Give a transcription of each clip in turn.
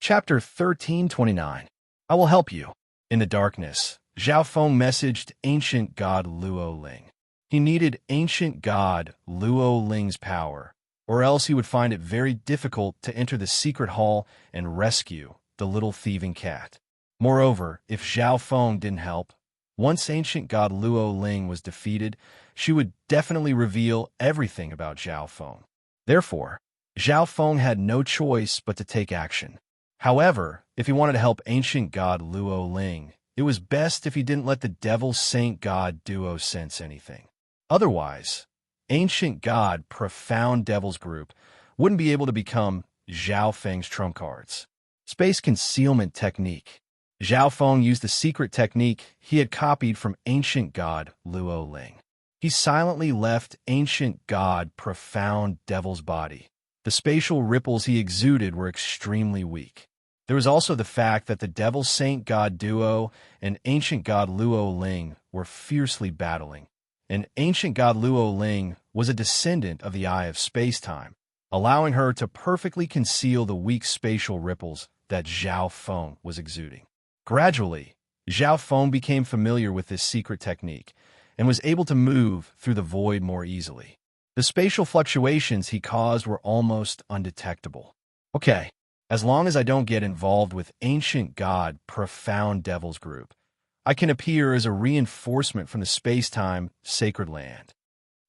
Chapter 1329. I will help you. In the darkness, Zhao Feng messaged ancient god Luo Ling. He needed ancient god Luo Ling's power, or else he would find it very difficult to enter the secret hall and rescue the little thieving cat. Moreover, if Zhao Feng didn't help, once ancient god Luo Ling was defeated, she would definitely reveal everything about Zhao Feng. Therefore, Zhao Feng had no choice but to take action. However, if he wanted to help ancient god Luo Ling, it was best if he didn't let the devil saint god duo sense anything. Otherwise, ancient god profound devil's group wouldn't be able to become Zhao Feng's trump cards. Space concealment technique. Zhao Feng used the secret technique he had copied from ancient god Luo Ling. He silently left ancient god profound devil's body. The spatial ripples he exuded were extremely weak. There was also the fact that the devil saint god duo and ancient god Luo Ling were fiercely battling, and ancient god Luo Ling was a descendant of the Eye of Space-Time, allowing her to perfectly conceal the weak spatial ripples that Zhao Feng was exuding. Gradually, Zhao Feng became familiar with this secret technique and was able to move through the void more easily. The spatial fluctuations he caused were almost undetectable. Okay, as long as I don't get involved with ancient god profound devil's group, I can appear as a reinforcement from the space-time sacred land.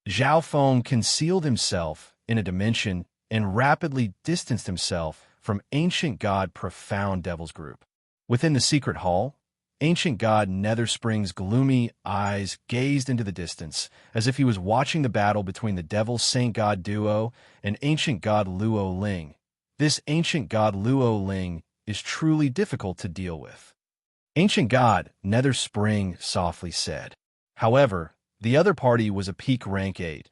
Zhao Feng concealed himself in a dimension and rapidly distanced himself from ancient god profound devil's group. Within the secret hall, ancient god Netherspring's gloomy eyes gazed into the distance, as if he was watching the battle between the devil saint god duo and ancient god Luo Ling. This ancient god Luo Ling is truly difficult to deal with. Ancient god Netherspring softly said. However, the other party was a peak rank 8,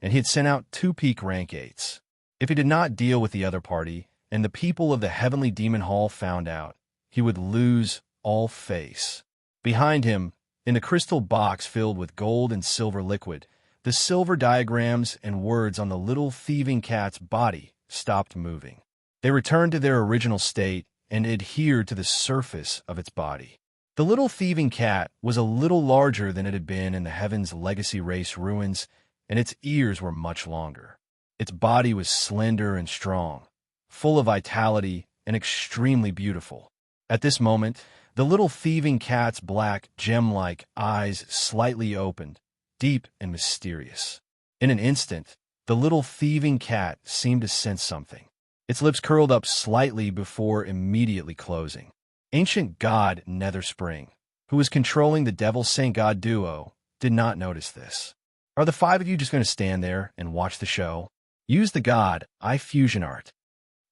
and he had sent out 2 peak rank 8s. If he did not deal with the other party, and the people of the Heavenly Demon Hall found out, he would lose all face. Behind him, in a crystal box filled with gold and silver liquid, the silver diagrams and words on the little thieving cat's body stopped moving. They returned to their original state and adhered to the surface of its body. The little thieving cat was a little larger than it had been in the Heaven's Legacy Race ruins, and its ears were much longer. Its body was slender and strong, full of vitality and extremely beautiful. At this moment, the little thieving cat's black, gem-like eyes slightly opened, deep and mysterious. In an instant, the little thieving cat seemed to sense something. Its lips curled up slightly before immediately closing. Ancient god Netherspring, who was controlling the devil saint god duo, did not notice this. Are the 5 of you just going to stand there and watch the show? Use the god eye fusion art.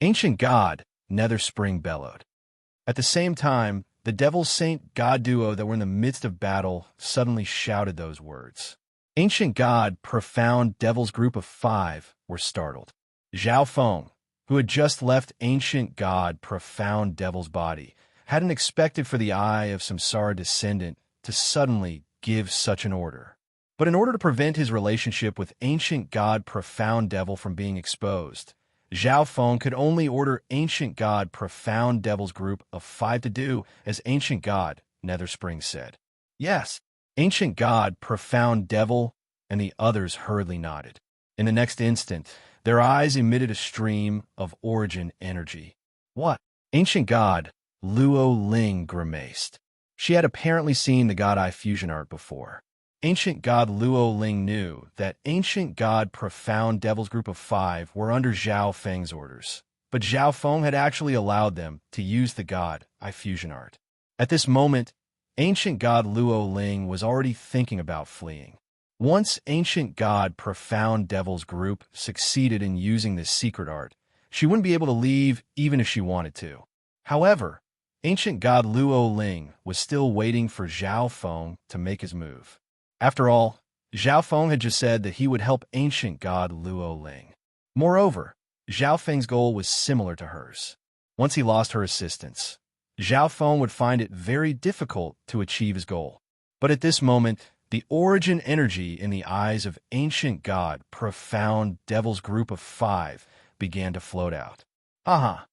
Ancient god Netherspring bellowed. At the same time, the devil saint god duo that were in the midst of battle suddenly shouted those words. Ancient god profound devil's group of 5 were startled. Zhao Feng, who had just left ancient god profound devil's body, hadn't expected for the Eye of Samsara descendant to suddenly give such an order. But in order to prevent his relationship with ancient god profound devil from being exposed, Zhao Feng could only order ancient god profound devil's group of 5 to do as ancient god Netherspring said. Yes, ancient god profound devil, and the others hurriedly nodded. In the next instant, their eyes emitted a stream of origin energy. What? Ancient god Luo Ling grimaced. She had apparently seen the god eye fusion art before. Ancient god Luo Ling knew that ancient god profound devil's group of 5 were under Zhao Feng's orders, but Zhao Feng had actually allowed them to use the god eye fusion art. At this moment, ancient god Luo Ling was already thinking about fleeing. Once ancient god profound devil's group succeeded in using this secret art, she wouldn't be able to leave even if she wanted to. However, ancient god Luo Ling was still waiting for Zhao Feng to make his move. After all, Zhao Feng had just said that he would help ancient god Luo Ling. Moreover, Zhao Feng's goal was similar to hers. Once he lost her assistance, Zhao Feng would find it very difficult to achieve his goal. But at this moment, the origin energy in the eyes of ancient god profound devil's group of 5 began to float out. Aha!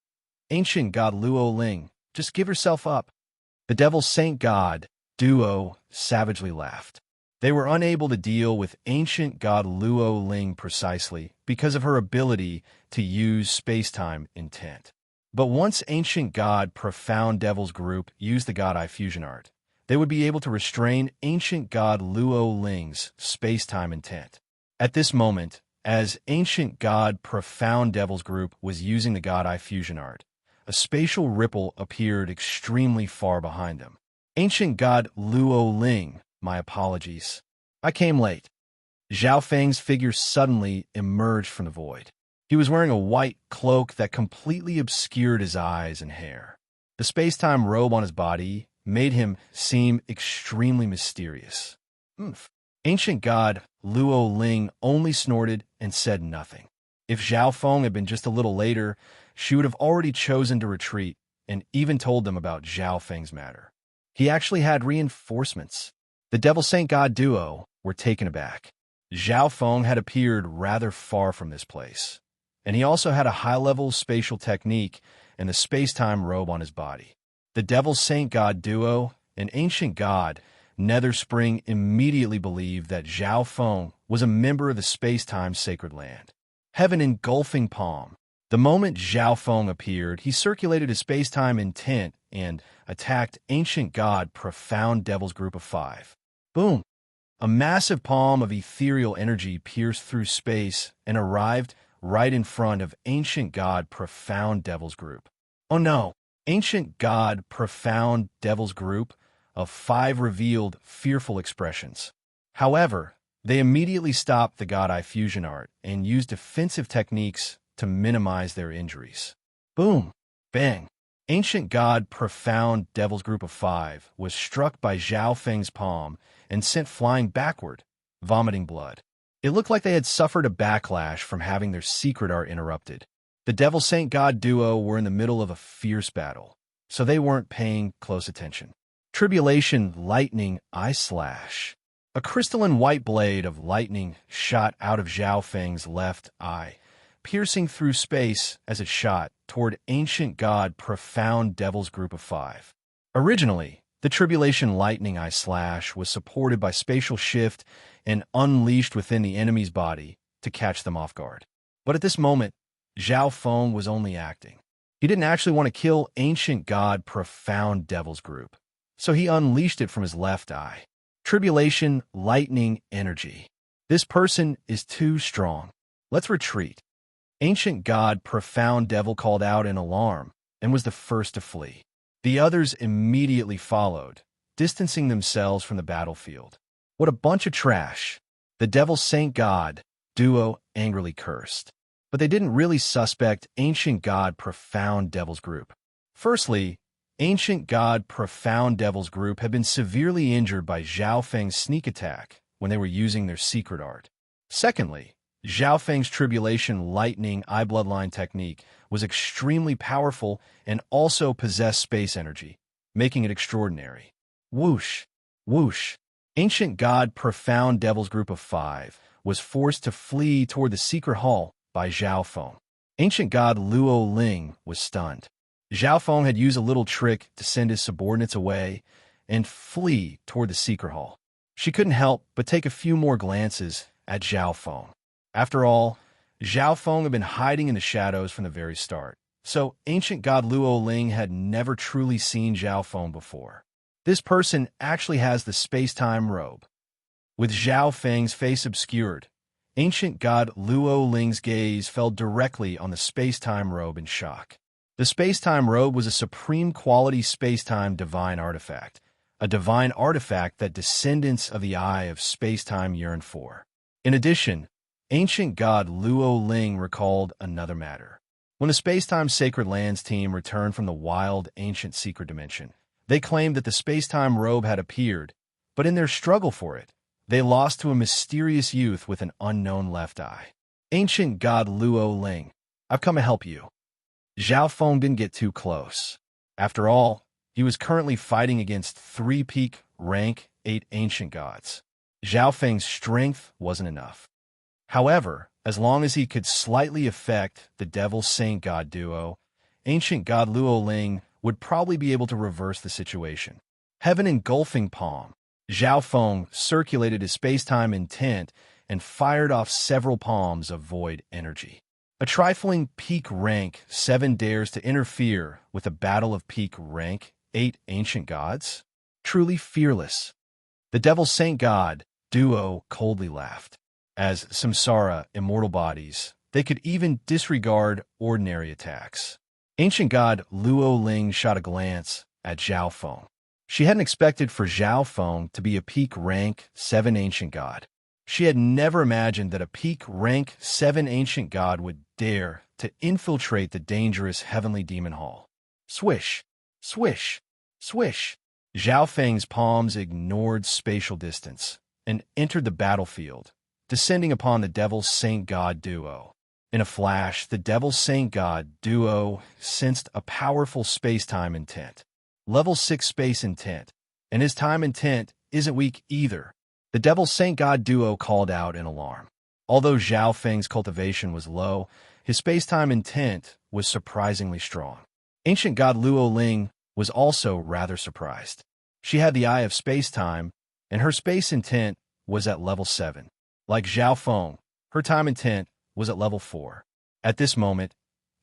Ancient God Luo Ling, just give yourself up. The Devil's Saint God duo savagely laughed. They were unable to deal with Ancient God Luo Ling precisely because of her ability to use space-time intent. But once Ancient God Profound Devil's group used the God Eye fusion art, they would be able to restrain Ancient God Luo Ling's space-time intent. At this moment, as Ancient God Profound Devil's group was using the God Eye fusion art, a spatial ripple appeared extremely far behind them. Ancient God Luo Ling, my apologies. I came late. Zhao Feng's figure suddenly emerged from the void. He was wearing a white cloak that completely obscured his eyes and hair. The space-time robe on his body made him seem extremely mysterious. Ancient God Luo Ling only snorted and said nothing. If Zhao Feng had been just a little later, she would have already chosen to retreat and even told them about Zhao Feng's matter. He actually had reinforcements. The Devil Saint God duo were taken aback. Zhao Feng had appeared rather far from this place, and he also had a high-level spatial technique and the space-time robe on his body. The Devil Saint God duo and Ancient God Nether Spring immediately believed that Zhao Feng was a member of the space-time sacred land. Heaven engulfing palm. The moment Zhao Feng appeared, he circulated his space-time intent and attacked Ancient God Profound Devil's group of 5. Boom! A massive palm of ethereal energy pierced through space and arrived right in front of Ancient God Profound Devil's group. Oh no! Ancient God Profound Devil's group of 5 revealed fearful expressions. However, they immediately stopped the God Eye fusion art and used defensive techniques to minimize their injuries. Boom! Bang! Ancient God Profound Devil's group of 5 was struck by Zhao Feng's palm and sent flying backward, vomiting blood. It looked like they had suffered a backlash from having their secret art interrupted. The Devil Saint God duo were in the middle of a fierce battle, so they weren't paying close attention. Tribulation Lightning Eye Slash. A crystalline white blade of lightning shot out of Zhao Feng's left eye, piercing through space as it shot toward Ancient God Profound Devil's group of 5. Originally, the Tribulation Lightning Eye Slash was supported by spatial shift and unleashed within the enemy's body to catch them off guard. But at this moment, Zhao Feng was only acting. He didn't actually want to kill Ancient God Profound Devil's group, so he unleashed it from his left eye. Tribulation Lightning Energy. This person is too strong. Let's retreat. Ancient God Profound Devil called out in alarm and was the first to flee. The others immediately followed, distancing themselves from the battlefield. What a bunch of trash! The Devil Saint God duo angrily cursed. But they didn't really suspect Ancient God Profound Devil's group. Firstly, Ancient God Profound Devil's group had been severely injured by Zhao Feng's sneak attack when they were using their secret art. Secondly, Zhao Feng's Tribulation Lightning Eye Bloodline technique was extremely powerful and also possessed space energy, making it extraordinary. Whoosh! Whoosh! Ancient God Profound Devil's group of 5 was forced to flee toward the secret hall by Zhao Feng. Ancient God Luo Ling was stunned. Zhao Feng had used a little trick to send his subordinates away and flee toward the secret hall. She couldn't help but take a few more glances at Zhao Feng. After all, Zhao Feng had been hiding in the shadows from the very start, so Ancient God Luo Ling had never truly seen Zhao Feng before. This person actually has the space-time robe. With Zhao Feng's face obscured, Ancient God Luo Ling's gaze fell directly on the space-time robe in shock. The space-time robe was a supreme quality space-time divine artifact, a divine artifact that descendants of the Eye of Space-Time yearn for. In addition, Ancient God Luo Ling recalled another matter. When the Space-Time Sacred Lands team returned from the wild, ancient secret dimension, they claimed that the space-time robe had appeared, but in their struggle for it, they lost to a mysterious youth with an unknown left eye. Ancient God Luo Ling, I've come to help you. Zhao Feng didn't get too close. After all, he was currently fighting against 3 peak rank 8 ancient gods. Zhao Feng's strength wasn't enough. However, as long as he could slightly affect the Devil Saint God duo ancient god Luo Ling would probably be able to reverse the situation. Heaven engulfing palm. Zhao Feng circulated his space-time intent and fired off several palms of void energy. A trifling peak rank 7 dares to interfere with a battle of peak rank 8 ancient gods? Truly fearless. The Devil Saint God duo coldly laughed. As samsara immortal bodies, they could even disregard ordinary attacks. Ancient god Luo Ling shot a glance at Zhao Feng. She hadn't expected for Zhao Feng to be a peak rank 7 ancient god. She had never imagined that a peak rank 7 ancient god would dare to infiltrate the dangerous heavenly demon hall. Swish, swish, swish. Zhao Feng's palms ignored spatial distance and entered the battlefield, descending upon the Devil Saint God duo. In a flash, the Devil Saint God duo sensed a powerful space-time intent. Level 6 space intent, and his time intent isn't weak either. The Devil Saint God duo called out in alarm. Although Zhao Feng's cultivation was low, his space-time intent was surprisingly strong. Ancient god Luo Ling was also rather surprised. She had the eye of space-time, and her space intent was at level 7. Like Zhao Feng, her time intent was at level 4. At this moment,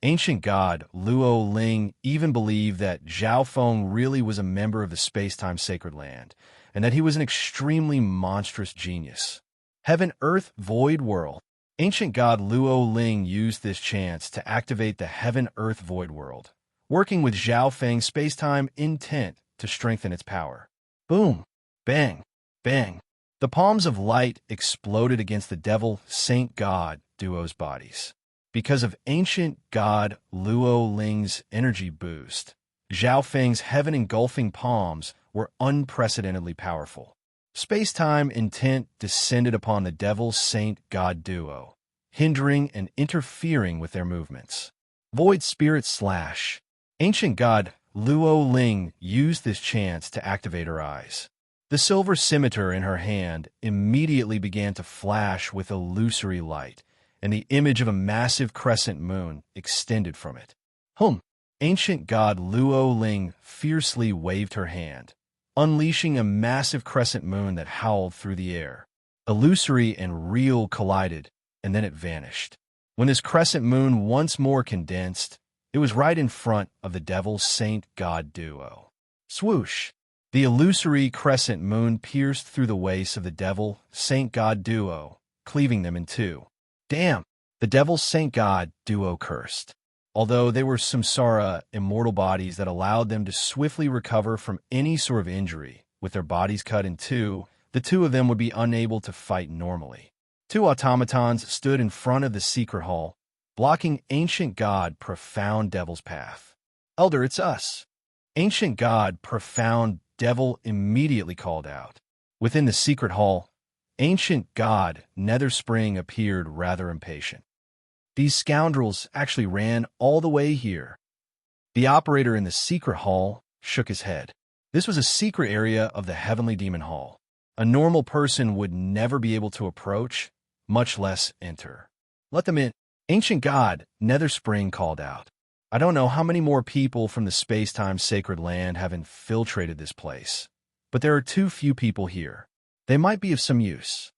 ancient god Luo Ling even believed that Zhao Feng really was a member of the space-time sacred land, and that he was an extremely monstrous genius. Heaven, Earth, Void World. Ancient god Luo Ling used this chance to activate the Heaven, Earth, Void World, working with Zhao Feng's space-time intent to strengthen its power. Boom! Bang! Bang! The palms of light exploded against the Devil Saint God duo's bodies. Because of ancient god Luo Ling's energy boost, Zhao Feng's heaven-engulfing palms were unprecedentedly powerful. Space-time intent descended upon the Devil Saint God duo, hindering and interfering with their movements. Void Spirit Slash. Ancient god Luo Ling used this chance to activate her eyes. The silver scimitar in her hand immediately began to flash with illusory light, and the image of a massive crescent moon extended from it. Ancient god Luo Ling fiercely waved her hand, unleashing a massive crescent moon that howled through the air. Illusory and real collided, and then it vanished. When this crescent moon once more condensed, it was right in front of the Devil Saint God duo. Swoosh! The illusory crescent moon pierced through the waist of the Devil Saint God duo, cleaving them in two. Damn! The Devil Saint God duo cursed. Although they were samsara immortal bodies that allowed them to swiftly recover from any sort of injury, with their bodies cut in two, the two of them would be unable to fight normally. 2 automatons stood in front of the secret hall, blocking Ancient God Profound Devil's path. Elder, it's us. Ancient God Profound Devil immediately called out. Within the secret hall, Ancient God Netherspring appeared rather impatient. These scoundrels actually ran all the way here. The operator in the secret hall shook his head. This was a secret area of the Heavenly Demon Hall. A normal person would never be able to approach, much less enter. Let them in. Ancient God Netherspring called out. I don't know how many more people from the space-time sacred land have infiltrated this place, but there are too few people here. They might be of some use.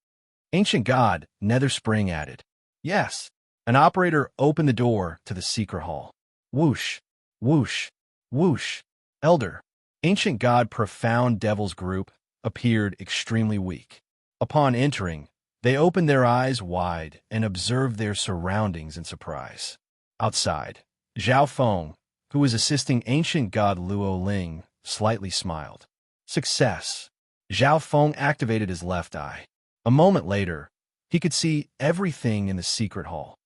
Ancient God Netherspring added. Yes. An operator opened the door to the secret hall. Whoosh, whoosh, whoosh. Elder, Ancient God Profound Devil's group appeared extremely weak. Upon entering, they opened their eyes wide and observed their surroundings in surprise. Outside, Zhao Feng, who was assisting Ancient God Luo Ling, slightly smiled. Success. Zhao Feng activated his left eye. A moment later, he could see everything in the secret hall.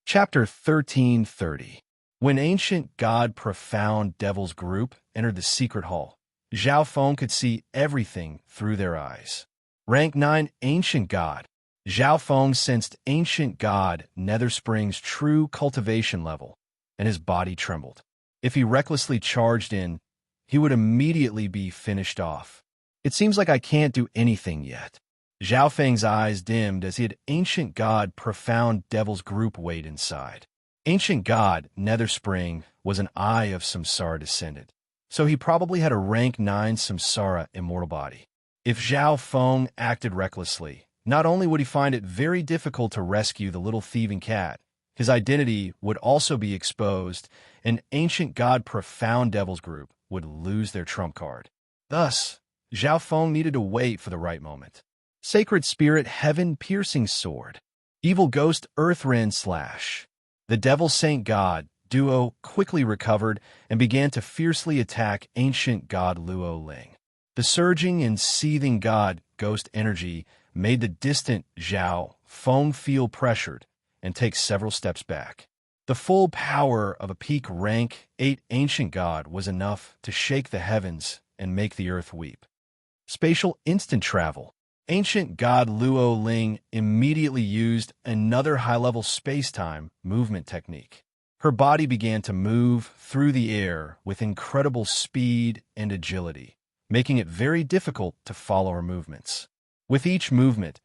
Chapter 1330. When Ancient God Profound Devil's group entered the secret hall, Zhao Feng could see everything through their eyes. Rank 9 Ancient God. Zhao Feng sensed Ancient God Netherspring's true cultivation level, and his body trembled. If he recklessly charged in, he would immediately be finished off. It seems like I can't do anything yet. Zhao Feng's eyes dimmed as he had Ancient God Profound Devil's group wait inside. Ancient god Netherspring was an Eye of Samsara descendant, so he probably had a rank 9 Samsara immortal body. If Zhao Feng acted recklessly, not only would he find it very difficult to rescue the little thieving cat, his identity would also be exposed, and Ancient God Profound Devils Group would lose their trump card. Thus, Zhao Feng needed to wait for the right moment. Sacred Spirit Heaven-Piercing Sword. Evil Ghost Earthren Slash. The Devil Saint God duo quickly recovered and began to fiercely attack Ancient God Luo Ling. The surging and seething God ghost energy made the distant Zhao Feng feel pressured and take several steps back. The full power of a peak rank 8 Ancient God was enough to shake the heavens and make the earth weep. Spatial Instant Travel. Ancient God Luo Ling immediately used another high-level space-time movement technique. Her body began to move through the air with incredible speed and agility, making it very difficult to follow her movements. With each movement,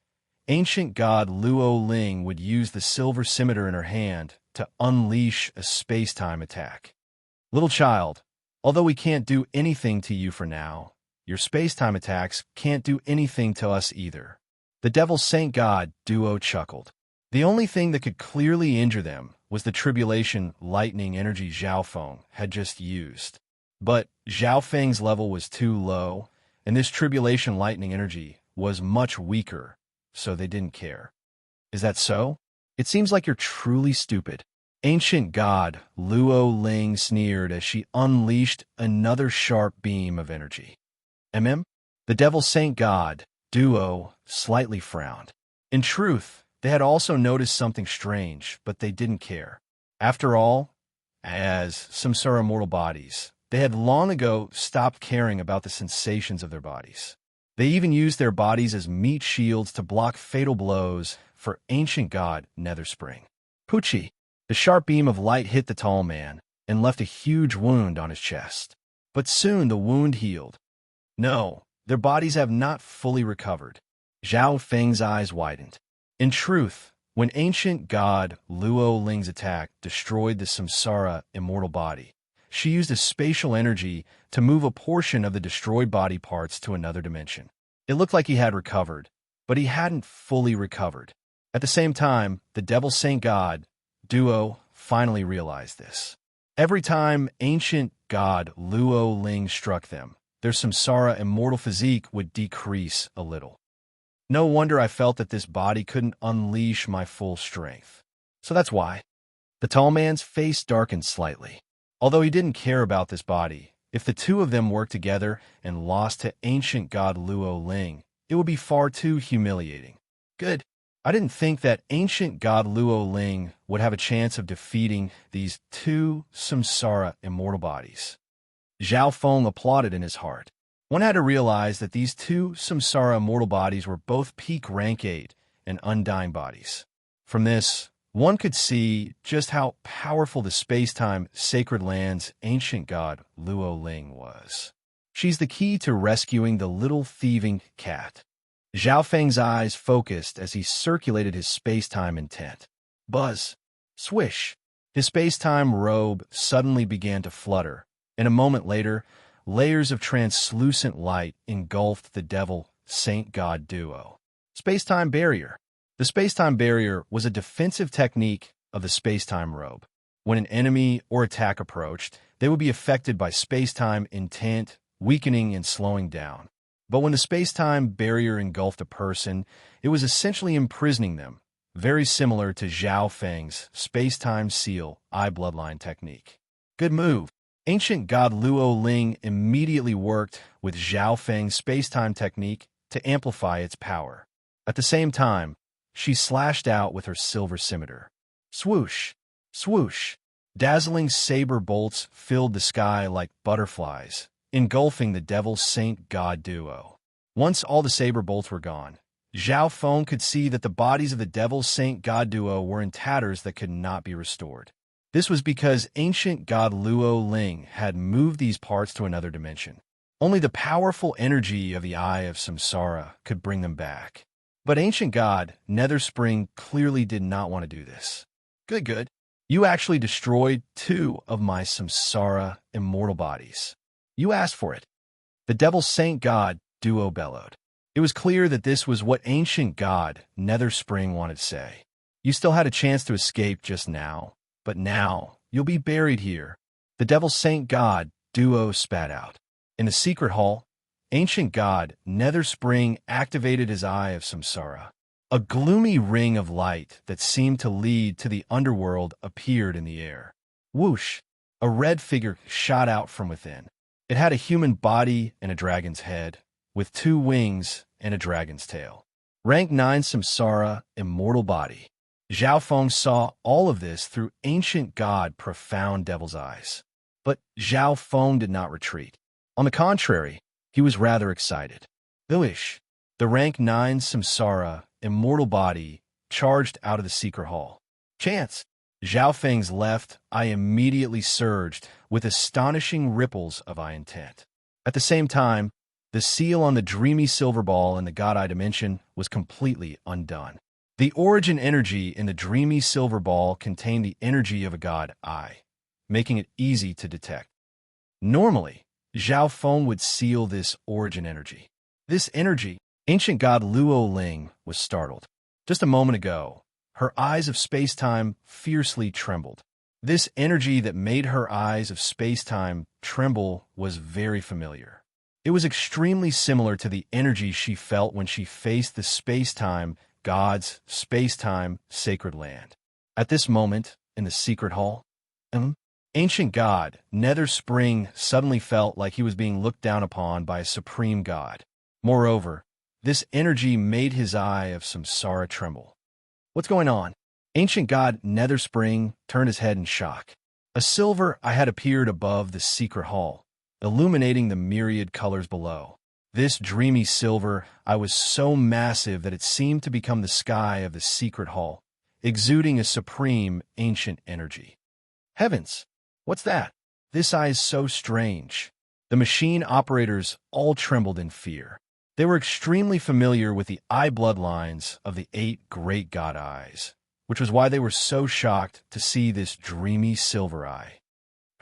Ancient God Luo Ling would use the silver scimitar in her hand to unleash a space-time attack. Little child, although we can't do anything to you for now, your space-time attacks can't do anything to us either. The Devil Saint God duo chuckled. The only thing that could clearly injure them was the tribulation lightning energy Zhao Feng had just used. But Zhao Feng's level was too low, and this tribulation lightning energy was much weaker, so they didn't care. Is that so? It seems like you're truly stupid. Ancient God Luo Ling sneered as she unleashed another sharp beam of energy. The Devil Saint God duo slightly frowned. In truth, they had also noticed something strange, but they didn't care. After all, as samsara mortal bodies, they had long ago stopped caring about the sensations of their bodies. They even used their bodies as meat shields to block fatal blows for Ancient God Netherspring. Poochie. The sharp beam of light hit the tall man and left a huge wound on his chest. But soon the wound healed. No, their bodies have not fully recovered. Zhao Feng's eyes widened. In truth, when Ancient God Luo Ling's attack destroyed the samsara immortal body, she used a spatial energy to move a portion of the destroyed body parts to another dimension. It looked like he had recovered, but he hadn't fully recovered. At the same time, the Devil Saint God duo finally realized this. Every time Ancient God Luo Ling struck them, their samsara immortal physique would decrease a little. No wonder I felt that this body couldn't unleash my full strength. So that's why. The tall man's face darkened slightly. Although he didn't care about this body, if the two of them worked together and lost to Ancient God Luo Ling, it would be far too humiliating. Good. I didn't think that Ancient God Luo Ling would have a chance of defeating these two samsara immortal bodies. Zhao Feng applauded in his heart. One had to realize that these two samsara immortal bodies were both peak rank 8 and undying bodies. From this, one could see just how powerful the space-time sacred land's Ancient God Luo Ling was. She's the key to rescuing the little thieving cat. Zhao Feng's eyes focused as he circulated his space-time intent. Buzz. Swish. His space-time robe suddenly began to flutter, and a moment later, layers of translucent light engulfed the Devil Saint God duo. Space-time barrier. The space-time barrier was a defensive technique of the space-time robe. When an enemy or attack approached, they would be affected by space-time intent, weakening and slowing down. But when the space-time barrier engulfed a person, it was essentially imprisoning them, very similar to Zhao Feng's space-time seal eye bloodline technique. Good move. Ancient God Luo Ling immediately worked with Zhao Feng's space-time technique to amplify its power. At the same time, she slashed out with her silver scimitar. Swoosh! Swoosh! Dazzling saber bolts filled the sky like butterflies, engulfing the Devil Saint God duo. Once all the saber bolts were gone, Zhao Feng could see that the bodies of the Devil Saint God duo were in tatters that could not be restored. This was because Ancient God Luo Ling had moved these parts to another dimension. Only the powerful energy of the Eye of Samsara could bring them back. But Ancient God Netherspring clearly did not want to do this. Good. You actually destroyed 2 of my samsara immortal bodies. You asked for it. The devil saint god duo bellowed. It was clear that this was what ancient god Nether Spring wanted to say. You still had a chance to escape just now, but now you'll be buried here. The devil saint god duo spat out. In the secret hall, ancient god Nether Spring activated his eye of samsara. A gloomy ring of light that seemed to lead to the underworld appeared in the air. Whoosh! A red figure shot out from within. It had a human body and a dragon's head, with 2 wings and a dragon's tail. Rank 9 Samsara, immortal body. Zhao Feng saw all of this through ancient god profound devil's eyes. But Zhao Feng did not retreat. On the contrary, he was rather excited. Vilish, the rank 9 Samsara, immortal body, charged out of the secret hall. Chance! Zhao Feng's left eye immediately surged with astonishing ripples of eye intent. At the same time, the seal on the dreamy silver ball in the God Eye dimension was completely undone. The origin energy in the dreamy silver ball contained the energy of a God Eye, making it easy to detect. Normally, Zhao Feng would seal this origin energy. This energy, ancient god Luo Ling was startled. Just a moment ago, her eyes of space-time fiercely trembled. This energy that made her eyes of space-time tremble was very familiar. It was extremely similar to the energy she felt when she faced the space-time God's space-time sacred land. At this moment, in the secret hall, ancient god Nether Spring suddenly felt like he was being looked down upon by a supreme god. Moreover, this energy made his eye of samsara tremble. What's going on? Ancient god Nether Spring turned his head in shock. A silver eye had appeared above the secret hall, illuminating the myriad colors below. This dreamy silver eye was so massive that it seemed to become the sky of the secret hall, exuding a supreme ancient energy. Heavens! What's that? This eye is so strange. The machine operators all trembled in fear. They were extremely familiar with the eye bloodlines of the 8 great god eyes, which was why they were so shocked to see this dreamy silver eye.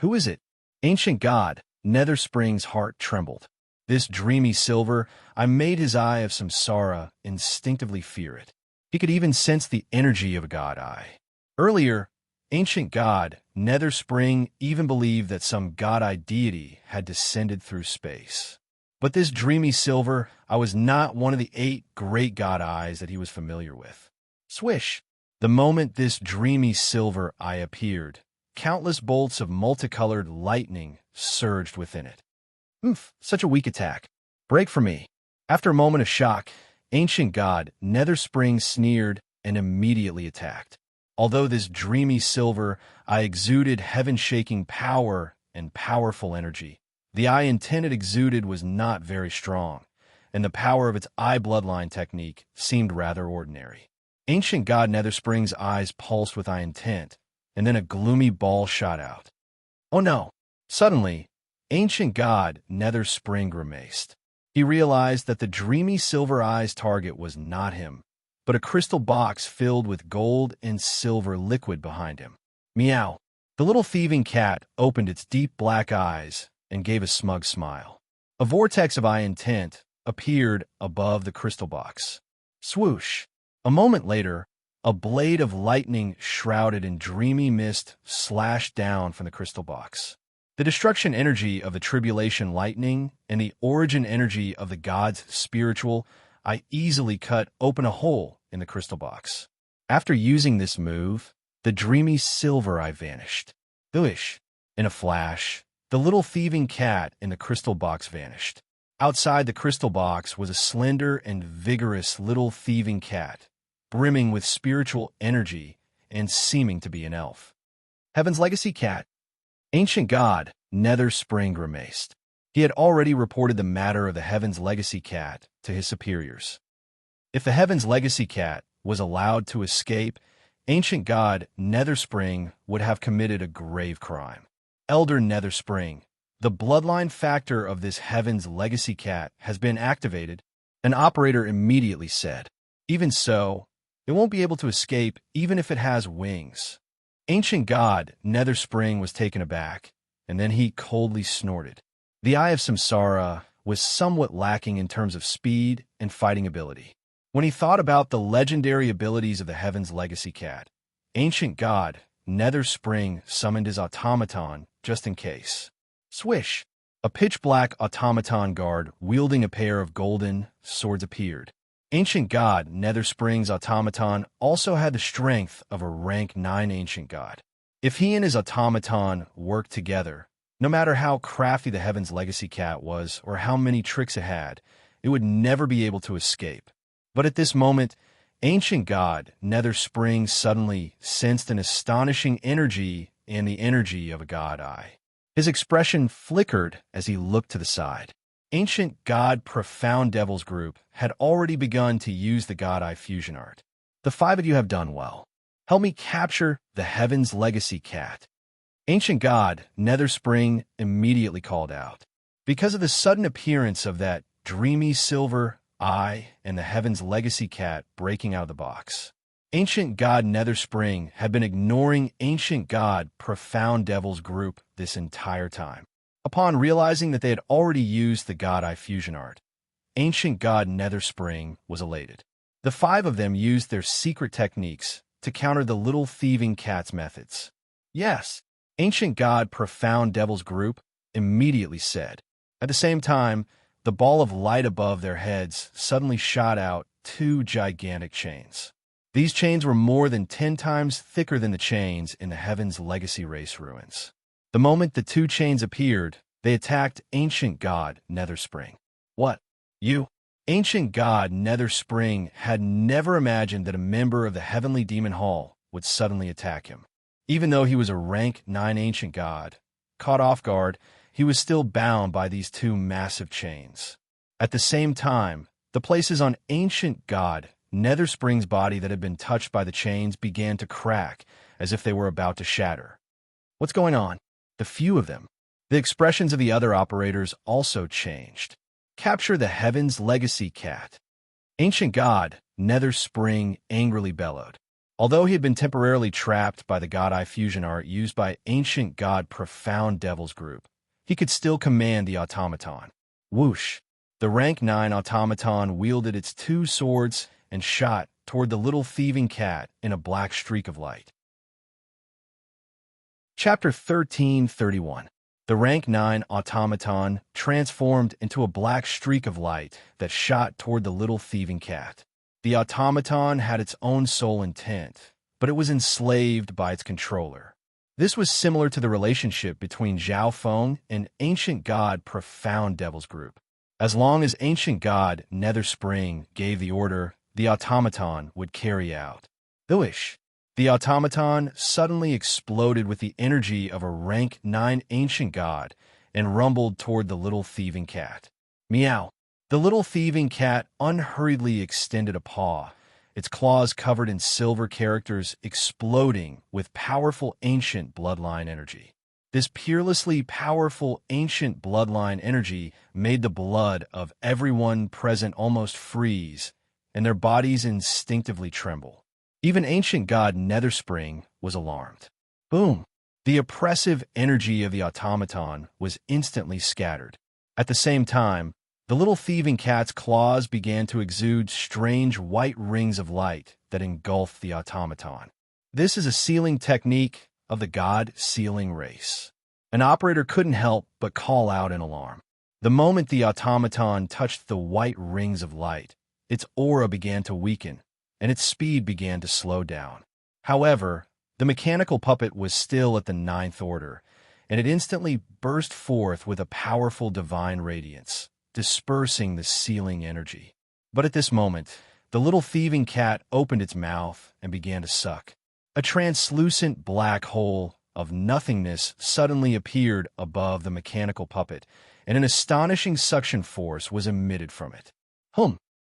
Who is it? Ancient god Nether Spring's heart trembled. This dreamy silver eye made his eye of samsara instinctively fear it. He could even sense the energy of a god eye. Earlier, ancient god Nether Spring even believed that some god eye deity had descended through space. But this dreamy silver eye was not one of the 8 great god eyes that he was familiar with. Swish! The moment this dreamy silver eye appeared, countless bolts of multicolored lightning surged within it. Such a weak attack. Break for me. After a moment of shock, ancient god Nether Spring sneered and immediately attacked. Although this dreamy silver eye exuded heaven-shaking power and powerful energy, the eye intent it exuded was not very strong, and the power of its eye bloodline technique seemed rather ordinary. Ancient god Nether Spring's eyes pulsed with eye intent, and then a gloomy ball shot out. Oh no! Suddenly, ancient god Nether Spring grimaced. He realized that the dreamy silver eye's target was not him, but a crystal box filled with gold and silver liquid behind him. Meow! The little thieving cat opened its deep black eyes and gave a smug smile. A vortex of eye intent appeared above the crystal box. Swoosh! A moment later, a blade of lightning shrouded in dreamy mist slashed down from the crystal box. The destruction energy of the tribulation lightning and the origin energy of the god's spiritual eye easily cut open a hole in the crystal box. After using this move, the dreamy silver eye vanished. Doosh! In a flash, the little thieving cat in the crystal box vanished. Outside the crystal box was a slender and vigorous little thieving cat, brimming with spiritual energy and seeming to be an elf. Heaven's Legacy Cat. Ancient god Nether Spring grimaced. He had already reported the matter of the Heaven's Legacy Cat to his superiors. If the Heaven's Legacy Cat was allowed to escape, ancient god Nether Spring would have committed a grave crime. Elder Nether Spring, the bloodline factor of this Heaven's Legacy Cat has been activated, an operator immediately said. Even so, it won't be able to escape even if it has wings. Ancient god Nether Spring was taken aback, and then he coldly snorted. The Eye of Samsara was somewhat lacking in terms of speed and fighting ability. When he thought about the legendary abilities of the Heaven's Legacy Cat, Ancient God Nether Spring summoned his automaton just in case. Swish! A pitch-black automaton guard wielding a pair of golden swords appeared. Ancient God Nether Spring's automaton also had the strength of a rank 9 ancient god. If he and his automaton worked together, no matter how crafty the Heaven's Legacy Cat was or how many tricks it had, it would never be able to escape. But at this moment, Ancient God Nether Spring suddenly sensed an astonishing energy and the energy of a god eye. His expression flickered as he looked to the side. Ancient God Profound Devil's group had already begun to use the God Eye fusion art. The 5 of you have done well. Help me capture the Heaven's Legacy Cat. Ancient God Nether Spring immediately called out. Because of the sudden appearance of that dreamy silver eye and the Heaven's Legacy Cat breaking out of the box, Ancient God Nether Spring had been ignoring Ancient God Profound Devil's group this entire time. Upon realizing that they had already used the God Eye fusion art, Ancient God Nether Spring was elated. The 5 of them used their secret techniques to counter the little thieving cat's methods. Yes, Ancient God Profound Devil's group immediately said. At the same time, the ball of light above their heads suddenly shot out 2 gigantic chains. These chains were more than 10 times thicker than the chains in the Heaven's Legacy Race ruins. The moment the 2 chains appeared, they attacked Ancient God Nether Spring. What? You? Ancient God Nether Spring had never imagined that a member of the Heavenly Demon Hall would suddenly attack him. Even though he was a rank 9 ancient god, caught off guard, he was still bound by these 2 massive chains. At the same time, the places on Ancient God Nether Spring's body that had been touched by the chains began to crack as if they were about to shatter. What's going on? The few of them. The expressions of the other operators also changed. Capture the Heaven's Legacy Cat. Ancient God Nether Spring angrily bellowed. Although he had been temporarily trapped by the God Eye fusion art used by Ancient God Profound Devil's group, he could still command the automaton. Whoosh! The rank 9 automaton wielded its 2 swords and shot toward the little thieving cat in a black streak of light. Chapter 1331. The rank 9 automaton transformed into a black streak of light that shot toward the little thieving cat. The automaton had its own sole intent, but it was enslaved by its controller. This was similar to the relationship between Zhao Feng and Ancient God Profound Devil's group. As long as Ancient God Nether Spring gave the order, the automaton would carry out. Thwish! The automaton suddenly exploded with the energy of a rank 9 ancient god and rumbled toward the little thieving cat. Meow! The little thieving cat unhurriedly extended a paw, its claws covered in silver characters exploding with powerful ancient bloodline energy. This peerlessly powerful ancient bloodline energy made the blood of everyone present almost freeze, and their bodies instinctively tremble. Even Ancient God Nether Spring was alarmed. Boom! The oppressive energy of the automaton was instantly scattered. At the same time, the little thieving cat's claws began to exude strange white rings of light that engulfed the automaton. This is a sealing technique of the God Sealing race. An operator couldn't help but call out in alarm. The moment the automaton touched the white rings of light, its aura began to weaken, and its speed began to slow down. However, the mechanical puppet was still at the 9th order, and it instantly burst forth with a powerful divine radiance, dispersing the sealing energy. But at this moment, the little thieving cat opened its mouth and began to suck. A translucent black hole of nothingness suddenly appeared above the mechanical puppet, and an astonishing suction force was emitted from it.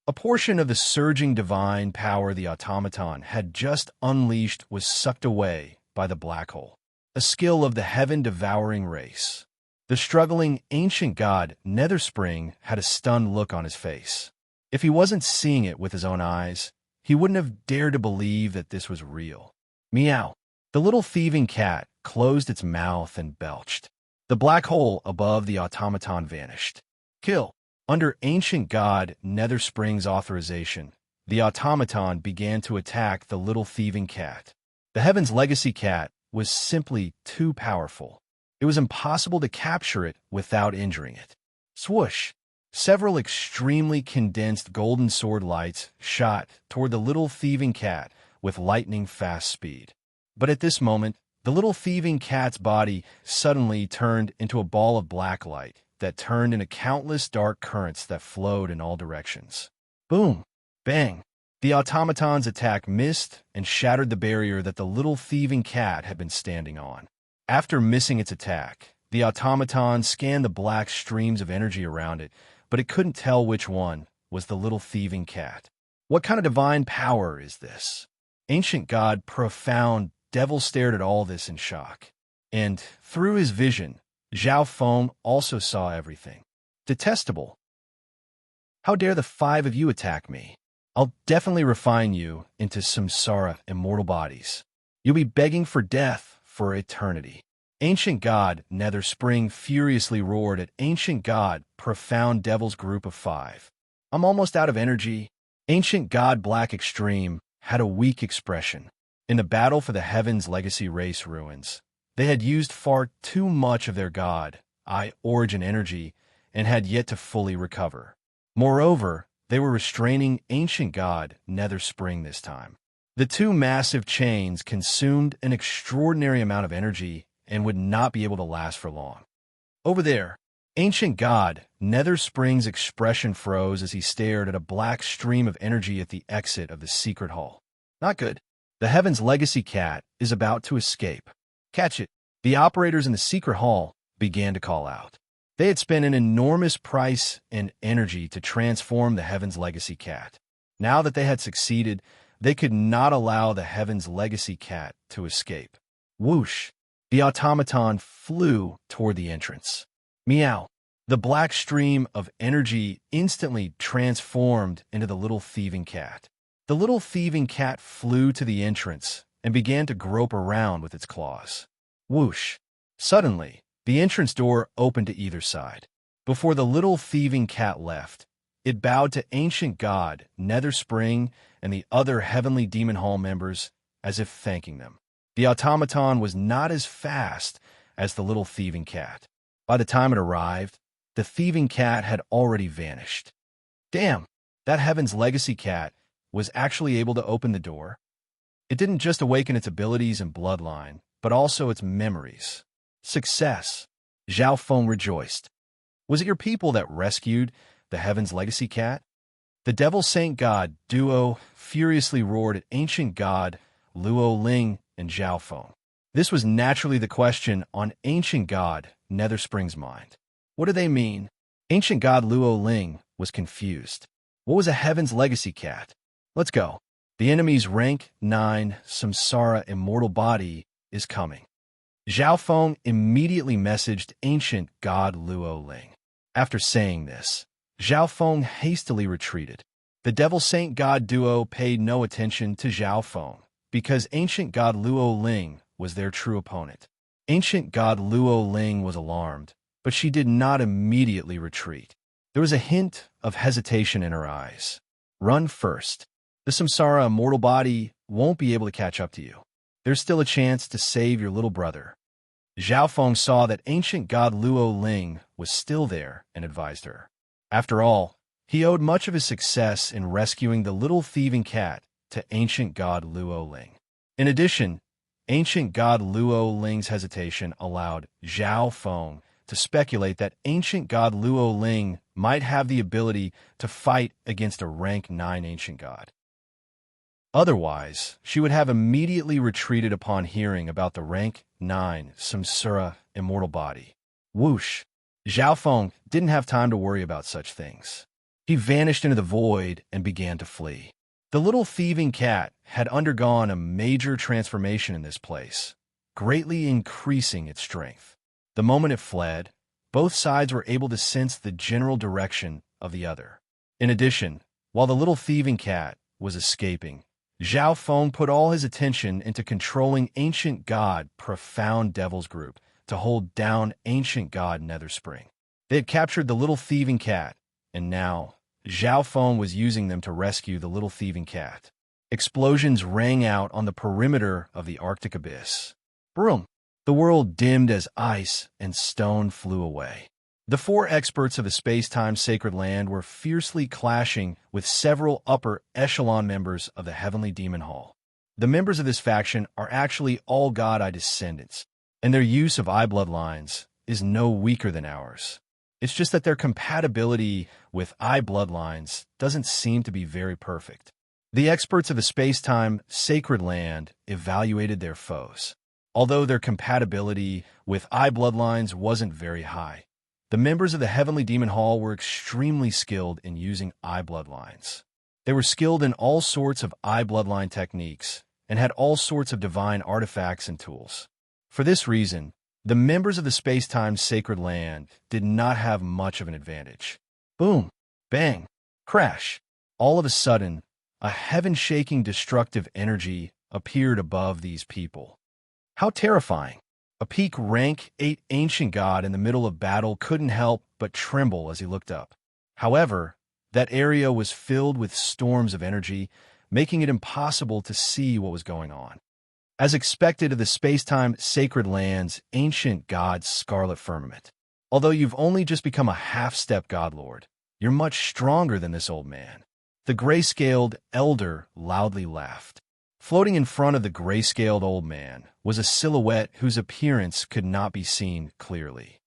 A portion of the surging divine power the automaton had just unleashed was sucked away by the black hole, a skill of the heaven-devouring race. The struggling ancient god Nether Spring had a stunned look on his face. If he wasn't seeing it with his own eyes, he wouldn't have dared to believe that this was real. Meow! The little thieving cat closed its mouth and belched. The black hole above the automaton vanished. Kill. Under ancient god Netherspring's authorization, the automaton began to attack the little thieving cat. The Heaven's Legacy cat was simply too powerful. It was impossible to capture it without injuring it. Swoosh! Several extremely condensed golden sword lights shot toward the little thieving cat with lightning-fast speed. But at this moment, the little thieving cat's body suddenly turned into a ball of black light that turned into countless dark currents that flowed in all directions. Boom! Bang! The automaton's attack missed and shattered the barrier that the little thieving cat had been standing on. After missing its attack, the automaton scanned the black streams of energy around it, but it couldn't tell which one was the little thieving cat. What kind of divine power is this? Ancient God Profound Devil stared at all this in shock. And, through his vision, Zhao Feng also saw everything. Detestable. How dare the 5 of you attack me? I'll definitely refine you into samsara immortal bodies. You'll be begging for death for eternity. Ancient God Netherspring furiously roared at Ancient God Profound Devil's group of 5. I'm almost out of energy. Ancient God Black Extreme had a weak expression. In the battle for the Heaven's Legacy race ruins, they had used far too much of their God, origin energy, and had yet to fully recover. Moreover, they were restraining Ancient God Netherspring this time. The 2 massive chains consumed an extraordinary amount of energy and would not be able to last for long. Over there, Ancient God Netherspring's expression froze as he stared at a black stream of energy at the exit of the secret hall. Not good. The Heaven's Legacy cat is about to escape. Catch it. The operators in the secret hall began to call out. They had spent an enormous price and energy to transform the Heaven's Legacy cat. Now that they had succeeded, they could not allow the Heaven's Legacy cat to escape. Whoosh! The automaton flew toward the entrance. Meow! The black stream of energy instantly transformed into the little thieving cat. The little thieving cat flew to the entrance and began to grope around with its claws. Whoosh! Suddenly, the entrance door opened to either side. Before the little thieving cat left, it bowed to Ancient God Netherspring and the other Heavenly Demon Hall members as if thanking them. The automaton was not as fast as the little thieving cat. By the time it arrived, the thieving cat had already vanished. Damn, that Heaven's Legacy cat was actually able to open the door. It didn't just awaken its abilities and bloodline, but also its memories. Success. Zhao Feng rejoiced. Was it your people that rescued the Heaven's Legacy cat? The Devil Saint God duo furiously roared at Ancient God Luo Ling and Zhao Feng. This was naturally the question on Ancient God Netherspring's mind. What do they mean? Ancient God Luo Ling was confused. What was a Heaven's Legacy cat? Let's go. The enemy's rank 9 samsara immortal body is coming. Zhao Feng immediately messaged Ancient God Luo Ling. After saying this, Zhao Feng hastily retreated. The Devil Saint God duo paid no attention to Zhao Feng because Ancient God Luo Ling was their true opponent. Ancient God Luo Ling was alarmed, but she did not immediately retreat. There was a hint of hesitation in her eyes. Run first. The samsara immortal body won't be able to catch up to you. There's still a chance to save your little brother. Zhao Feng saw that Ancient God Luo Ling was still there and advised her. After all, he owed much of his success in rescuing the little thieving cat to Ancient God Luo Ling. In addition, Ancient God Luo Ling's hesitation allowed Zhao Feng to speculate that Ancient God Luo Ling might have the ability to fight against a rank 9 Ancient God. Otherwise, she would have immediately retreated upon hearing about the rank 9 samsara immortal body. Whoosh! Zhao Feng didn't have time to worry about such things. He vanished into the void and began to flee. The little thieving cat had undergone a major transformation in this place, greatly increasing its strength. The moment it fled, both sides were able to sense the general direction of the other. In addition, while the little thieving cat was escaping, Zhao Feng put all his attention into controlling Ancient God Profound Devil's group to hold down Ancient God Netherspring. They had captured the little thieving cat, and now Zhao Feng was using them to rescue the little thieving cat. Explosions rang out on the perimeter of the Arctic abyss. Broom! The world dimmed as ice and stone flew away. The four experts of the space-time sacred land were fiercely clashing with several upper echelon members of the Heavenly Demon Hall. The members of this faction are actually all God-Eye descendants, and their use of eye bloodlines is no weaker than ours. It's just that their compatibility with eye bloodlines doesn't seem to be very perfect. The experts of the space-time sacred land evaluated their foes. Although their compatibility with eye bloodlines wasn't very high, the members of the Heavenly Demon Hall were extremely skilled in using eye bloodlines. They were skilled in all sorts of eye bloodline techniques and had all sorts of divine artifacts and tools. For this reason, the members of the space-time sacred land did not have much of an advantage. Boom! Bang! Crash! All of a sudden, a heaven-shaking destructive energy appeared above these people. How terrifying! A peak rank 8 ancient god in the middle of battle couldn't help but tremble as he looked up. However, that area was filled with storms of energy, making it impossible to see what was going on. As expected of the space-time sacred land's ancient god's scarlet firmament. Although you've only just become a half-step godlord, you're much stronger than this old man. The gray-scaled elder loudly laughed. Floating in front of the gray-scaled old man was a silhouette whose appearance could not be seen clearly.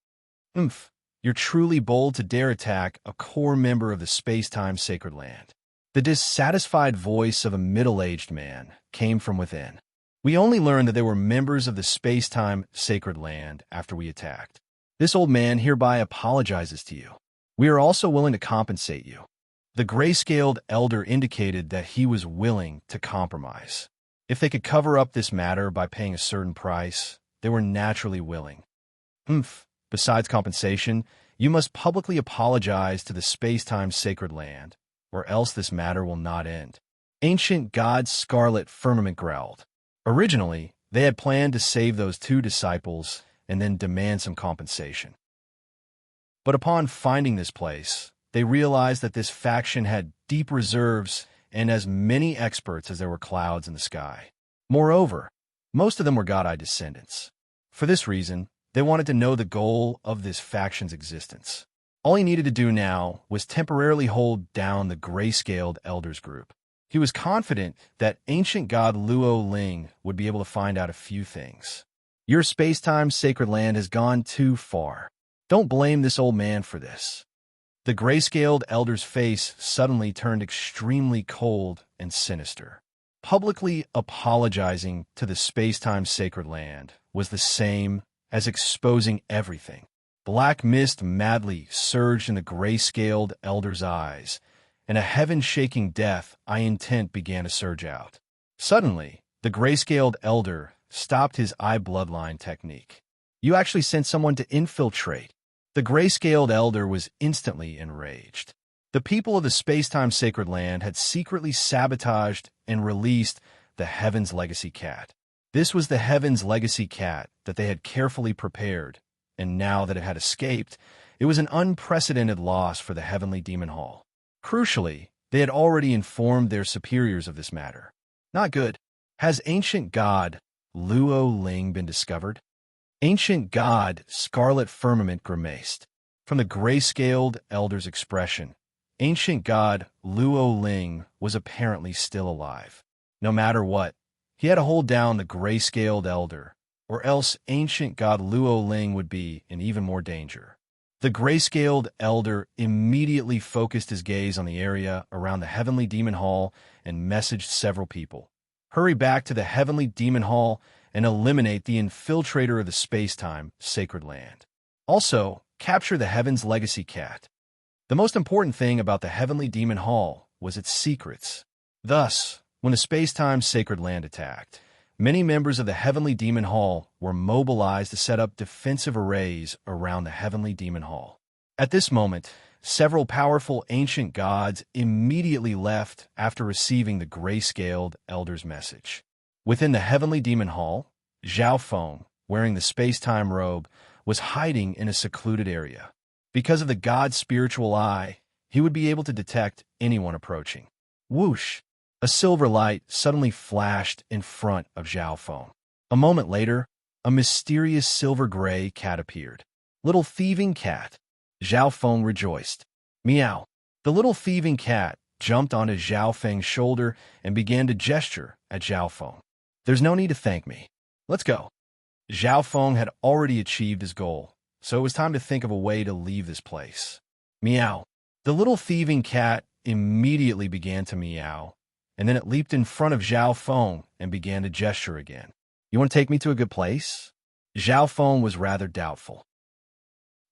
Oomph! You're truly bold to dare attack a core member of the space-time sacred land. The dissatisfied voice of a middle-aged man came from within. We only learned that they were members of the space-time sacred land after we attacked. This old man hereby apologizes to you. We are also willing to compensate you. The gray-scaled elder indicated that he was willing to compromise. If they could cover up this matter by paying a certain price, they were naturally willing. Besides compensation, you must publicly apologize to the space-time sacred land, or else this matter will not end. Ancient God Scarlet Firmament growled. Originally, they had planned to save those two disciples and then demand some compensation. But upon finding this place, they realized that this faction had deep reserves and as many experts as there were clouds in the sky. Moreover, most of them were God-Eye descendants. For this reason, they wanted to know the goal of this faction's existence. All he needed to do now was temporarily hold down the gray-scaled elders group. He was confident that ancient god Luo Ling would be able to find out a few things. Your space-time sacred land has gone too far. Don't blame this old man for this. The gray-scaled elder's face suddenly turned extremely cold and sinister. Publicly apologizing to the space-time sacred land was the same as exposing everything. Black mist madly surged in the gray-scaled elder's eyes, and a heaven-shaking death intent began to surge out. Suddenly, the gray-scaled elder stopped his eye bloodline technique. You actually sent someone to infiltrate. The gray-scaled elder was instantly enraged. The people of the space-time sacred land had secretly sabotaged and released the Heaven's Legacy Cat. This was the Heaven's Legacy Cat that they had carefully prepared, and now that it had escaped, it was an unprecedented loss for the Heavenly Demon Hall. Crucially, they had already informed their superiors of this matter. Not good. Has ancient god Luo Ling been discovered? Ancient god Scarlet Firmament grimaced. From the gray-scaled elder's expression, ancient god Luo Ling was apparently still alive. No matter what, he had to hold down the gray-scaled elder, or else ancient god Luo Ling would be in even more danger. The gray-scaled elder immediately focused his gaze on the area around the Heavenly Demon Hall and messaged several people. Hurry back to the Heavenly Demon Hall and eliminate the infiltrator of the space-time sacred land. Also, capture the Heaven's Legacy Cat. The most important thing about the Heavenly Demon Hall was its secrets. Thus, when the space-time sacred land attacked, many members of the Heavenly Demon Hall were mobilized to set up defensive arrays around the Heavenly Demon Hall. At this moment, several powerful ancient gods immediately left after receiving the gray-scaled elder's message. Within the heavenly demon hall, Zhao Feng, wearing the space-time robe, was hiding in a secluded area. Because of the god's spiritual eye, he would be able to detect anyone approaching. Whoosh! A silver light suddenly flashed in front of Zhao Feng. A moment later, a mysterious silver-gray cat appeared. Little thieving cat. Zhao Feng rejoiced. Meow. The little thieving cat jumped onto Zhao Feng's shoulder and began to gesture at Zhao Feng. There's no need to thank me. Let's go. Zhao Feng had already achieved his goal, so it was time to think of a way to leave this place. Meow. The little thieving cat immediately began to meow, and then it leaped in front of Zhao Feng and began to gesture again. You want to take me to a good place? Zhao Feng was rather doubtful.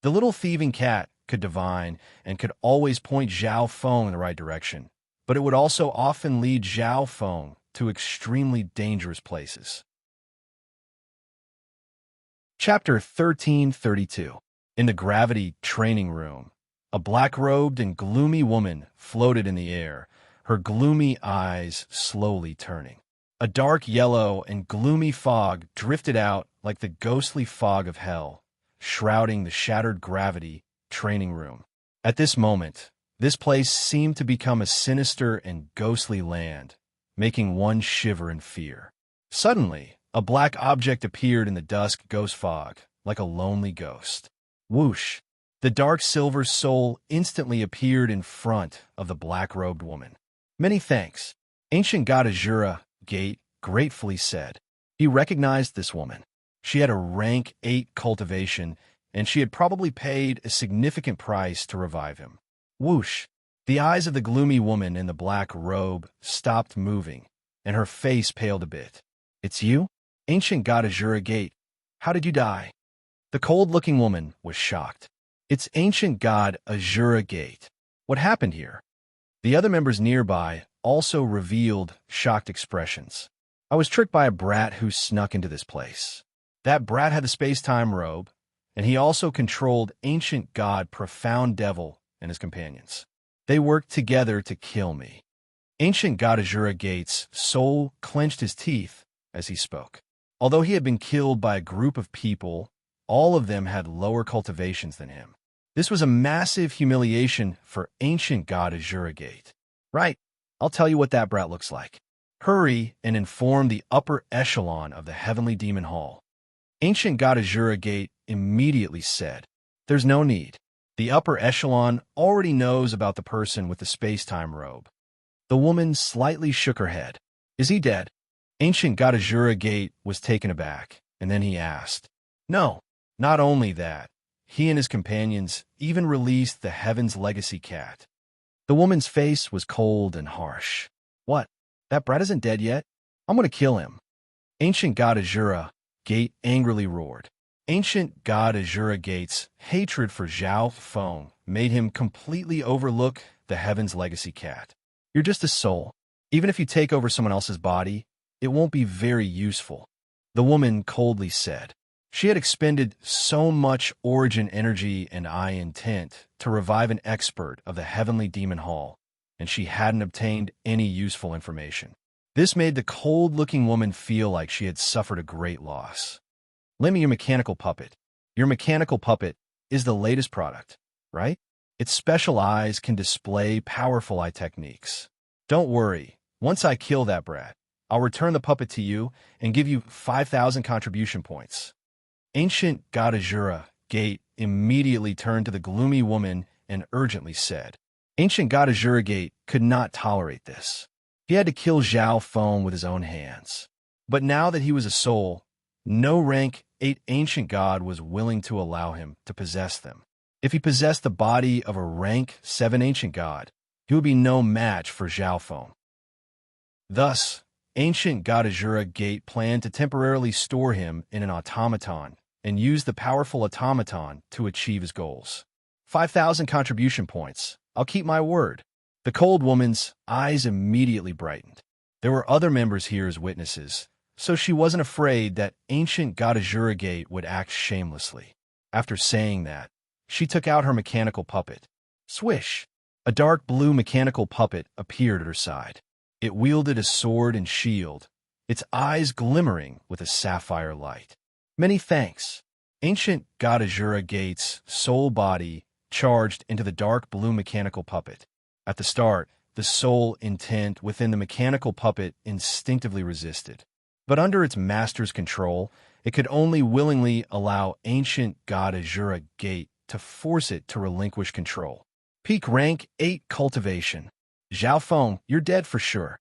The little thieving cat could divine and could always point Zhao Feng in the right direction, but it would also often lead Zhao Feng to extremely dangerous places. Chapter 1332. In the gravity training room, a black-robed and gloomy woman floated in the air, her gloomy eyes slowly turning. A dark yellow and gloomy fog drifted out like the ghostly fog of hell, shrouding the shattered gravity training room. At this moment, this place seemed to become a sinister and ghostly land, making one shiver in fear. Suddenly, a black object appeared in the dusk ghost fog, like a lonely ghost. Whoosh! The dark silver soul instantly appeared in front of the black-robed woman. Many thanks. Ancient God Azura Gate gratefully said. He recognized this woman. She had a rank 8 cultivation, and she had probably paid a significant price to revive him. Whoosh! The eyes of the gloomy woman in the black robe stopped moving, and her face paled a bit. It's you? Ancient God Azura Gate. How did you die? The cold-looking woman was shocked. It's Ancient God Azura Gate. What happened here? The other members nearby also revealed shocked expressions. I was tricked by a brat who snuck into this place. That brat had the space-time robe, and he also controlled Ancient God Profound Devil and his companions. They worked together to kill me. Ancient God Azura Gate's soul clenched his teeth as he spoke. Although he had been killed by a group of people, all of them had lower cultivations than him. This was a massive humiliation for Ancient God Azura Gate. Right, I'll tell you what that brat looks like. Hurry and inform the upper echelon of the Heavenly Demon Hall. Ancient God Azura Gate immediately said, There's no need. The upper echelon already knows about the person with the space-time robe. The woman slightly shook her head. Is he dead? Ancient God Azura Gate was taken aback, and then he asked. No, not only that. He and his companions even released the Heaven's Legacy Cat. The woman's face was cold and harsh. What? That brat isn't dead yet? I'm going to kill him. Ancient God Azura Gate angrily roared. Ancient God Azura Gate's hatred for Zhao Feng made him completely overlook the Heaven's Legacy Cat. You're just a soul. Even if you take over someone else's body, it won't be very useful, the woman coldly said. She had expended so much origin energy and eye intent to revive an expert of the Heavenly Demon Hall, and she hadn't obtained any useful information. This made the cold-looking woman feel like she had suffered a great loss. Lend me your mechanical puppet. Your mechanical puppet is the latest product, right? Its special eyes can display powerful eye techniques. Don't worry, once I kill that brat, I'll return the puppet to you and give you 5,000 contribution points. Ancient God Azura Gate immediately turned to the gloomy woman and urgently said. Ancient God Azura Gate could not tolerate this. He had to kill Zhao Feng with his own hands. But now that he was a soul, no rank 8 ancient god was willing to allow him to possess them. If he possessed the body of a rank 7 ancient god, he would be no match for Zhao Feng. Thus, Ancient God Azura Gate planned to temporarily store him in an automaton and use the powerful automaton to achieve his goals. 5,000 contribution points. I'll keep my word. The cold woman's eyes immediately brightened. There were other members here as witnesses, so she wasn't afraid that Ancient God Azura Gate would act shamelessly. After saying that, She took out her mechanical puppet. Swish! A dark blue mechanical puppet appeared at her side. It wielded a sword and shield, its eyes glimmering with a sapphire light. Many thanks. Ancient God Azura Gate's soul body charged into the dark blue mechanical puppet. At the start, the soul intent within the mechanical puppet instinctively resisted. But under its master's control, it could only willingly allow Ancient God Azura Gate to force it to relinquish control. Peak rank 8 cultivation. Zhao Feng, you're dead for sure.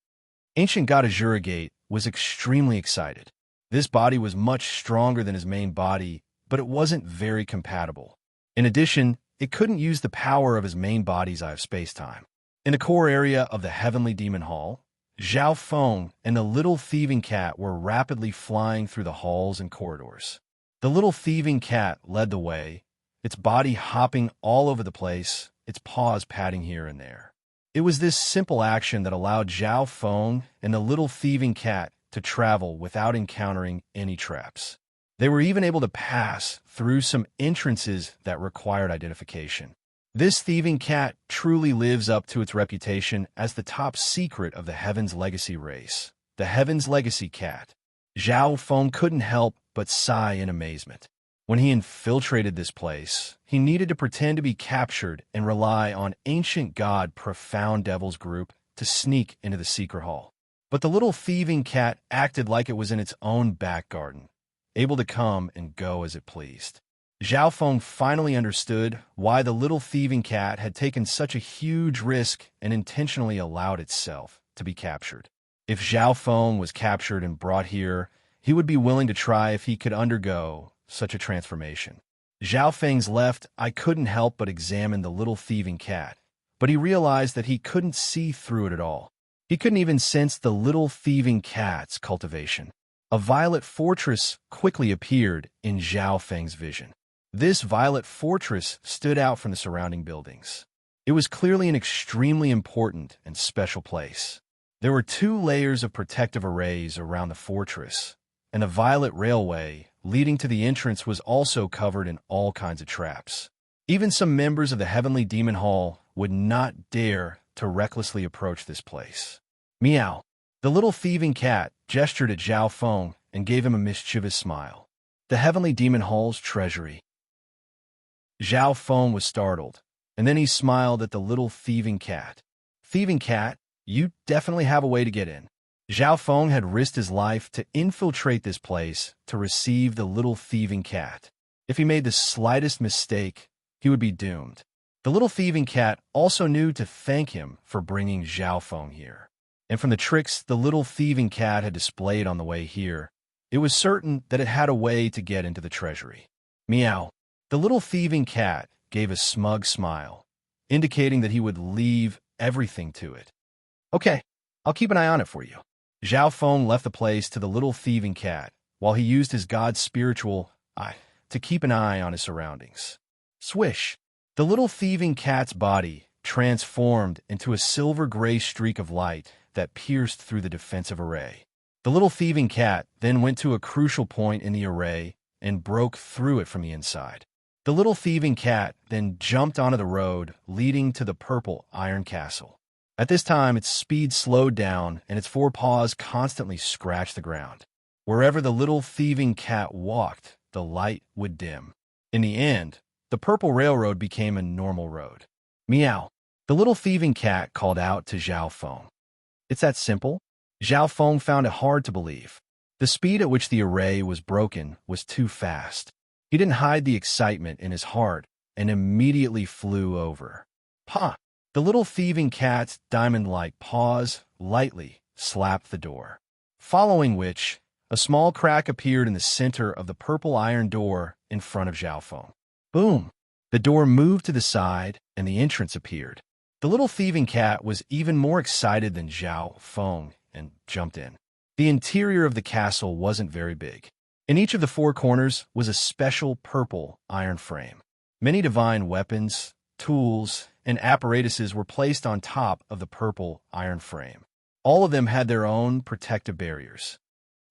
Ancient God Azura Gate was extremely excited. This body was much stronger than his main body, but it wasn't very compatible. In addition, it couldn't use the power of his main body's eye of space-time. In the core area of the Heavenly Demon Hall, Zhao Feng and the little thieving cat were rapidly flying through the halls and corridors. The little thieving cat led the way, its body hopping all over the place, its paws patting here and there. It was this simple action that allowed Zhao Feng and the little thieving cat to travel without encountering any traps. They were even able to pass through some entrances that required identification. This thieving cat truly lives up to its reputation as the top secret of the Heaven's Legacy race, the Heaven's Legacy cat. Zhao Feng couldn't help but sigh in amazement. When he infiltrated this place, he needed to pretend to be captured and rely on Ancient God Profound Devil's group to sneak into the secret hall. But the little thieving cat acted like it was in its own back garden, able to come and go as it pleased. Zhao Feng finally understood why the little thieving cat had taken such a huge risk and intentionally allowed itself to be captured. If Zhao Feng was captured and brought here, he would be willing to try if he could undergo such a transformation. Zhao Feng's left eye couldn't help but examine the little thieving cat, but he realized that he couldn't see through it at all. He couldn't even sense the little thieving cat's cultivation. A violet fortress quickly appeared in Zhao Feng's vision. This violet fortress stood out from the surrounding buildings. It was clearly an extremely important and special place. There were 2 layers of protective arrays around the fortress, and the violet railway leading to the entrance was also covered in all kinds of traps. Even some members of the Heavenly Demon Hall would not dare to recklessly approach this place. Meow. The little thieving cat gestured at Zhao Feng and gave him a mischievous smile. The Heavenly Demon Hall's treasury. Zhao Feng was startled, and then he smiled at the little thieving cat. Thieving cat, you definitely have a way to get in. Zhao Feng had risked his life to infiltrate this place to receive the little thieving cat. If he made the slightest mistake, he would be doomed. The little thieving cat also knew to thank him for bringing Zhao Feng here. And from the tricks the little thieving cat had displayed on the way here, it was certain that it had a way to get into the treasury. Meow. The little thieving cat gave a smug smile, indicating that he would leave everything to it. Okay, I'll keep an eye on it for you. Zhao Feng left the place to the little thieving cat, while he used his god's spiritual eye to keep an eye on his surroundings. Swish! The little thieving cat's body transformed into a silver-gray streak of light that pierced through the defensive array. The little thieving cat then went to a crucial point in the array and broke through it from the inside. The little thieving cat then jumped onto the road leading to the purple iron castle. At this time, its speed slowed down and its 4 paws constantly scratched the ground. Wherever the little thieving cat walked, the light would dim. In the end, the purple railroad became a normal road. Meow. The little thieving cat called out to Zhao Feng. It's that simple? Zhao Feng found it hard to believe. The speed at which the array was broken was too fast. He didn't hide the excitement in his heart and immediately flew over. Pa! The little thieving cat's diamond-like paws lightly slapped the door, following which a small crack appeared in the center of the purple iron door in front of Zhao Feng. Boom! The door moved to the side and the entrance appeared. The little thieving cat was even more excited than Zhao Feng and jumped in. The interior of the castle wasn't very big. In each of the 4 corners was a special purple iron frame. Many divine weapons, tools, and apparatuses were placed on top of the purple iron frame. All of them had their own protective barriers.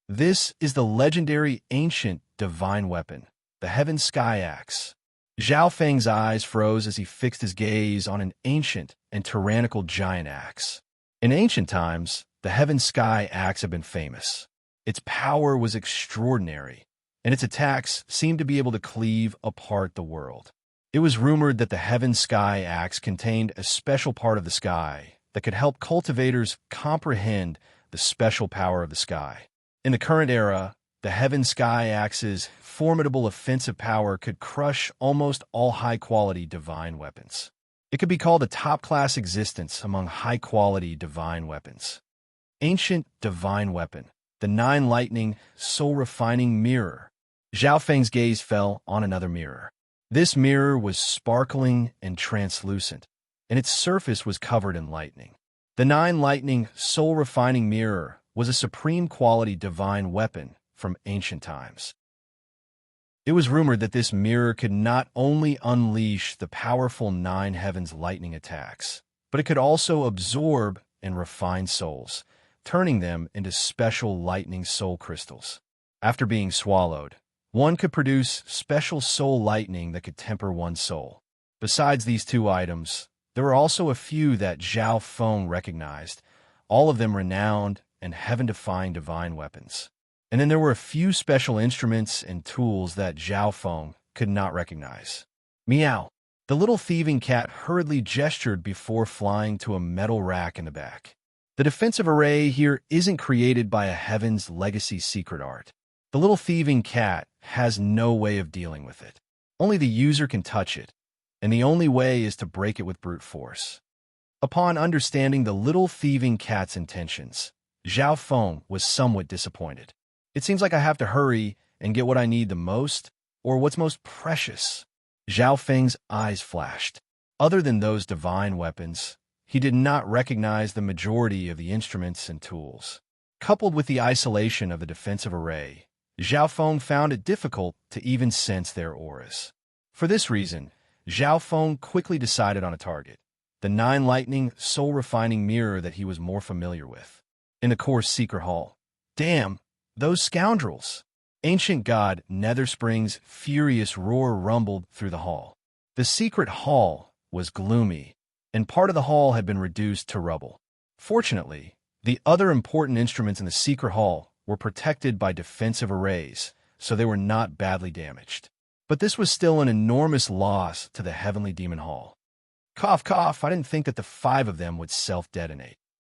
This is the legendary ancient divine weapon, the Heaven Sky Axe. Zhao Feng's eyes froze as he fixed his gaze on an ancient and tyrannical giant axe. In ancient times, the heaven-sky axe had been famous. Its power was extraordinary, and its attacks seemed to be able to cleave apart the world. It was rumored that the heaven-sky axe contained a special part of the sky that could help cultivators comprehend the special power of the sky. In the current era, the heaven-sky axe's formidable offensive power could crush almost all high-quality divine weapons. It could be called a top-class existence among high-quality divine weapons. Ancient divine weapon, the Nine Lightning Soul-Refining Mirror. Zhao Feng's gaze fell on another mirror. This mirror was sparkling and translucent, and its surface was covered in lightning. The Nine Lightning Soul-Refining Mirror was a supreme quality divine weapon from ancient times. It was rumored that this mirror could not only unleash the powerful Nine Heavens lightning attacks, but it could also absorb and refine souls, turning them into special lightning soul crystals. After being swallowed, one could produce special soul lightning that could temper one's soul. Besides these two items, there were also a few that Zhao Feng recognized, all of them renowned and heaven-defying divine weapons. And then there were a few special instruments and tools that Zhao Feng could not recognize. Meow. The little thieving cat hurriedly gestured before flying to a metal rack in the back. The defensive array here isn't created by a Heaven's Legacy secret art. The little thieving cat has no way of dealing with it. Only the user can touch it, and the only way is to break it with brute force. Upon understanding the little thieving cat's intentions, Zhao Feng was somewhat disappointed. It seems like I have to hurry and get what I need the most, or what's most precious. Zhao Feng's eyes flashed. Other than those divine weapons, he did not recognize the majority of the instruments and tools. Coupled with the isolation of the defensive array, Zhao Feng found it difficult to even sense their auras. For this reason, Zhao Feng quickly decided on a target, the Nine Lightning Soul-Refining Mirror that he was more familiar with. In the core's secret hall. Damn! Those scoundrels! Ancient god Netherspring's furious roar rumbled through the hall. The secret hall was gloomy, and part of the hall had been reduced to rubble. Fortunately, the other important instruments in the secret hall were protected by defensive arrays, so they were not badly damaged. But this was still an enormous loss to the Heavenly Demon Hall. Cough, cough, I didn't think that the 5 of them would self-detonate.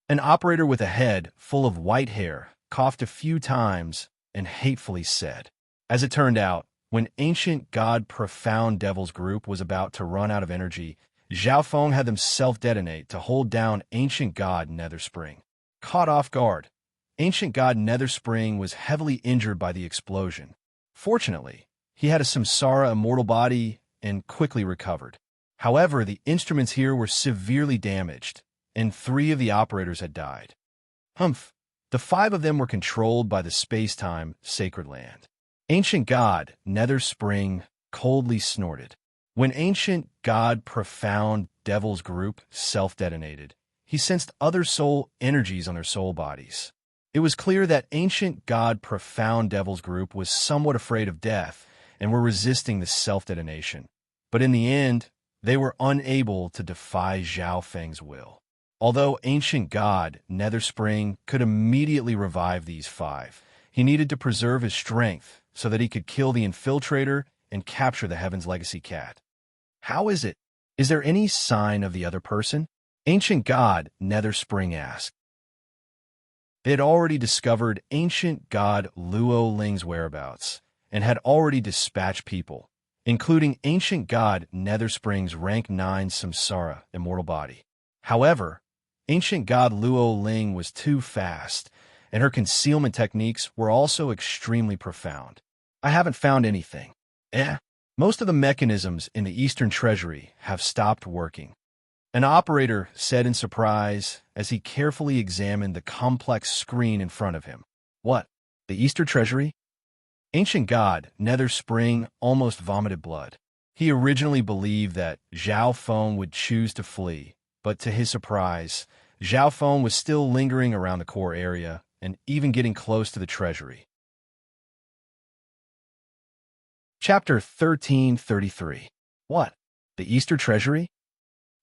An operator with a head full of white hair coughed a few times and hatefully said. As it turned out, when Ancient God Profound Devil's group was about to run out of energy, Zhao Feng had them self-detonate to hold down Ancient God Netherspring. Caught off guard, Ancient God Netherspring was heavily injured by the explosion. Fortunately, he had a samsara immortal body and quickly recovered. However, the instruments here were severely damaged, and 3 of the operators had died. Humph! The 5 of them were controlled by the space-time sacred land. Ancient God Netherspring coldly snorted. When Ancient God Profound Devil's group self-detonated, he sensed other soul energies on their soul bodies. It was clear that Ancient God Profound Devil's group was somewhat afraid of death and were resisting the self-detonation. But in the end, they were unable to defy Zhao Feng's will. Although Ancient God Netherspring could immediately revive these 5, he needed to preserve his strength so that he could kill the infiltrator and capture the Heaven's Legacy cat. How is it? Is there any sign of the other person? Ancient God Netherspring asked. They had already discovered Ancient God Luo Ling's whereabouts and had already dispatched people, including Ancient God Netherspring's rank 9 samsara immortal body. However, Ancient God Luo Ling was too fast, and her concealment techniques were also extremely profound. I haven't found anything. Most of the mechanisms in the Eastern Treasury have stopped working. An operator said in surprise as he carefully examined the complex screen in front of him. What? The Eastern Treasury? Ancient God Netherspring almost vomited blood. He originally believed that Zhao Feng would choose to flee, but to his surprise, Zhao Feng was still lingering around the core area and even getting close to the treasury. Chapter 1333. What? The Easter treasury?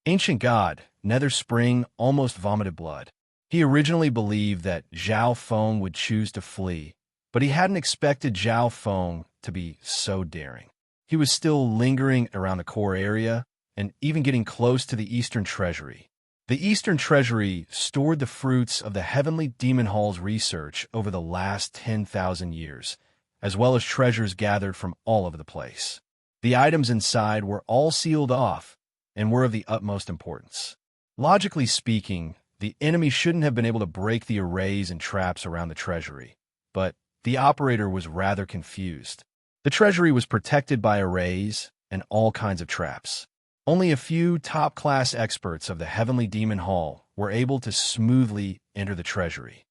Ancient god, Nether Spring almost vomited blood. He originally believed that Zhao Feng would choose to flee, but he hadn't expected Zhao Feng to be so daring. He was still lingering around the core area and even getting close to the Eastern Treasury. The Eastern Treasury stored the fruits of the Heavenly Demon Hall's research over the last 10,000 years, as well as treasures gathered from all over the place. The items inside were all sealed off and were of the utmost importance. Logically speaking, the enemy shouldn't have been able to break the arrays and traps around the treasury, but the operator was rather confused. The treasury was protected by arrays and all kinds of traps. Only a few top-class experts of the Heavenly Demon Hall were able to smoothly enter the treasury.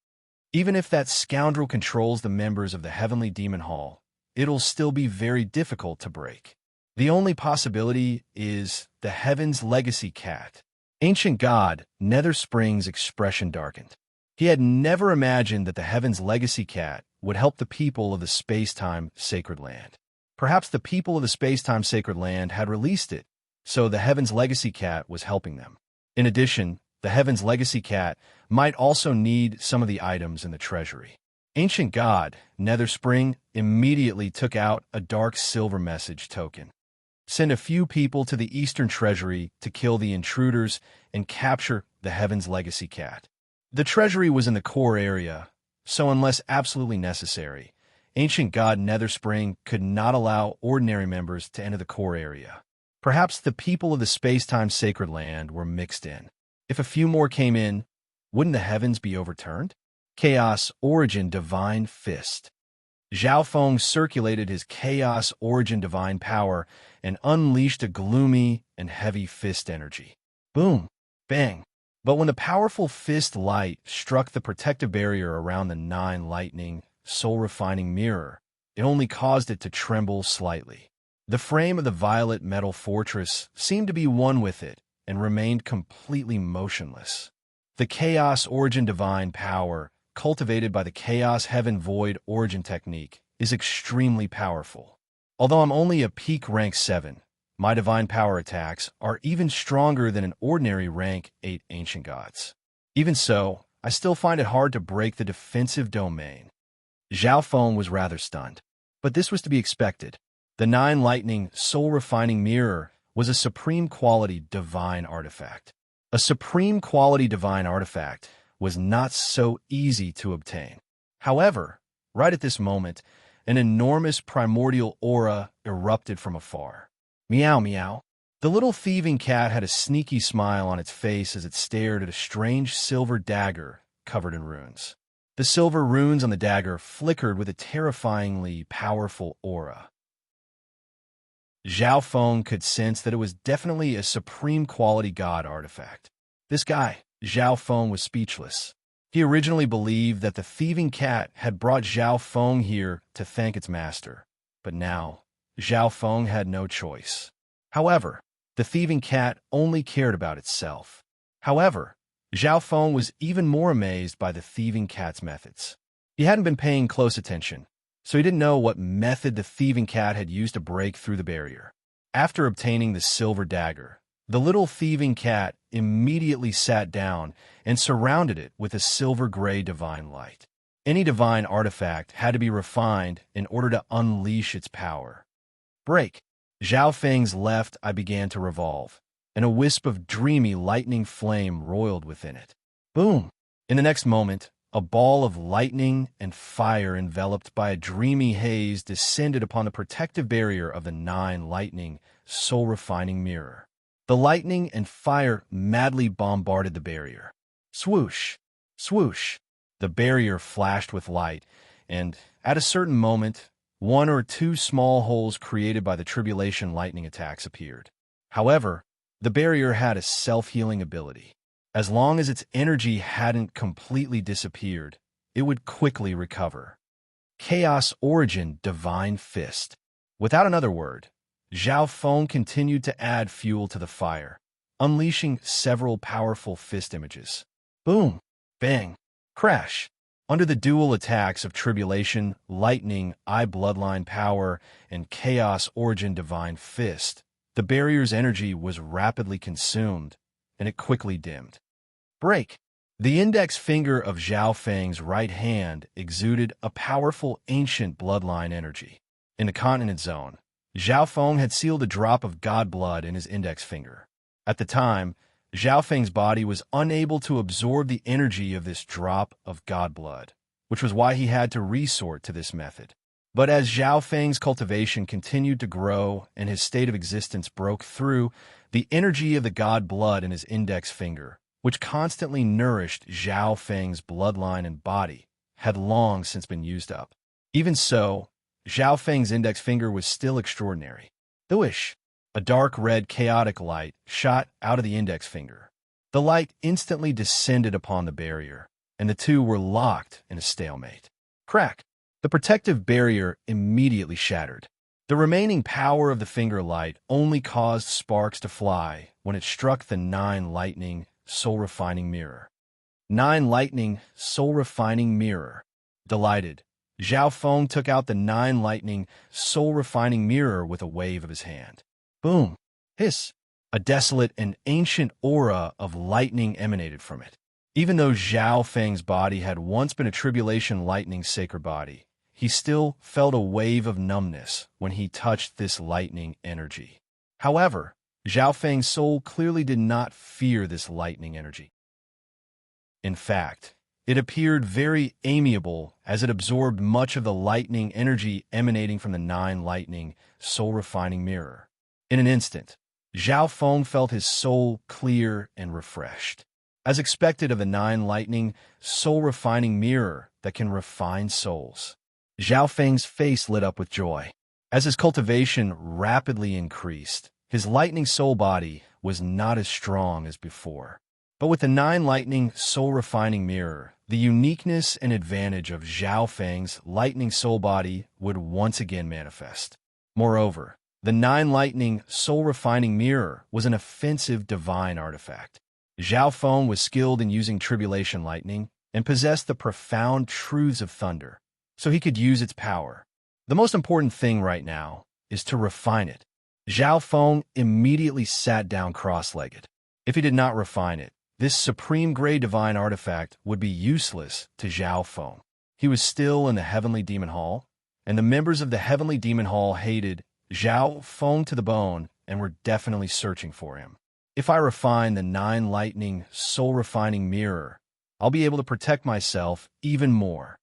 Even if that scoundrel controls the members of the Heavenly Demon Hall, it'll still be very difficult to break. The only possibility is the Heaven's Legacy Cat. Ancient god, Nether Spring's expression darkened. He had never imagined that the Heaven's Legacy Cat would help the people of the space-time Sacred Land. Perhaps the people of the space-time Sacred Land had released it, so the Heaven's Legacy Cat was helping them. In addition, the Heaven's Legacy Cat might also need some of the items in the treasury. Ancient god, Nether Spring, immediately took out a dark silver message token. Send a few people to the Eastern Treasury to kill the intruders and capture the Heaven's Legacy Cat. The treasury was in the core area, so unless absolutely necessary, Ancient God Nether Spring could not allow ordinary members to enter the core area. Perhaps the people of the space-time Sacred Land were mixed in. If a few more came in, wouldn't the heavens be overturned? Chaos Origin Divine Fist. Zhao Feng circulated his Chaos Origin Divine Power and unleashed a gloomy and heavy fist energy. Boom! Bang! But when the powerful fist light struck the protective barrier around the 9 lightning, soul-refining mirror, it only caused it to tremble slightly. The frame of the violet metal fortress seemed to be one with it and remained completely motionless. The Chaos Origin Divine Power, cultivated by the Chaos Heaven Void Origin Technique, is extremely powerful. Although I'm only a peak rank 7, my divine power attacks are even stronger than an ordinary rank 8 ancient gods. Even so, I still find it hard to break the defensive domain. Zhao Feng was rather stunned, but this was to be expected. The 9 lightning soul-refining mirror was a supreme quality divine artifact. A supreme quality divine artifact was not so easy to obtain. However, right at this moment, an enormous primordial aura erupted from afar. Meow meow. The little thieving cat had a sneaky smile on its face as it stared at a strange silver dagger covered in runes. The silver runes on the dagger flickered with a terrifyingly powerful aura. Zhao Feng could sense that it was definitely a supreme quality god artifact. This guy, Zhao Feng, was speechless. He originally believed that the thieving cat had brought Zhao Feng here to thank its master, but now Zhao Feng had no choice. However, the thieving cat only cared about itself. However, Zhao Feng was even more amazed by the thieving cat's methods. He hadn't been paying close attention, so he didn't know what method the thieving cat had used to break through the barrier. After obtaining the silver dagger, the little thieving cat immediately sat down and surrounded it with a silver-gray divine light. Any divine artifact had to be refined in order to unleash its power. Break. Zhao Feng's left eye began to revolve, and a wisp of dreamy lightning flame roiled within it. Boom! In the next moment, a ball of lightning and fire enveloped by a dreamy haze descended upon the protective barrier of the 9 lightning, soul-refining mirror. The lightning and fire madly bombarded the barrier. Swoosh! Swoosh! The barrier flashed with light, and, at a certain moment, 1 or 2 small holes created by the tribulation lightning attacks appeared. However, the barrier had a self-healing ability. As long as its energy hadn't completely disappeared, it would quickly recover. Chaos Origin Divine Fist. Without another word, Zhao Feng continued to add fuel to the fire, unleashing several powerful fist images. Boom! Bang! Crash! Under the dual attacks of Tribulation, Lightning, Eye Bloodline Power, and Chaos Origin Divine Fist, The barrier's energy was rapidly consumed, and it quickly dimmed. Break! The index finger of Zhao Feng's right hand exuded a powerful ancient bloodline energy. In the continent zone, Zhao Feng had sealed a drop of god blood in his index finger. At the time, Zhao Feng's body was unable to absorb the energy of this drop of god blood, which was why he had to resort to this method. But as Zhao Feng's cultivation continued to grow and his state of existence broke through, the energy of the god blood in his index finger, which constantly nourished Zhao Feng's bloodline and body, had long since been used up. Even so, Zhao Feng's index finger was still extraordinary. Thwish! A dark red chaotic light shot out of the index finger. The light instantly descended upon the barrier, and the two were locked in a stalemate. Crack! The protective barrier immediately shattered. The remaining power of the finger light only caused sparks to fly when it struck the 9 lightning soul-refining mirror. 9 lightning soul-refining mirror. Delighted, Zhao Feng took out the 9 lightning soul-refining mirror with a wave of his hand. Boom! Hiss! A desolate and ancient aura of lightning emanated from it. Even though Zhao Feng's body had once been a tribulation lightning sacred body, he still felt a wave of numbness when he touched this lightning energy. However, Zhao Feng's soul clearly did not fear this lightning energy. In fact, it appeared very amiable as it absorbed much of the lightning energy emanating from the 9 lightning soul-refining mirror. In an instant, Zhao Feng felt his soul clear and refreshed. As expected of the 9 lightning soul-refining mirror that can refine souls, Zhao Feng's face lit up with joy. As his cultivation rapidly increased, his lightning soul body was not as strong as before. But with the 9 lightning soul-refining mirror, the uniqueness and advantage of Zhao Feng's lightning soul body would once again manifest. Moreover, the 9 lightning soul-refining mirror was an offensive divine artifact. Zhao Feng was skilled in using tribulation lightning and possessed the profound truths of thunder, so he could use its power. The most important thing right now is to refine it. Zhao Feng immediately sat down cross-legged. If he did not refine it, this supreme gray divine artifact would be useless to Zhao Feng. He was still in the Heavenly Demon Hall, and the members of the Heavenly Demon Hall hated Zhao Feng to the bone and were definitely searching for him. If I refine the 9 lightning soul-refining mirror, I'll be able to protect myself even more.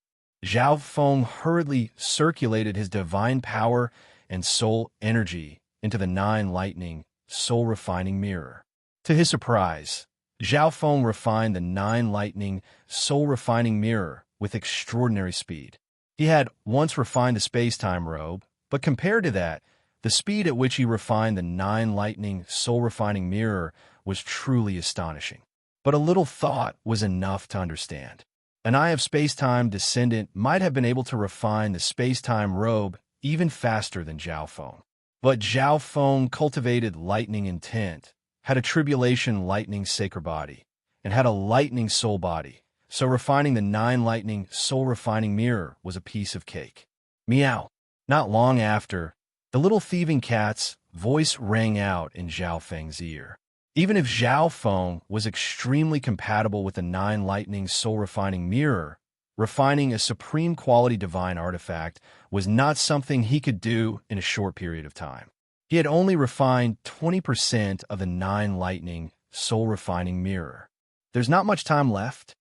Zhao Feng hurriedly circulated his divine power and soul energy into the 9 lightning soul-refining mirror. To his surprise, Zhao Feng refined the 9 lightning soul-refining mirror with extraordinary speed. He had once refined the space-time robe, but compared to that, the speed at which he refined the 9 lightning soul-refining mirror was truly astonishing. But a little thought was enough to understand. An Eye of Space-Time descendant might have been able to refine the space-time robe even faster than Zhao Feng. But Zhao Feng cultivated lightning intent, had a tribulation lightning sacred body, and had a lightning soul body, so refining the 9 lightning soul-refining mirror was a piece of cake. Meow! Not long after, the little thieving cat's voice rang out in Zhao Feng's ear. Even if Zhao Feng was extremely compatible with the 9 lightning soul-refining mirror, refining a supreme quality divine artifact was not something he could do in a short period of time. He had only refined 20% of the 9 lightning soul-refining mirror. There's not much time left.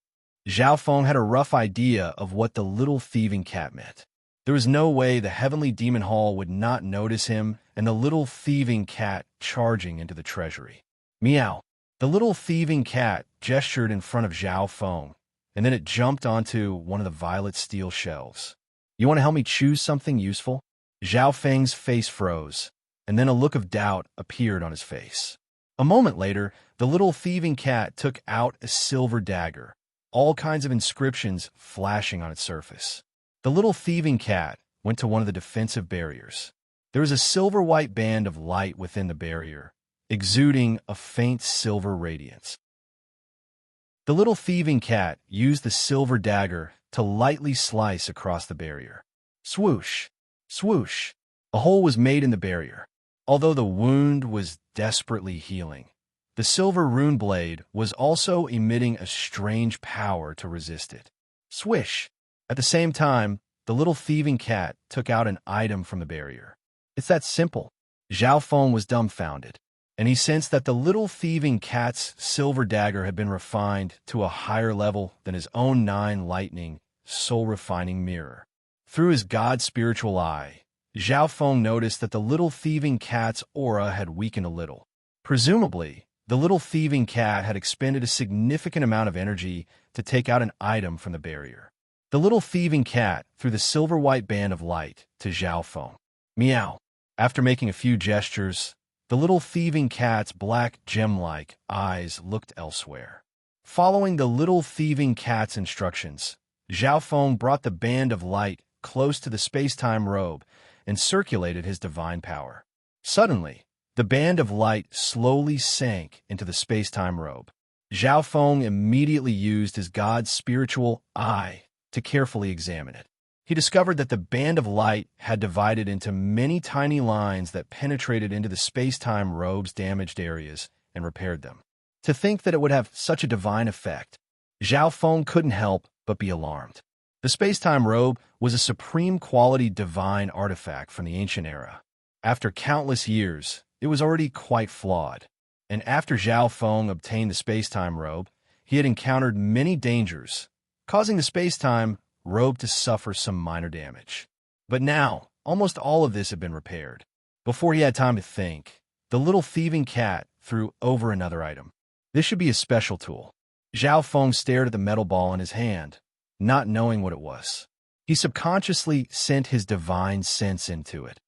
Zhao Feng had a rough idea of what the little thieving cat meant. There was no way the Heavenly Demon Hall would not notice him and the little thieving cat charging into the treasury. Meow! The little thieving cat gestured in front of Zhao Feng, and then it jumped onto one of the violet steel shelves. You want to help me choose something useful? Zhao Feng's face froze, and then a look of doubt appeared on his face. A moment later, the little thieving cat took out a silver dagger, all kinds of inscriptions flashing on its surface. The little thieving cat went to one of the defensive barriers. There was a silver-white band of light within the barrier, exuding a faint silver radiance. The little thieving cat used the silver dagger to lightly slice across the barrier. Swoosh! Swoosh! A hole was made in the barrier. Although the wound was desperately healing, the silver rune blade was also emitting a strange power to resist it. Swish! At the same time, the little thieving cat took out an item from the barrier. It's that simple. Zhao Feng was dumbfounded, and he sensed that the little thieving cat's silver dagger had been refined to a higher level than his own 9 lightning, soul-refining mirror. Through his god-spiritual eye, Zhao Feng noticed that the little thieving cat's aura had weakened a little. Presumably, the little thieving cat had expended a significant amount of energy to take out an item from the barrier. The little thieving cat threw the silver-white band of light to Zhao Feng. Meow. After making a few gestures, the little thieving cat's black gem-like eyes looked elsewhere. Following the little thieving cat's instructions, Zhao Feng brought the band of light close to the space-time robe and circulated his divine power. Suddenly, the band of light slowly sank into the space-time robe. Zhao Feng immediately used his god's spiritual eye to carefully examine it. He discovered that the band of light had divided into many tiny lines that penetrated into the space-time robe's damaged areas and repaired them. To think that it would have such a divine effect, Zhao Feng couldn't help but be alarmed. The space-time robe was a supreme quality divine artifact from the ancient era. After countless years, it was already quite flawed, and after Zhao Feng obtained the space-time robe, he had encountered many dangers, causing the space-time robe to suffer some minor damage. But now, almost all of this had been repaired. Before he had time to think, the little thieving cat threw over another item. This should be a special tool. Zhao Feng stared at the metal ball in his hand, not knowing what it was. He subconsciously sent his divine sense into it,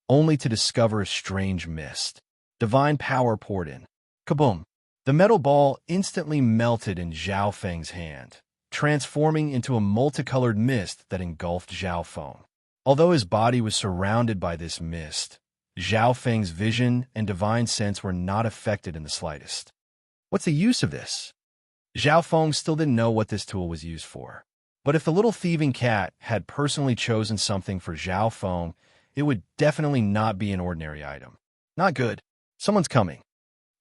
only to discover a strange mist. Divine power poured in. Kaboom! The metal ball instantly melted in Zhao Feng's hand, transforming into a multicolored mist that engulfed Zhao Feng. Although his body was surrounded by this mist, Zhao Feng's vision and divine sense were not affected in the slightest. What's the use of this? Zhao Feng still didn't know what this tool was used for. But if the little thieving cat had personally chosen something for Zhao Feng, it would definitely not be an ordinary item. Not good. Someone's coming.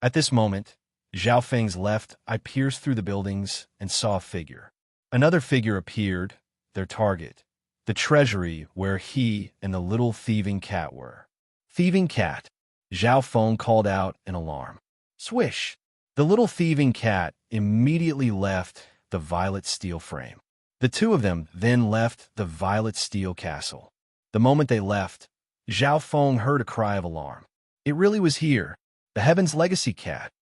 At this moment, Zhao Feng's left eye pierced through the buildings and saw a figure. Another figure appeared, their target, the treasury where he and the little thieving cat were. Thieving cat, Zhao Feng called out in alarm. Swish! The little thieving cat immediately left the violet steel frame. The two of them then left the violet steel castle. The moment they left, Zhao Feng heard a cry of alarm. It really was here, the Heaven's Legacy cat.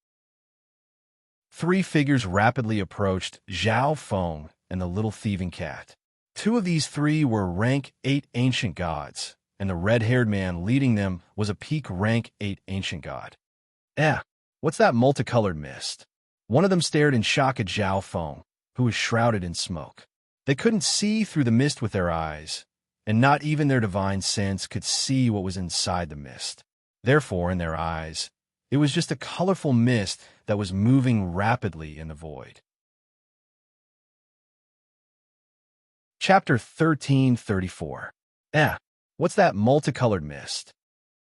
3 figures rapidly approached Zhao Feng and the little thieving cat. 2 of these 3 were rank 8 ancient gods, and the red-haired man leading them was a peak rank 8 ancient god. What's that multicolored mist? One of them stared in shock at Zhao Feng, who was shrouded in smoke. They couldn't see through the mist with their eyes, and not even their divine sense could see what was inside the mist. Therefore, in their eyes, it was just a colorful mist that was moving rapidly in the void. Chapter 1334. What's that multicolored mist?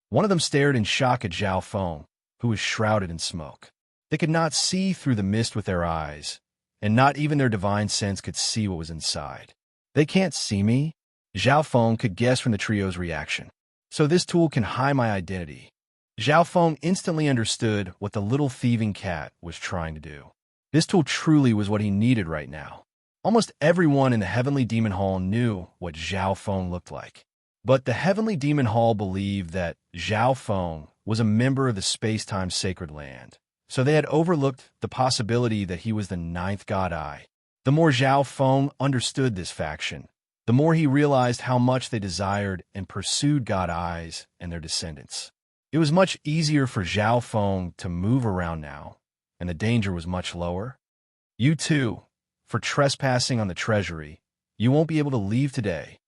One of them stared in shock at Zhao Feng, who was shrouded in smoke. They could not see through the mist with their eyes, and not even their divine sense could see what was inside. They can't see me? Zhao Feng could guess from the trio's reaction. So this tool can hide my identity. Zhao Feng instantly understood what the little thieving cat was trying to do. This tool truly was what he needed right now. Almost everyone in the Heavenly Demon Hall knew what Zhao Feng looked like. But the Heavenly Demon Hall believed that Zhao Feng was a member of the space-time sacred land, so they had overlooked the possibility that he was the 9th God Eye. The more Zhao Feng understood this faction, the more he realized how much they desired and pursued God Eyes and their descendants. It was much easier for Zhao Feng to move around now, and the danger was much lower. You too, for trespassing on the treasury, you won't be able to leave today.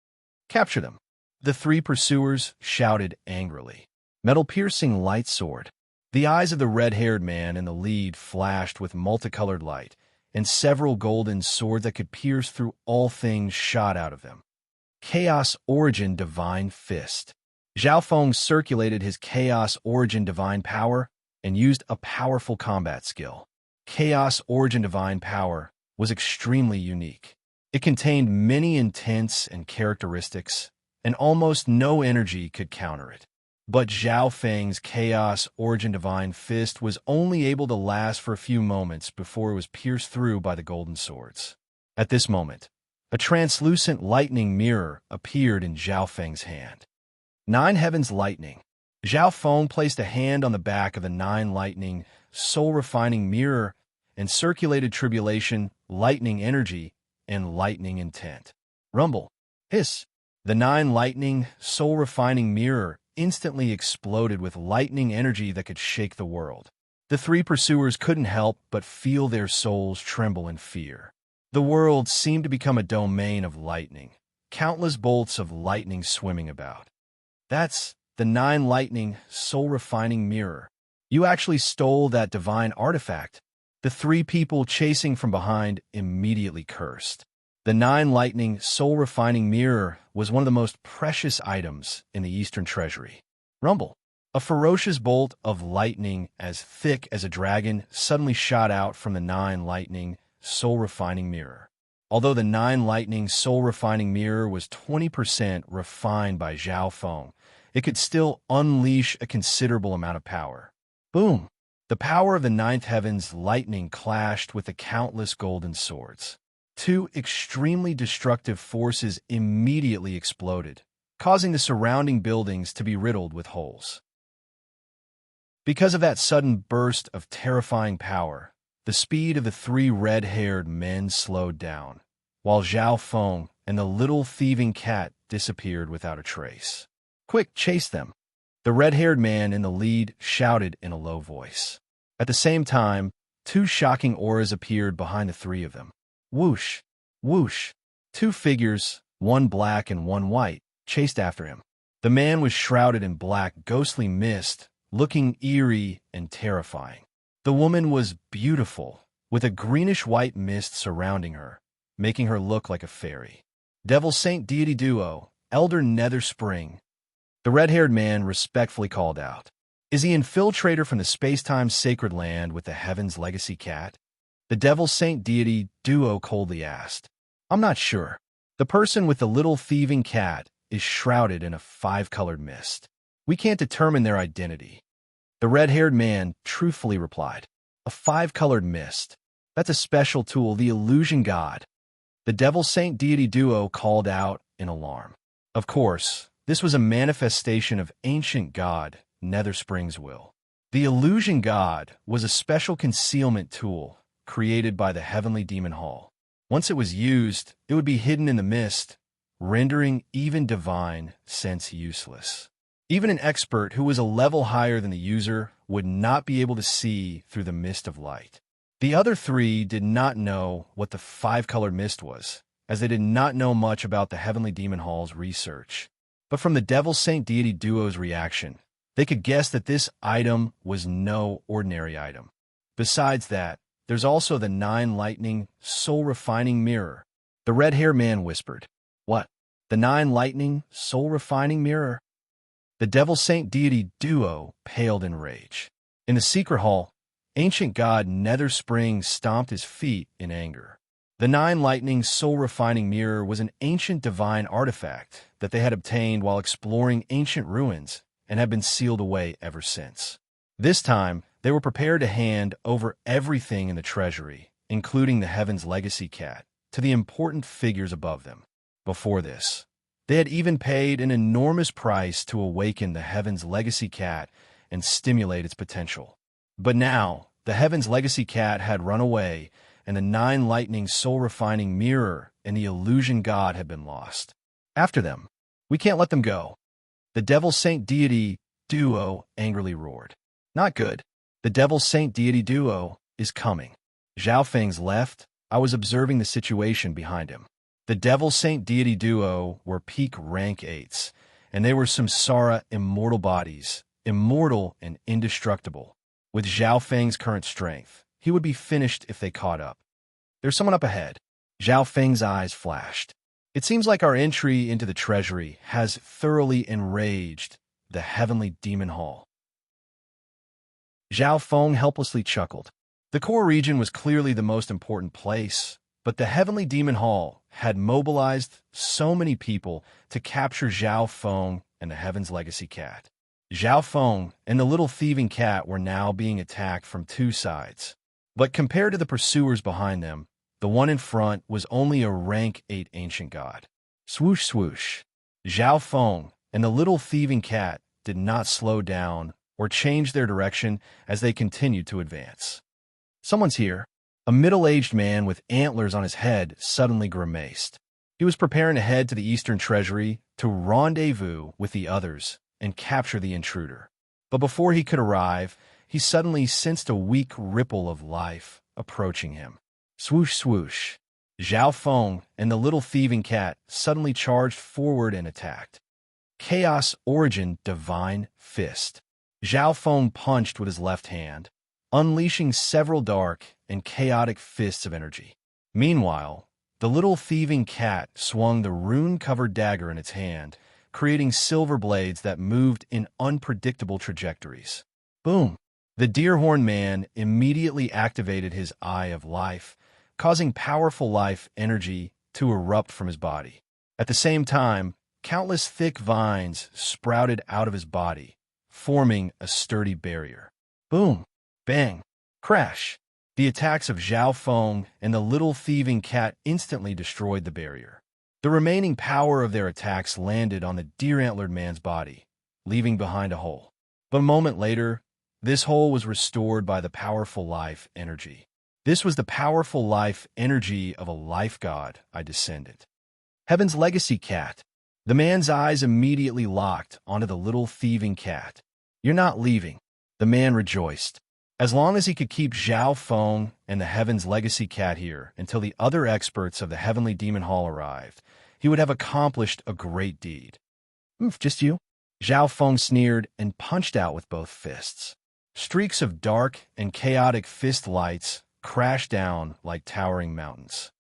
Capture them. The 3 pursuers shouted angrily. Metal-piercing light sword. The eyes of the red-haired man in the lead flashed with multicolored light, and several golden swords that could pierce through all things shot out of them. Chaos Origin Divine Fist. Zhao Feng circulated his Chaos Origin Divine Power and used a powerful combat skill. Chaos Origin Divine Power was extremely unique. It contained many intents and characteristics, and almost no energy could counter it. But Zhao Feng's Chaos Origin Divine Fist was only able to last for a few moments before it was pierced through by the golden swords. At this moment, a translucent lightning mirror appeared in Zhao Feng's hand. 9 Heavens Lightning. Zhao Feng placed a hand on the back of the 9 lightning, soul-refining mirror and circulated tribulation, lightning energy, and lightning intent. Rumble. Hiss. The 9 lightning, soul-refining mirror instantly exploded with lightning energy that could shake the world. The 3 pursuers couldn't help but feel their souls tremble in fear. The world seemed to become a domain of lightning, countless bolts of lightning swimming about. That's the 9 lightning, soul-refining mirror. You actually stole that divine artifact. The 3 people chasing from behind immediately cursed. The 9 lightning, soul-refining mirror was one of the most precious items in the Eastern Treasury. Rumble. A ferocious bolt of lightning as thick as a dragon suddenly shot out from the 9 lightning, soul-refining mirror. Although the 9 lightning, soul-refining mirror was 20% refined by Zhao Feng, it could still unleash a considerable amount of power. Boom! The power of the 9th Heaven's lightning clashed with the countless golden swords. 2 extremely destructive forces immediately exploded, causing the surrounding buildings to be riddled with holes. Because of that sudden burst of terrifying power, the speed of the 3 red-haired men slowed down, while Zhao Feng and the little thieving cat disappeared without a trace. Quick, chase them! The red-haired man in the lead shouted in a low voice. At the same time, 2 shocking auras appeared behind the 3 of them. Whoosh! Whoosh! 2 figures, one black and one white, chased after him. The man was shrouded in black, ghostly mist, looking eerie and terrifying. The woman was beautiful, with a greenish-white mist surrounding her, making her look like a fairy. Devil Saint Deity Duo, Elder Nether Spring. The red-haired man respectfully called out. Is the infiltrator from the space-time sacred land with the Heaven's Legacy Cat? The Devil Saint Deity Duo coldly asked. I'm not sure. The person with the little thieving cat is shrouded in a 5-colored mist. We can't determine their identity. The red-haired man truthfully replied. A 5-colored mist. That's a special tool, the illusion god. The Devil Saint Deity Duo called out in alarm. Of course, this was a manifestation of ancient god Nether Spring's will. The illusion god was a special concealment tool created by the Heavenly Demon Hall. Once it was used, it would be hidden in the mist, rendering even divine sense useless. Even an expert who was a level higher than the user would not be able to see through the mist of light. The other 3 did not know what the 5-colored mist was, as they did not know much about the Heavenly Demon Hall's research. But from the Devil Saint Deity Duo's reaction, they could guess that this item was no ordinary item. Besides that, there's also the 9 lightning, soul-refining mirror. The red-haired man whispered. What? The 9 lightning, soul-refining mirror? The Devil Saint Deity Duo paled in rage. In the secret hall, ancient god Nether Spring stomped his feet in anger. The 9 lightning, soul-refining mirror was an ancient divine artifact that they had obtained while exploring ancient ruins and have been sealed away ever since. This time, they were prepared to hand over everything in the treasury, including the Heaven's Legacy Cat, to the important figures above them. Before this, they had even paid an enormous price to awaken the Heaven's Legacy Cat and stimulate its potential. But now, the Heaven's Legacy Cat had run away, and the 9 lightning soul-refining mirror and the illusion god had been lost. After them. We can't let them go. The Devil Saint Deity Duo angrily roared. Not good. The Devil Saint Deity Duo is coming. Zhao Feng's left. I was observing the situation behind him. The Devil Saint Deity Duo were peak rank 8s, and they were samsara immortal bodies, immortal and indestructible. With Zhao Feng's current strength, he would be finished if they caught up. There's someone up ahead. Zhao Feng's eyes flashed. It seems like our entry into the treasury has thoroughly enraged the heavenly demon hall. Zhao Feng helplessly chuckled. The core region was clearly the most important place, but the heavenly demon hall had mobilized so many people to capture Zhao Feng and the Heaven's Legacy cat. Zhao Feng and the little thieving cat were now being attacked from two sides. But compared to the pursuers behind them, the one in front was only a rank 8 ancient god. Swoosh swoosh. Zhao Feng and the little thieving cat did not slow down or change their direction as they continued to advance. Someone's here. A middle-aged man with antlers on his head suddenly grimaced. He was preparing to head to the Eastern Treasury to rendezvous with the others and capture the intruder. But before he could arrive, he suddenly sensed a weak ripple of life approaching him. Swoosh swoosh. Zhao Feng and the little thieving cat suddenly charged forward and attacked. Chaos Origin Divine Fist. Zhao Feng punched with his left hand, unleashing several dark and chaotic fists of energy. Meanwhile, the little thieving cat swung the rune-covered dagger in its hand, creating silver blades that moved in unpredictable trajectories. Boom! The Deerhorn man immediately activated his Eye of Life, causing powerful life energy to erupt from his body. At the same time, countless thick vines sprouted out of his body, forming a sturdy barrier. Boom! Bang! Crash! The attacks of Zhao Feng and the little thieving cat instantly destroyed the barrier. The remaining power of their attacks landed on the deer-antlered man's body, leaving behind a hole. But a moment later, this hole was restored by the powerful life energy. This was the powerful life energy of a life god, I descended. Heaven's Legacy cat. The man's eyes immediately locked onto the little thieving cat. You're not leaving, the man rejoiced. As long as he could keep Zhao Feng and the Heaven's Legacy cat here until the other experts of the Heavenly Demon Hall arrived, he would have accomplished a great deed. Just you? Zhao Feng sneered and punched out with both fists. Streaks of dark and chaotic fist lights crashed down like towering mountains.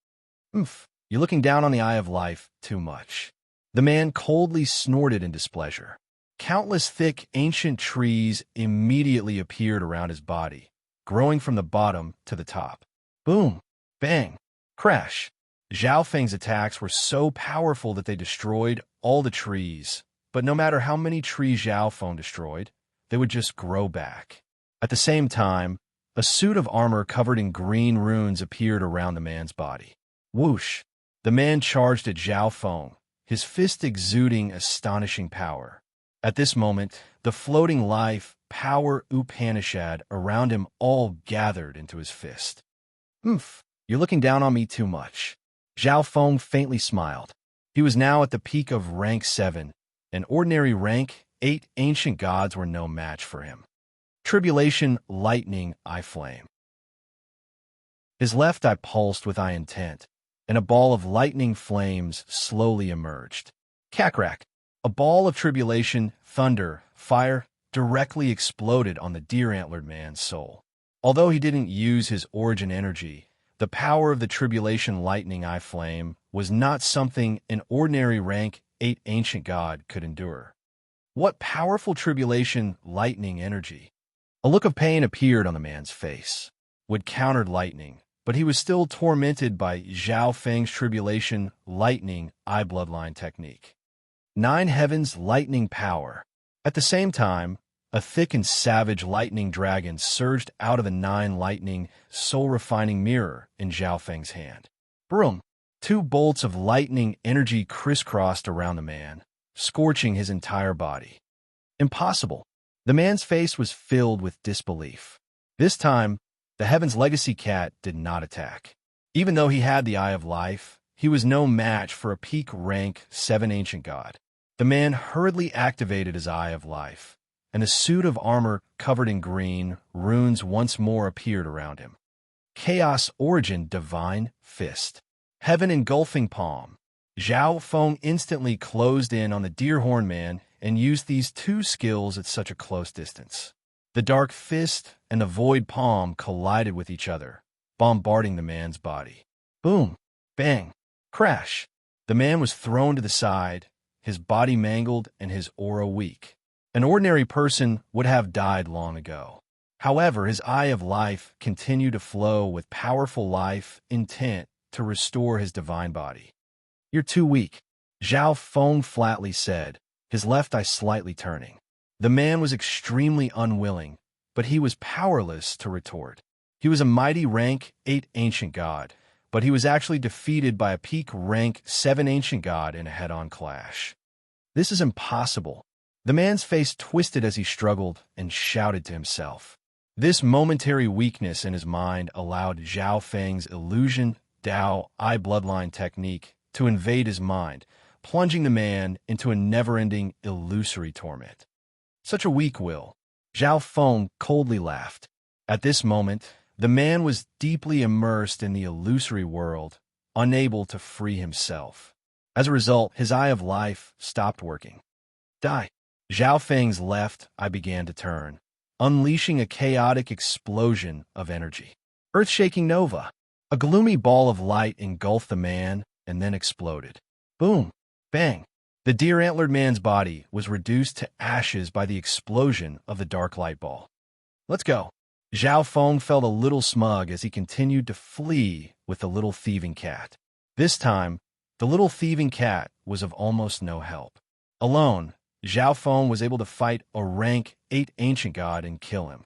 You're looking down on the Eye of Life too much. The man coldly snorted in displeasure. Countless thick, ancient trees immediately appeared around his body, growing from the bottom to the top. Boom! Bang! Crash! Zhao Feng's attacks were so powerful that they destroyed all the trees, but no matter how many trees Zhao Feng destroyed, they would just grow back. At the same time, a suit of armor covered in green runes appeared around the man's body. Whoosh! The man charged at Zhao Feng, his fist exuding astonishing power. At this moment, the floating life, power Upanishad around him all gathered into his fist. You're looking down on me too much. Zhao Feng faintly smiled. He was now at the peak of rank 7, and ordinary rank 8 ancient gods were no match for him. Tribulation Lightning Eye Flame. His left eye pulsed with eye intent, and a ball of lightning flames slowly emerged. Cackrack! A ball of tribulation, thunder, fire directly exploded on the deer-antlered man's soul. Although he didn't use his origin energy, the power of the tribulation lightning eye flame was not something an ordinary rank 8 ancient god could endure. What powerful tribulation lightning energy! A look of pain appeared on the man's face. Wood countered lightning, but he was still tormented by Zhao Feng's tribulation lightning eye bloodline technique. 9 heavens lightning power. At the same time, a thick and savage lightning dragon surged out of the 9 lightning soul-refining mirror in Zhao Feng's hand. Broom! 2 bolts of lightning energy crisscrossed around the man, scorching his entire body. Impossible! The man's face was filled with disbelief. This time, the Heaven's Legacy cat did not attack. Even though he had the Eye of Life, he was no match for a peak rank 7 ancient god. The man hurriedly activated his Eye of Life, and a suit of armor covered in green runes once more appeared around him. Chaos Origin Divine Fist. Heaven Engulfing Palm. Zhao Feng instantly closed in on the Deerhorn man and used these 2 skills at such a close distance. The Dark Fist and the Void Palm collided with each other, bombarding the man's body. Boom! Bang! Crash! The man was thrown to the side, his body mangled and his aura weak. An ordinary person would have died long ago. However, his eye of life continued to flow with powerful life intent to restore his divine body. "You're too weak," Zhao Feng flatly said, his left eye slightly turning. The man was extremely unwilling, but he was powerless to retort. He was a mighty rank 8 ancient god, but he was actually defeated by a peak rank 7 ancient god in a head-on clash. "This is impossible." The man's face twisted as he struggled and shouted to himself. This momentary weakness in his mind allowed Zhao Feng's illusion Dao eye bloodline technique to invade his mind, plunging the man into a never-ending illusory torment. "Such a weak will." Zhao Feng coldly laughed. At this moment, the man was deeply immersed in the illusory world, unable to free himself. As a result, his eye of life stopped working. "Die." Zhao Feng's left eye began to turn, unleashing a chaotic explosion of energy. Earth-shaking nova. A gloomy ball of light engulfed the man and then exploded. Boom! Bang! The deer-antlered man's body was reduced to ashes by the explosion of the dark light ball. "Let's go." Zhao Feng felt a little smug as he continued to flee with the little thieving cat. This time, the little thieving cat was of almost no help. Alone, Zhao Feng was able to fight a rank 8 ancient god and kill him.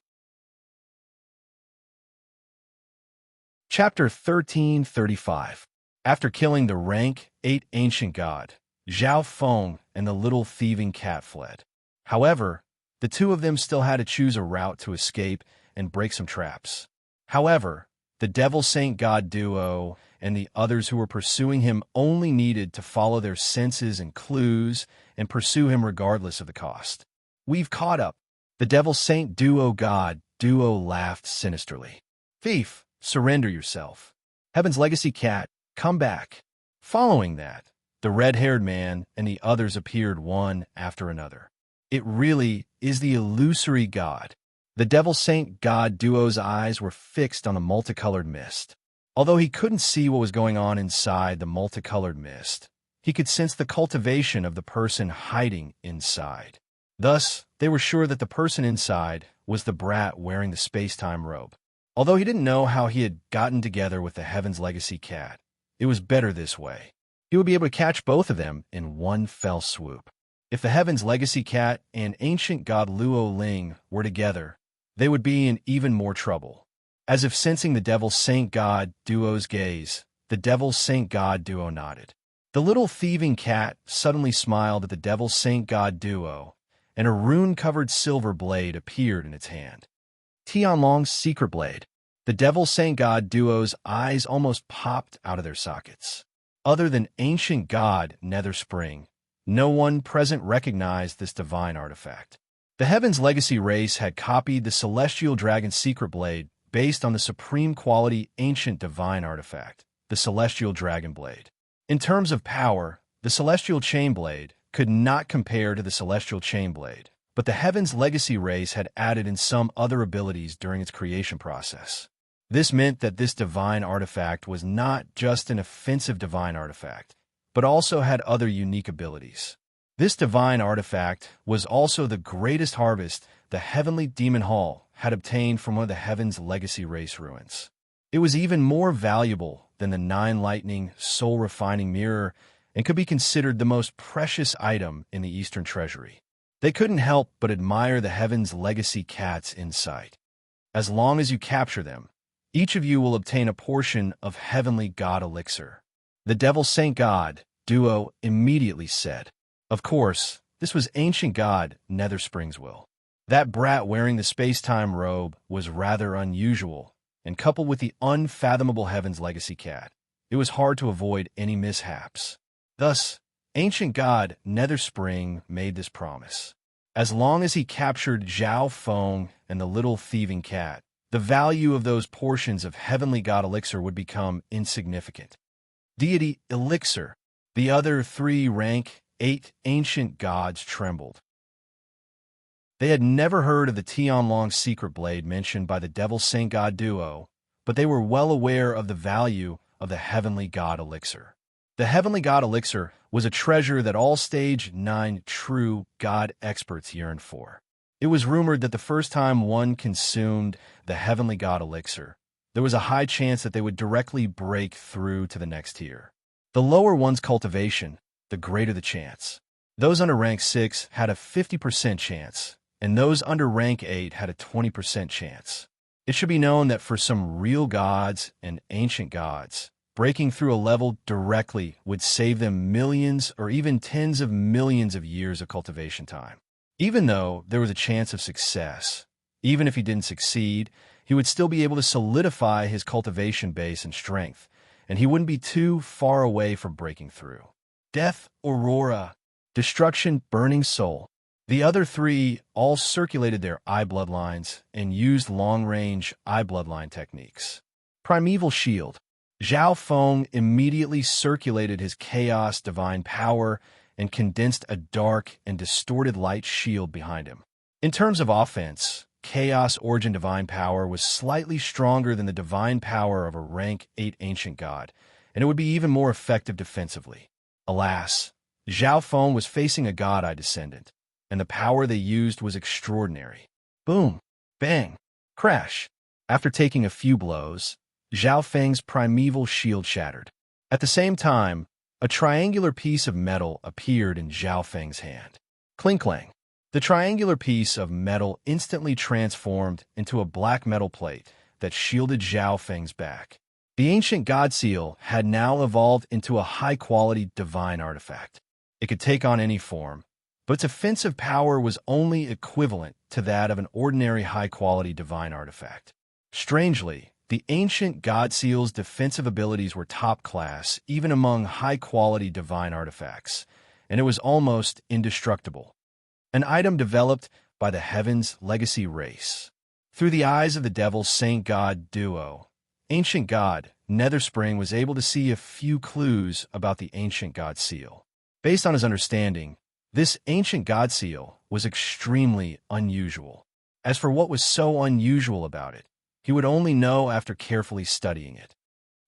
Chapter 1335. After killing the rank 8 ancient god, Zhao Feng and the little thieving cat fled. However, the two of them still had to choose a route to escape and break some traps. However, the Devil Saint God duo and the others who were pursuing him only needed to follow their senses and clues and pursue him regardless of the cost. "We've caught up." The Devil Saint God duo laughed sinisterly. "Thief, surrender yourself. Heaven's legacy cat, come back." Following that, the red-haired man and the others appeared one after another. It really is the illusory god. The Devil Saint God duo's eyes were fixed on the multicolored mist. Although he couldn't see what was going on inside the multicolored mist, he could sense the cultivation of the person hiding inside. Thus, they were sure that the person inside was the brat wearing the space-time robe. Although he didn't know how he had gotten together with the Heaven's Legacy cat, it was better this way. He would be able to catch both of them in one fell swoop. If the Heaven's Legacy cat and ancient god Luo Ling were together, they would be in even more trouble. As if sensing the Devil Saint God duo's gaze, the Devil Saint God duo nodded. The little thieving cat suddenly smiled at the Devil Saint God duo, and a rune-covered silver blade appeared in its hand. Tianlong's secret blade. The Devil Saint God duo's eyes almost popped out of their sockets. Other than ancient god Nether Spring, no one present recognized this divine artifact. The Heaven's Legacy race had copied the Celestial Dragon's secret blade based on the supreme quality ancient divine artifact, the Celestial Dragon Blade. In terms of power, the Celestial Chain Blade could not compare to the Celestial Chain Blade, but the Heaven's Legacy race had added in some other abilities during its creation process. This meant that this divine artifact was not just an offensive divine artifact, but also had other unique abilities. This divine artifact was also the greatest harvest the Heavenly Demon Hall had obtained from one of the Heaven's Legacy race ruins. It was even more valuable than the 9 lightning soul-refining mirror and could be considered the most precious item in the Eastern Treasury. They couldn't help but admire the Heaven's Legacy cat's insight. As long as you capture them, each of you will obtain a portion of Heavenly God Elixir. The Devil Saint God duo immediately said. Of course, this was ancient god Nether Spring's will. That brat wearing the space-time robe was rather unusual, and coupled with the unfathomable Heaven's Legacy cat, it was hard to avoid any mishaps. Thus, ancient god Nether Spring made this promise. As long as he captured Zhao Feng and the little thieving cat, the value of those portions of Heavenly God Elixir would become insignificant. Deity Elixir. The other 3 rank 8 ancient gods trembled. They had never heard of the Tianlong secret blade mentioned by the Devil Saint God duo, but they were well aware of the value of the Heavenly God Elixir. The Heavenly God Elixir was a treasure that all Stage 9 true God experts yearned for. It was rumored that the first time one consumed the Heavenly God Elixir, there was a high chance that they would directly break through to the next tier. The lower one's cultivation, the greater the chance. Those under rank 6 had a 50% chance, and those under rank 8 had a 20% chance. It should be known that for some real gods and ancient gods, breaking through a level directly would save them millions or even tens of millions of years of cultivation time. Even though there was a chance of success, even if he didn't succeed, he would still be able to solidify his cultivation base and strength, and he wouldn't be too far away from breaking through. Death, Aurora, Destruction, Burning Soul. The other three all circulated their eye bloodlines and used long-range eye bloodline techniques. Primeval Shield. Zhao Feng immediately circulated his chaos divine power and condensed a dark and distorted light shield behind him. In terms of offense, Chaos Origin Divine Power was slightly stronger than the divine power of a rank 8 ancient god, and it would be even more effective defensively. Alas, Zhao Feng was facing a god-eye descendant, and the power they used was extraordinary. Boom, bang, crash. After taking a few blows, Zhao Feng's primeval shield shattered. At the same time, a triangular piece of metal appeared in Zhao Feng's hand. Clink-clang. The triangular piece of metal instantly transformed into a black metal plate that shielded Zhao Feng's back. The ancient god seal had now evolved into a high-quality divine artifact. It could take on any form, but its offensive power was only equivalent to that of an ordinary high-quality divine artifact. Strangely, the ancient god seal's defensive abilities were top-class even among high-quality divine artifacts, and it was almost indestructible. An item developed by the Heaven's Legacy race. Through the eyes of the Devil's Saint God duo, Ancient God Netherspring was able to see a few clues about the Ancient God Seal. Based on his understanding, this Ancient God Seal was extremely unusual. As for what was so unusual about it, he would only know after carefully studying it.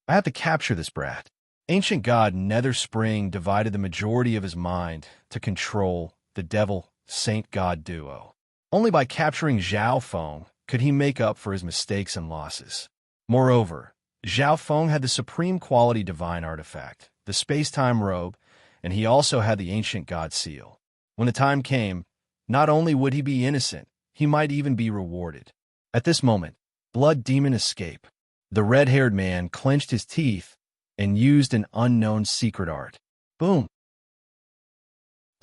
I have to capture this brat. Ancient God Netherspring divided the majority of his mind to control the Devil Saint God duo. Only by capturing Zhao Feng could he make up for his mistakes and losses. Moreover, Zhao Feng had the supreme quality divine artifact, the space-time robe, and he also had the ancient god seal. When the time came, not only would he be innocent, he might even be rewarded. At this moment, Blood Demon escape. The red-haired man clenched his teeth and used an unknown secret art. Boom!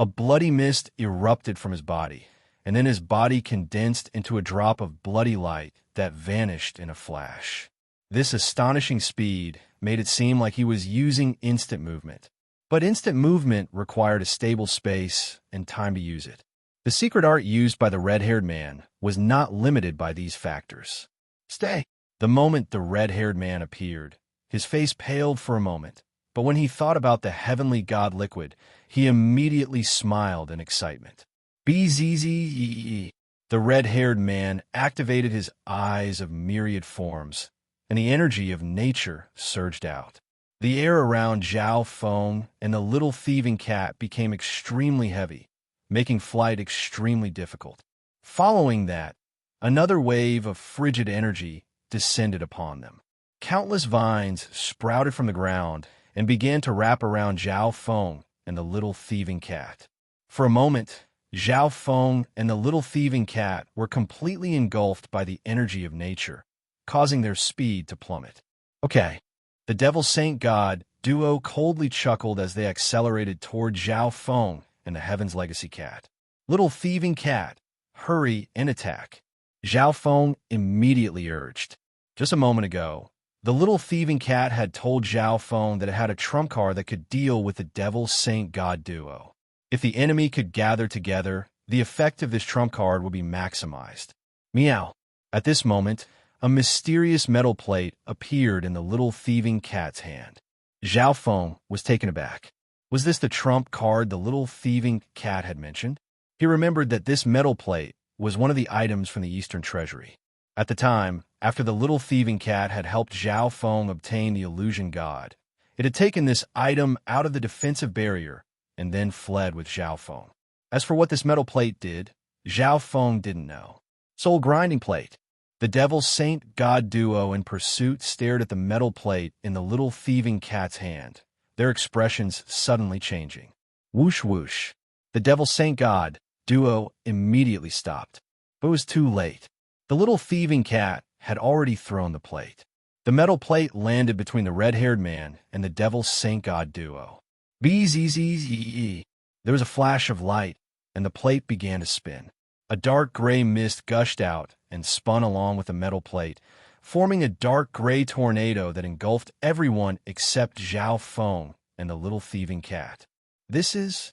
A bloody mist erupted from his body, and then his body condensed into a drop of bloody light that vanished in a flash. This astonishing speed made it seem like he was using instant movement. But instant movement required a stable space and time to use it. The secret art used by the red-haired man was not limited by these factors. Stay! The moment the red-haired man appeared, his face paled for a moment, but when he thought about the heavenly god liquid, he immediately smiled in excitement. BZZEE. The red-haired man activated his eyes of myriad forms, and the energy of nature surged out. The air around Zhao Feng and the little thieving cat became extremely heavy, making flight extremely difficult. Following that, another wave of frigid energy descended upon them. Countless vines sprouted from the ground and began to wrap around Zhao Feng and the little thieving cat. For a moment, Zhao Feng and the little thieving cat were completely engulfed by the energy of nature, causing their speed to plummet. Okay. The Devil Saint God duo coldly chuckled as they accelerated toward Zhao Feng and the Heaven's Legacy cat. Little thieving cat, hurry and attack. Zhao Feng immediately urged. Just a moment ago, the little thieving cat had told Zhao Feng that it had a trump card that could deal with the Devil Saint God duo. If the enemy could gather together, the effect of this trump card would be maximized. Meow. At this moment, a mysterious metal plate appeared in the little thieving cat's hand. Zhao Feng was taken aback. Was this the trump card the little thieving cat had mentioned? He remembered that this metal plate was one of the items from the Eastern Treasury. At the time, after the little thieving cat had helped Zhao Feng obtain the illusion god, It had taken this item out of the defensive barrier and then fled with Zhao Feng. As for what this metal plate did, Zhao Feng didn't know. Soul grinding plate. The devil saint god duo in pursuit stared at the metal plate in the little thieving cat's hand, their expressions suddenly changing. Whoosh whoosh. The devil saint god duo immediately stopped, but it was too late. The little thieving cat had already thrown the plate. The metal plate landed between the red-haired man and the devil saint god duo. Bzzz. There was a flash of light, and the plate began to spin. A dark gray mist gushed out and spun along with the metal plate, forming a dark gray tornado that engulfed everyone except Zhao Feng and the little thieving cat. This is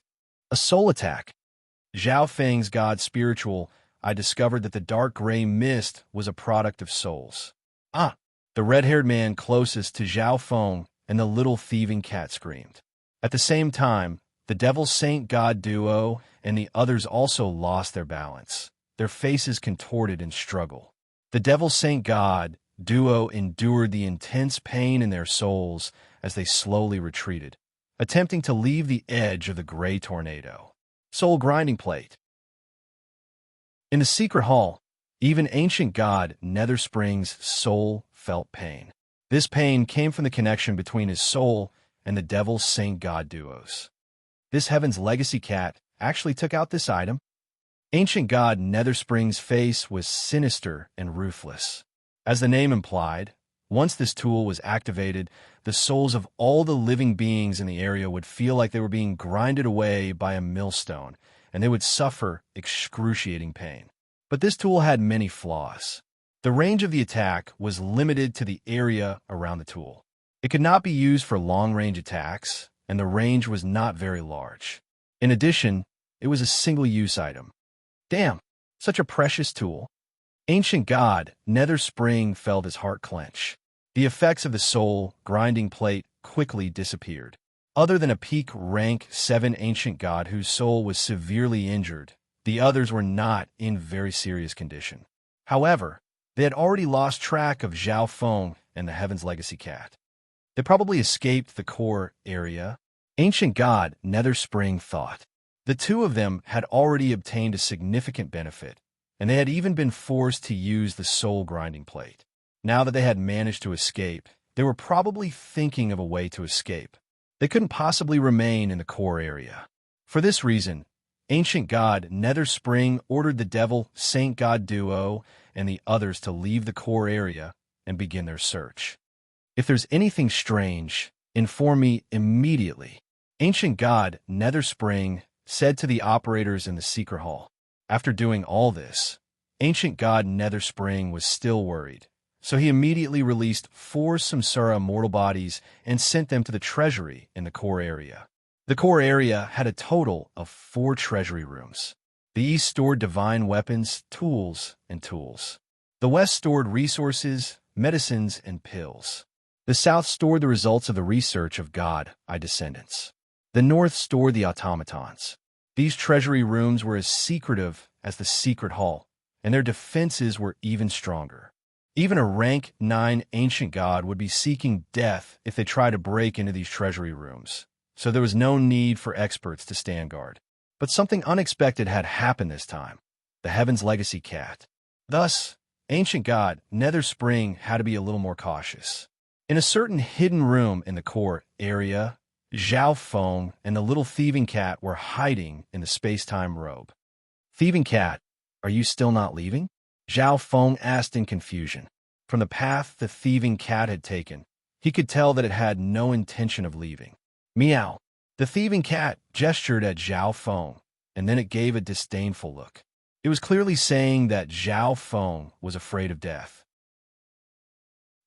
a soul attack. Zhao Feng's god spiritual, I discovered that the dark gray mist was a product of souls. Ah! The red-haired man closest to Zhao Feng and the little thieving cat screamed. At the same time, the devil saint god duo and the others also lost their balance, their faces contorted in struggle. The devil saint god duo endured the intense pain in their souls as they slowly retreated, attempting to leave the edge of the gray tornado. Soul grinding plate. In the secret hall, even ancient god Netherspring's soul felt pain. This pain came from the connection between his soul and the devil saint god duos. This Heaven's Legacy cat actually took out this item. Ancient god Netherspring's face was sinister and ruthless. As the name implied, once this tool was activated, the souls of all the living beings in the area would feel like they were being grinded away by a millstone, and they would suffer excruciating pain. But this tool had many flaws. The range of the attack was limited to the area around the tool. It could not be used for long-range attacks, and the range was not very large. In addition, it was a single-use item. Damn, such a precious tool. Ancient god Netherspring felt his heart clench. The effects of the soul grinding plate quickly disappeared. Other than a peak rank 7 ancient god whose soul was severely injured, the others were not in very serious condition. However, they had already lost track of Zhao Feng and the Heaven's Legacy cat. They probably escaped the core area. Ancient god Netherspring thought. The two of them had already obtained a significant benefit, and they had even been forced to use the soul grinding plate. Now that they had managed to escape, they were probably thinking of a way to escape. They couldn't possibly remain in the core area. For this reason, ancient god Netherspring ordered the devil saint god duo and the others to leave the core area and begin their search. If there's anything strange, inform me immediately. Ancient god Netherspring said to the operators in the secret hall. After doing all this, ancient god Netherspring was still worried, so he immediately released 4 Samsara mortal bodies and sent them to the treasury in the core area. The core area had a total of 4 treasury rooms. The east stored divine weapons, tools, and tools. The west stored resources, medicines, and pills. The south stored the results of the research of God-I descendants. The north stored the automatons. These treasury rooms were as secretive as the secret hall, and their defenses were even stronger. Even a rank 9 ancient god would be seeking death if they tried to break into these treasury rooms, so there was no need for experts to stand guard. But something unexpected had happened this time. The Heaven's Legacy cat. Thus, ancient god Netherspring had to be a little more cautious. In a certain hidden room in the core area, Zhao Feng and the little thieving cat were hiding in the space-time robe. Thieving cat, are you still not leaving? Zhao Feng asked in confusion. From the path the thieving cat had taken, he could tell that it had no intention of leaving. Meow. The thieving cat gestured at Zhao Feng, and then it gave a disdainful look. It was clearly saying that Zhao Feng was afraid of death.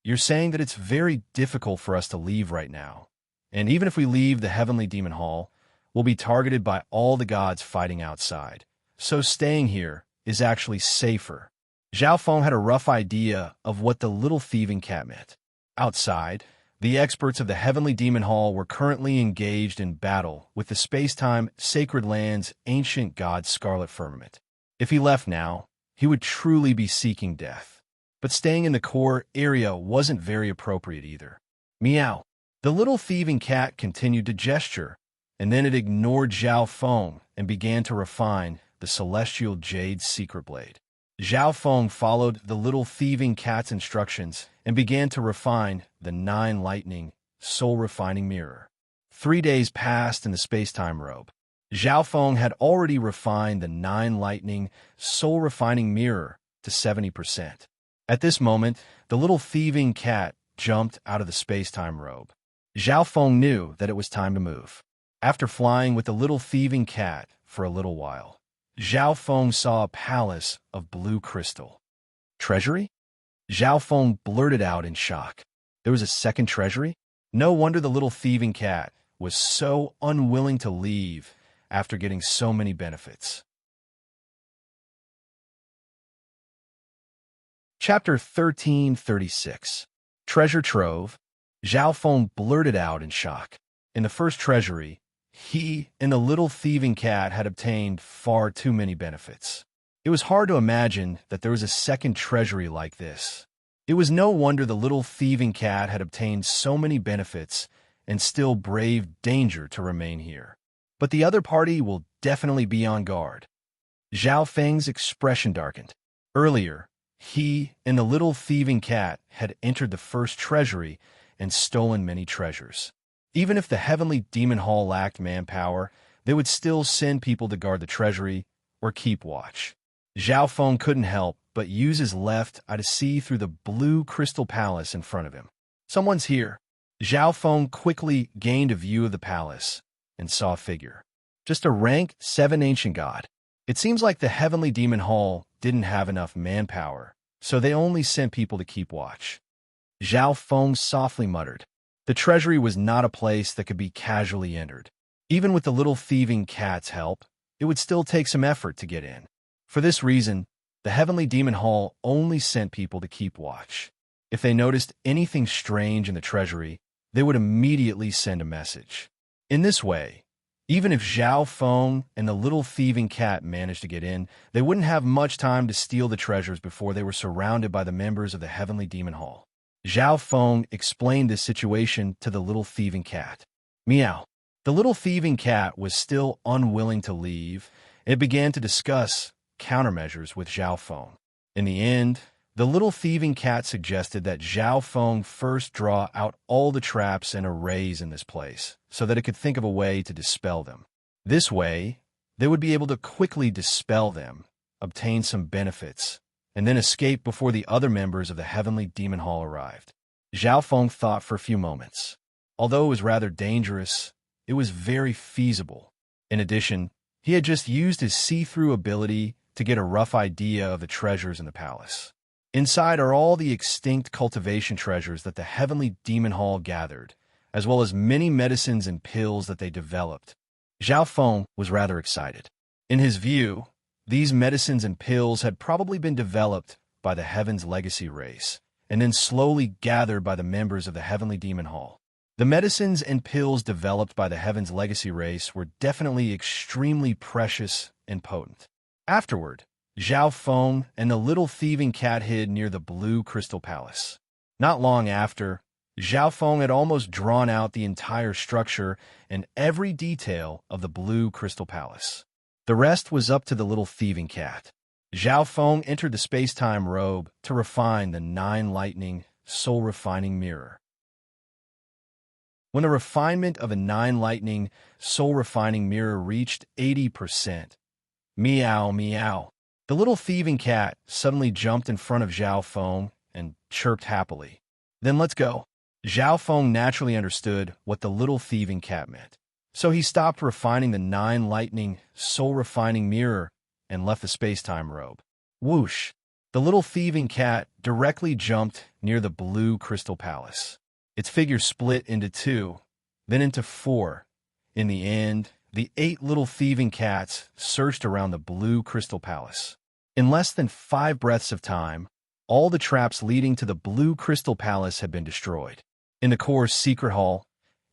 You're saying that it's very difficult for us to leave right now, and even if we leave the Heavenly Demon Hall, we'll be targeted by all the gods fighting outside. So staying here is actually safer. Zhao Feng had a rough idea of what the little thieving cat meant. Outside, the experts of the Heavenly Demon Hall were currently engaged in battle with the space-time Sacred Land's ancient god Scarlet Firmament. If he left now, he would truly be seeking death. But staying in the core area wasn't very appropriate either. Meow. The little thieving cat continued to gesture, and then it ignored Zhao Feng and began to refine the celestial jade secret blade. Zhao Feng followed the little thieving cat's instructions and began to refine the 9 lightning soul-refining mirror. 3 days passed in the space-time robe. Zhao Feng had already refined the 9 lightning soul-refining mirror to 70%. At this moment, the little thieving cat jumped out of the space-time robe. Zhao Feng knew that it was time to move. After flying with the little thieving cat for a little while, Zhao Feng saw a palace of blue crystal. Treasury? Zhao Feng blurted out in shock. There was a second treasury? No wonder the little thieving cat was so unwilling to leave after getting so many benefits. Chapter 1336. Treasure Trove. Zhao Feng blurted out in shock. In the first treasury, he and the little thieving cat had obtained far too many benefits. It was hard to imagine that there was a second treasury like this. It was no wonder the little thieving cat had obtained so many benefits and still braved danger to remain here. But the other party will definitely be on guard. Zhao Feng's expression darkened. Earlier, he and the little thieving cat had entered the first treasury and stolen many treasures. Even if the heavenly demon hall lacked manpower, they would still send people to guard the treasury or keep watch. Zhao Feng couldn't help but use his left eye to see through the blue crystal palace in front of him. Someone's here. Zhao Feng quickly gained a view of the palace and saw a figure. Just a rank 7 ancient god. It seems like the heavenly demon hall didn't have enough manpower, so they only sent people to keep watch. Zhao Feng softly muttered. The treasury was not a place that could be casually entered. Even with the little thieving cat's help, it would still take some effort to get in. For this reason, the heavenly demon hall only sent people to keep watch. If they noticed anything strange in the treasury, they would immediately send a message. In this way, even if Zhao Feng and the little thieving cat managed to get in, they wouldn't have much time to steal the treasures before they were surrounded by the members of the heavenly demon hall. Zhao Feng explained this situation to the little thieving cat. Meow. The little thieving cat was still unwilling to leave. It began to discuss countermeasures with Zhao Feng. In the end, the little thieving cat suggested that Zhao Feng first draw out all the traps and arrays in this place, so that it could think of a way to dispel them. This way, they would be able to quickly dispel them, obtain some benefits, and then escape before the other members of the heavenly demon hall arrived. Zhao Feng thought for a few moments. Although it was rather dangerous, it was very feasible. In addition, he had just used his see-through ability to get a rough idea of the treasures in the palace. Inside are all the extinct cultivation treasures that the heavenly demon hall gathered, as well as many medicines and pills that they developed. Zhao Feng was rather excited. In his view, these medicines and pills had probably been developed by the Heaven's Legacy race, and then slowly gathered by the members of the heavenly demon hall. The medicines and pills developed by the Heaven's Legacy race were definitely extremely precious and potent. Afterward, Zhao Feng and the little thieving cat hid near the blue crystal palace. Not long after, Zhao Feng had almost drawn out the entire structure and every detail of the blue crystal palace. The rest was up to the little thieving cat. Zhao Feng entered the space-time robe to refine the 9 lightning soul-refining mirror. When the refinement of a 9 lightning soul-refining mirror reached 80%, meow, meow, the little thieving cat suddenly jumped in front of Zhao Feng and chirped happily. Then let's go. Zhao Feng naturally understood what the little thieving cat meant. So he stopped refining the 9 lightning soul-refining mirror and left the space-time robe. Whoosh! The little thieving cat directly jumped near the blue crystal palace. Its figure split into 2, then into 4. In the end, the 8 little thieving cats searched around the blue crystal palace. In less than 5 breaths of time, all the traps leading to the blue crystal palace had been destroyed. In the core's secret hall,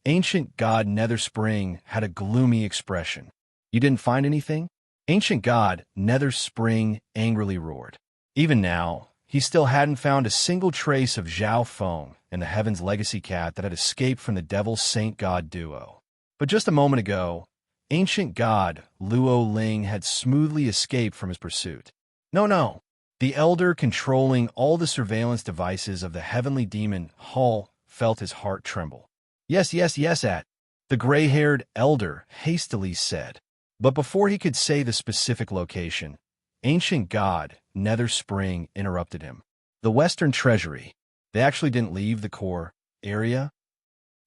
ancient god Nether Spring had a gloomy expression. You didn't find anything? Ancient god Nether Spring angrily roared. Even now, he still hadn't found a single trace of Zhao Feng and the Heaven's Legacy Cat that had escaped from the Devil's Saint God duo. But just a moment ago, ancient god Luo Ling had smoothly escaped from his pursuit. No. The elder controlling all the surveillance devices of the heavenly demon Hall felt his heart tremble. Yes, at the gray-haired elder hastily said. But before he could say the specific location, ancient god Nether Spring interrupted him. The Western Treasury. They actually didn't leave the core area?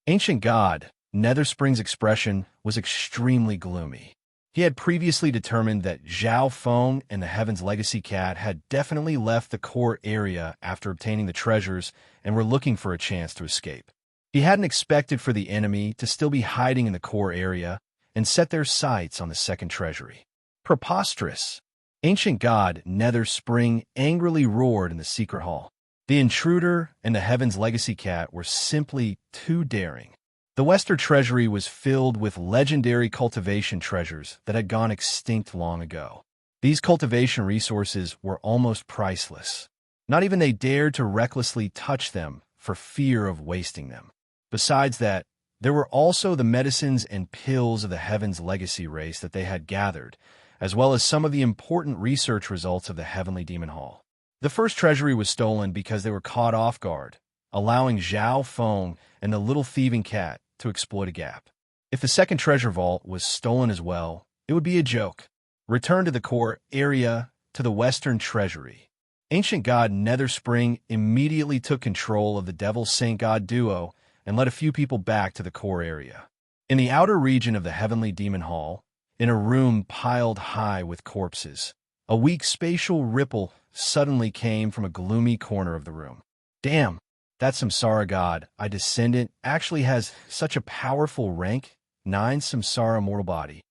Ancient god Nether Spring's expression was extremely gloomy. He had previously determined that Zhao Feng and the Heaven's Legacy Cat had definitely left the core area after obtaining the treasures and were looking for a chance to escape. He hadn't expected for the enemy to still be hiding in the core area and set their sights on the second treasury. Preposterous! Ancient god Nether Spring angrily roared in the secret hall. The intruder and the Heaven's Legacy Cat were simply too daring. The Western Treasury was filled with legendary cultivation treasures that had gone extinct long ago. These cultivation resources were almost priceless. Not even they dared to recklessly touch them for fear of wasting them. Besides that, there were also the medicines and pills of the Heaven's Legacy race that they had gathered, as well as some of the important research results of the Heavenly Demon Hall. The first treasury was stolen because they were caught off guard, allowing Zhao Feng and the little thieving cat to exploit a gap. If the second treasure vault was stolen as well, it would be a joke. Return to the core area to the Western Treasury. Ancient god Nether Spring immediately took control of the Devil's Saint God duo and led a few people back to the core area. In the outer region of the Heavenly Demon Hall, in a room piled high with corpses, a weak spatial ripple suddenly came from a gloomy corner of the room. Damn! That Samsara god, I descendant, actually has such a powerful rank, 9 Samsara mortal body.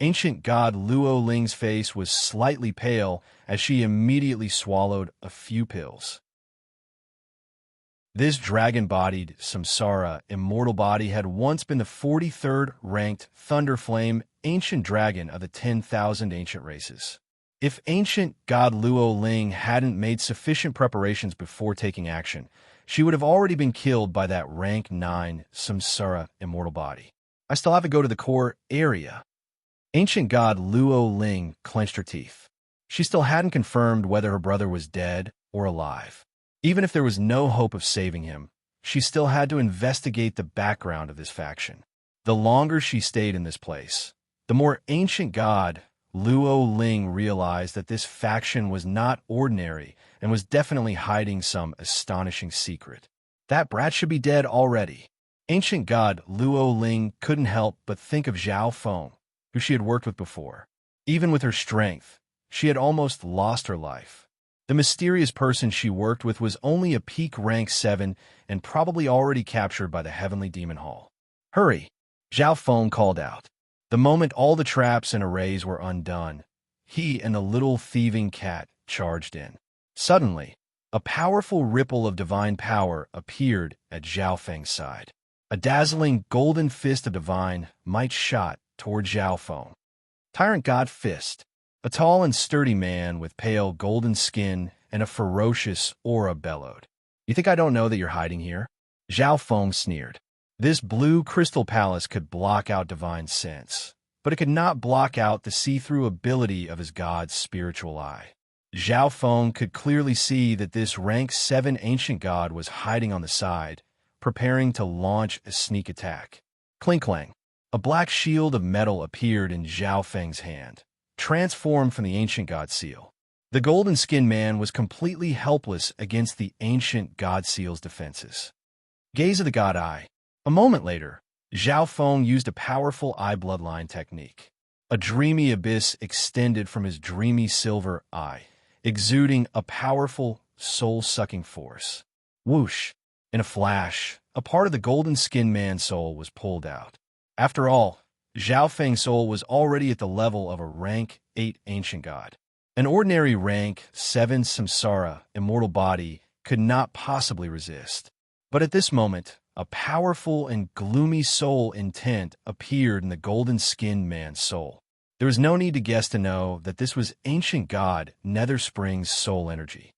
Ancient god Luo Ling's face was slightly pale as she immediately swallowed a few pills. This dragon-bodied Samsara immortal body had once been the 43rd ranked Thunderflame ancient dragon of the 10,000 ancient races. If ancient god Luo Ling hadn't made sufficient preparations before taking action, she would have already been killed by that rank 9 Samsara immortal body. I still have to go to the core area. Ancient god Luo Ling clenched her teeth. She still hadn't confirmed whether her brother was dead or alive. Even if there was no hope of saving him, she still had to investigate the background of this faction. The longer she stayed in this place, the more ancient god Luo Ling realized that this faction was not ordinary and was definitely hiding some astonishing secret. That brat should be dead already. Ancient god Luo Ling couldn't help but think of Zhao Feng, who she had worked with before. Even with her strength, she had almost lost her life. The mysterious person she worked with was only a peak rank 7 and probably already captured by the Heavenly Demon Hall. Hurry! Zhao Feng called out. The moment all the traps and arrays were undone, he and the little thieving cat charged in. Suddenly, a powerful ripple of divine power appeared at Zhao Feng's side. A dazzling golden fist of divine might shot toward Zhao Feng. Tyrant God Fist, a tall and sturdy man with pale golden skin and a ferocious aura bellowed. You think I don't know that you're hiding here? Zhao Feng sneered. This blue crystal palace could block out divine sense, but it could not block out the see-through ability of his god's spiritual eye. Zhao Feng could clearly see that this rank 7 ancient god was hiding on the side, preparing to launch a sneak attack. Clink-clang. A black shield of metal appeared in Zhao Feng's hand, transformed from the ancient god seal. The golden-skinned man was completely helpless against the ancient god seal's defenses. Gaze of the god eye. A moment later, Zhao Feng used a powerful eye bloodline technique. A dreamy abyss extended from his dreamy silver eye, exuding a powerful, soul-sucking force. Whoosh! In a flash, a part of the golden-skinned man's soul was pulled out. After all, Zhao Feng's soul was already at the level of a rank 8 ancient god. An ordinary rank 7 samsara immortal body could not possibly resist. But at this moment, a powerful and gloomy soul intent appeared in the golden-skinned man's soul. There was no need to guess to know that this was ancient god Nether Spring's soul energy.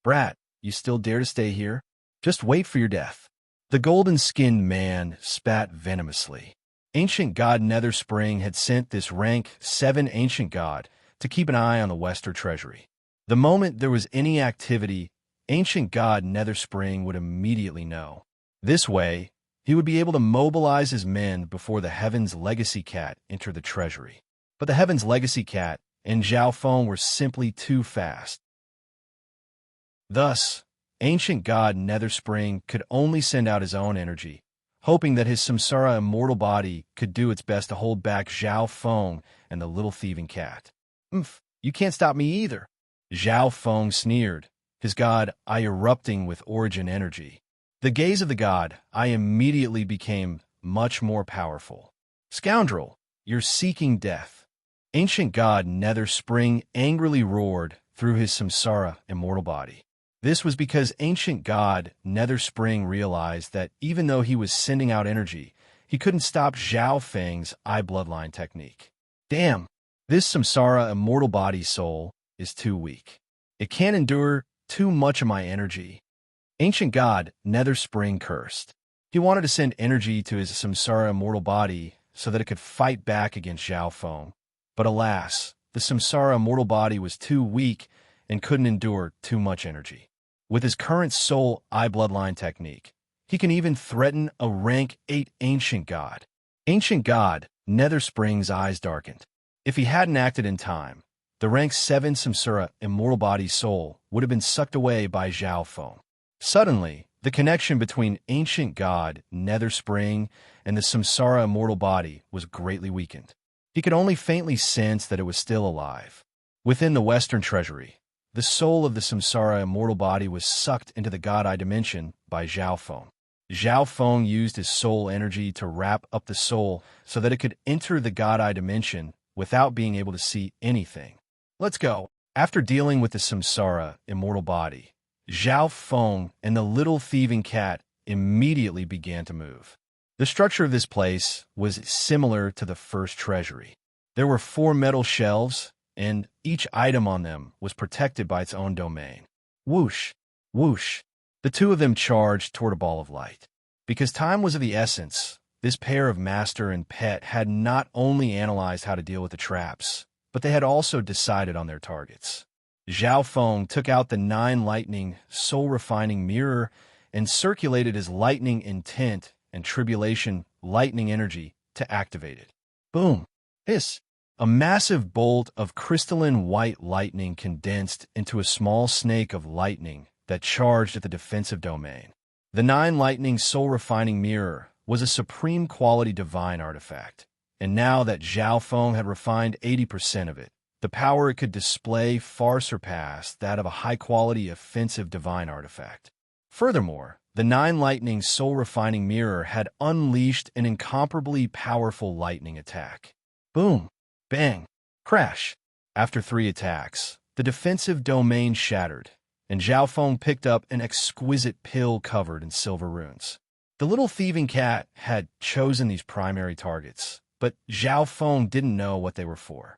Brat, you still dare to stay here? Just wait for your death. The golden-skinned man spat venomously. Ancient God Netherspring had sent this rank 7 ancient god to keep an eye on the Western treasury. The moment there was any activity, ancient God Netherspring would immediately know. This way, he would be able to mobilize his men before the Heaven's Legacy Cat entered the treasury. But the Heaven's Legacy Cat and Zhao Feng were simply too fast. Thus, ancient God Netherspring could only send out his own energy, hoping that his samsara immortal body could do its best to hold back Zhao Feng and the little thieving cat. You can't stop me either. Zhao Feng sneered, his god eye erupting with origin energy. The gaze of the god eye immediately became much more powerful. Scoundrel, you're seeking death. Ancient God Netherspring angrily roared through his samsara immortal body. This was because ancient God Netherspring realized that even though he was sending out energy, he couldn't stop Zhao Feng's eye bloodline technique. Damn, this samsara immortal body soul is too weak. It can't endure too much of my energy. Ancient God Netherspring cursed. He wanted to send energy to his samsara immortal body so that it could fight back against Zhao Feng. But alas, the samsara immortal body was too weak and couldn't endure too much energy. With his current soul eye bloodline technique, he can even threaten a rank 8 ancient god. Ancient God Netherspring's eyes darkened. If he hadn't acted in time, the rank 7 samsara immortal body soul would have been sucked away by Zhao Feng. Suddenly, the connection between ancient God Netherspring and the samsara immortal body was greatly weakened. He could only faintly sense that it was still alive. Within the Western treasury, the soul of the samsara immortal body was sucked into the God Eye dimension by Zhao Feng. Zhao Feng used his soul energy to wrap up the soul so that it could enter the God Eye dimension without being able to see anything. Let's go. After dealing with the samsara immortal body, Zhao Feng and the little thieving cat immediately began to move. The structure of this place was similar to the first treasury. There were 4 metal shelves, and each item on them was protected by its own domain. Whoosh, whoosh. The two of them charged toward a ball of light. Because time was of the essence, this pair of master and pet had not only analyzed how to deal with the traps, but they had also decided on their targets. Zhao Feng took out the 9 lightning soul-refining mirror and circulated his lightning intent and tribulation lightning energy to activate it. Boom! Hiss! A massive bolt of crystalline white lightning condensed into a small snake of lightning that charged at the defensive domain. The 9 lightning soul-refining mirror was a supreme quality divine artifact, and now that Zhao Feng had refined 80% of it, the power it could display far surpassed that of a high-quality offensive divine artifact. Furthermore, the 9 lightning soul-refining mirror had unleashed an incomparably powerful lightning attack. Boom! Bang! Crash! After 3 attacks, the defensive domain shattered, and Zhao Feng picked up an exquisite pill covered in silver runes. The little thieving cat had chosen these primary targets, but Zhao Feng didn't know what they were for.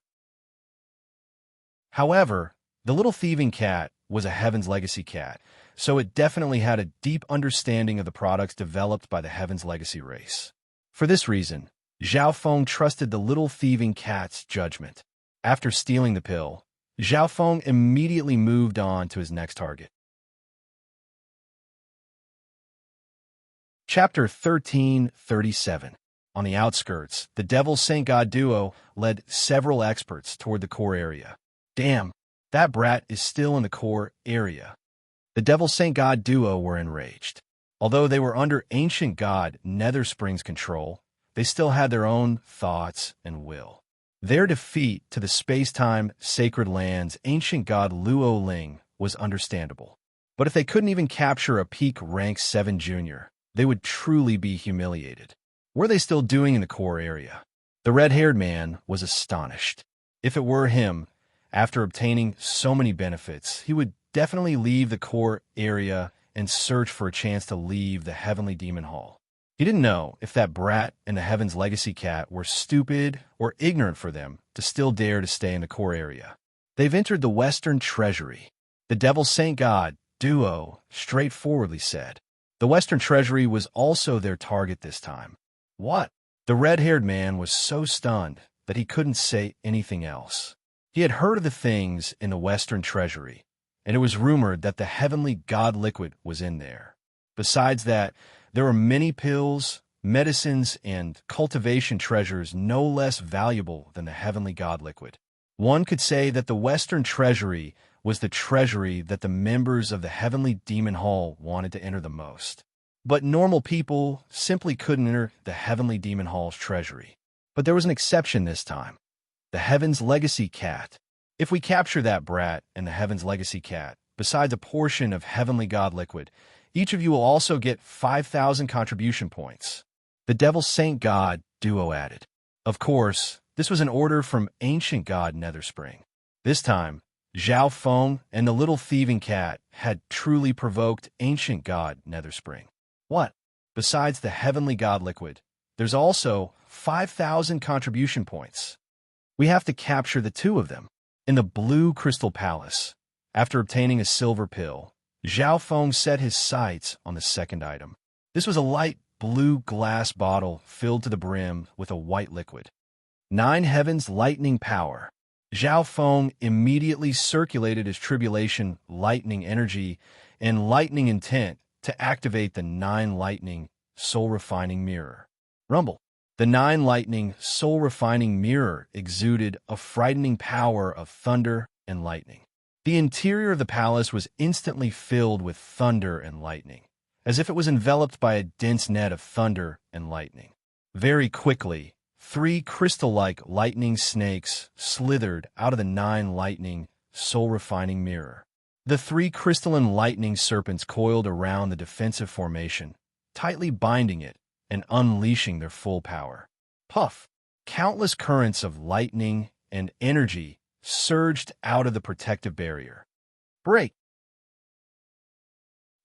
However, the little thieving cat was a Heaven's Legacy cat, so it definitely had a deep understanding of the products developed by the Heaven's Legacy race. For this reason, Zhao Feng trusted the little thieving cat's judgment. After stealing the pill, Zhao Feng immediately moved on to his next target. Chapter 1337. On the outskirts, the Devil Saint God duo led several experts toward the core area. Damn, that brat is still in the core area. The Devil Saint God duo were enraged. Although they were under ancient God Netherspring's control, they still had their own thoughts and will. Their defeat to the space-time sacred land's ancient god Luo Ling was understandable. But if they couldn't even capture a peak rank 7 junior, they would truly be humiliated. What were they still doing in the core area? The red-haired man was astonished. If it were him, after obtaining so many benefits, he would definitely leave the core area and search for a chance to leave the Heavenly Demon Hall. He didn't know if that brat and the Heaven's Legacy cat were stupid or ignorant for them to still dare to stay in the core area. They've entered the Western Treasury. The Devil Saint God duo straightforwardly said. The Western Treasury was also their target this time. What? The red-haired man was so stunned that he couldn't say anything else. He had heard of the things in the Western Treasury, and it was rumored that the heavenly god liquid was in there. Besides that, there were many pills, medicines, and cultivation treasures no less valuable than the heavenly god liquid. One could say that the Western Treasury was the treasury that the members of the Heavenly Demon Hall wanted to enter the most. But normal people simply couldn't enter the Heavenly Demon Hall's treasury. But there was an exception this time. The Heaven's Legacy Cat. If we capture that brat and the Heaven's Legacy Cat, besides a portion of Heavenly God Liquid, each of you will also get 5,000 contribution points. The Devil Saint God duo added. Of course, this was an order from Ancient God Netherspring. This time, Zhao Feng and the Little Thieving Cat had truly provoked Ancient God Netherspring. What? Besides the Heavenly God Liquid, there's also 5,000 contribution points. We have to capture the two of them. In the Blue Crystal Palace, after obtaining a silver pill, Zhao Feng set his sights on the second item. This was a light blue glass bottle filled to the brim with a white liquid. 9 Heavens Lightning Power. Zhao Feng immediately circulated his tribulation lightning energy and lightning intent to activate the 9 lightning soul refining mirror. Rumble. The 9 lightning soul refining mirror exuded a frightening power of thunder and lightning. The interior of the palace was instantly filled with thunder and lightning, as if it was enveloped by a dense net of thunder and lightning. Very quickly, 3 crystal-like lightning snakes slithered out of the 9 lightning soul-refining mirror. The 3 crystalline lightning serpents coiled around the defensive formation, tightly binding it and unleashing their full power. Puff! Countless currents of lightning and energy surged out of the protective barrier. Break!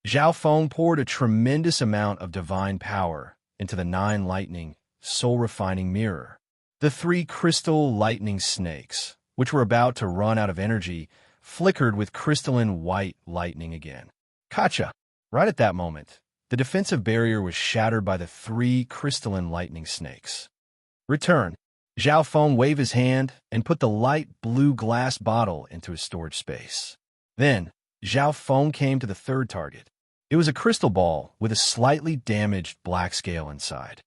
Zhao Feng poured a tremendous amount of divine power into the 9 lightning soul-refining mirror. The 3 crystal lightning snakes, which were about to run out of energy, flickered with crystalline white lightning again. Gotcha! Right at that moment, the defensive barrier was shattered by the 3 crystalline lightning snakes. Return. Zhao Feng waved his hand and put the light blue glass bottle into his storage space. Then, Zhao Feng came to the third target. It was a crystal ball with a slightly damaged black scale inside.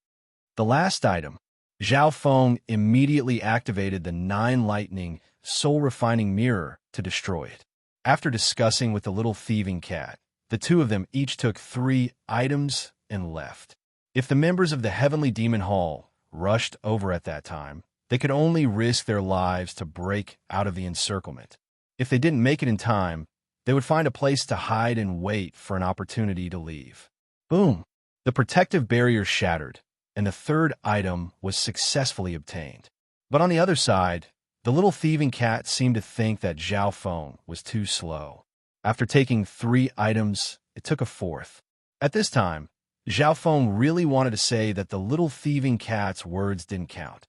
The last item, Zhao Feng immediately activated the 9 lightning soul-refining mirror to destroy it. After discussing with the Little Thieving Cat, the two of them each took 3 items and left. If the members of the Heavenly Demon Hall rushed over at that time, they could only risk their lives to break out of the encirclement. If they didn't make it in time, they would find a place to hide and wait for an opportunity to leave. Boom! The protective barrier shattered, and the third item was successfully obtained. But on the other side, the Little Thieving Cat seemed to think that Zhao Feng was too slow. After taking 3 items, it took a 4th. At this time, Zhao Feng really wanted to say that the Little Thieving Cat's words didn't count.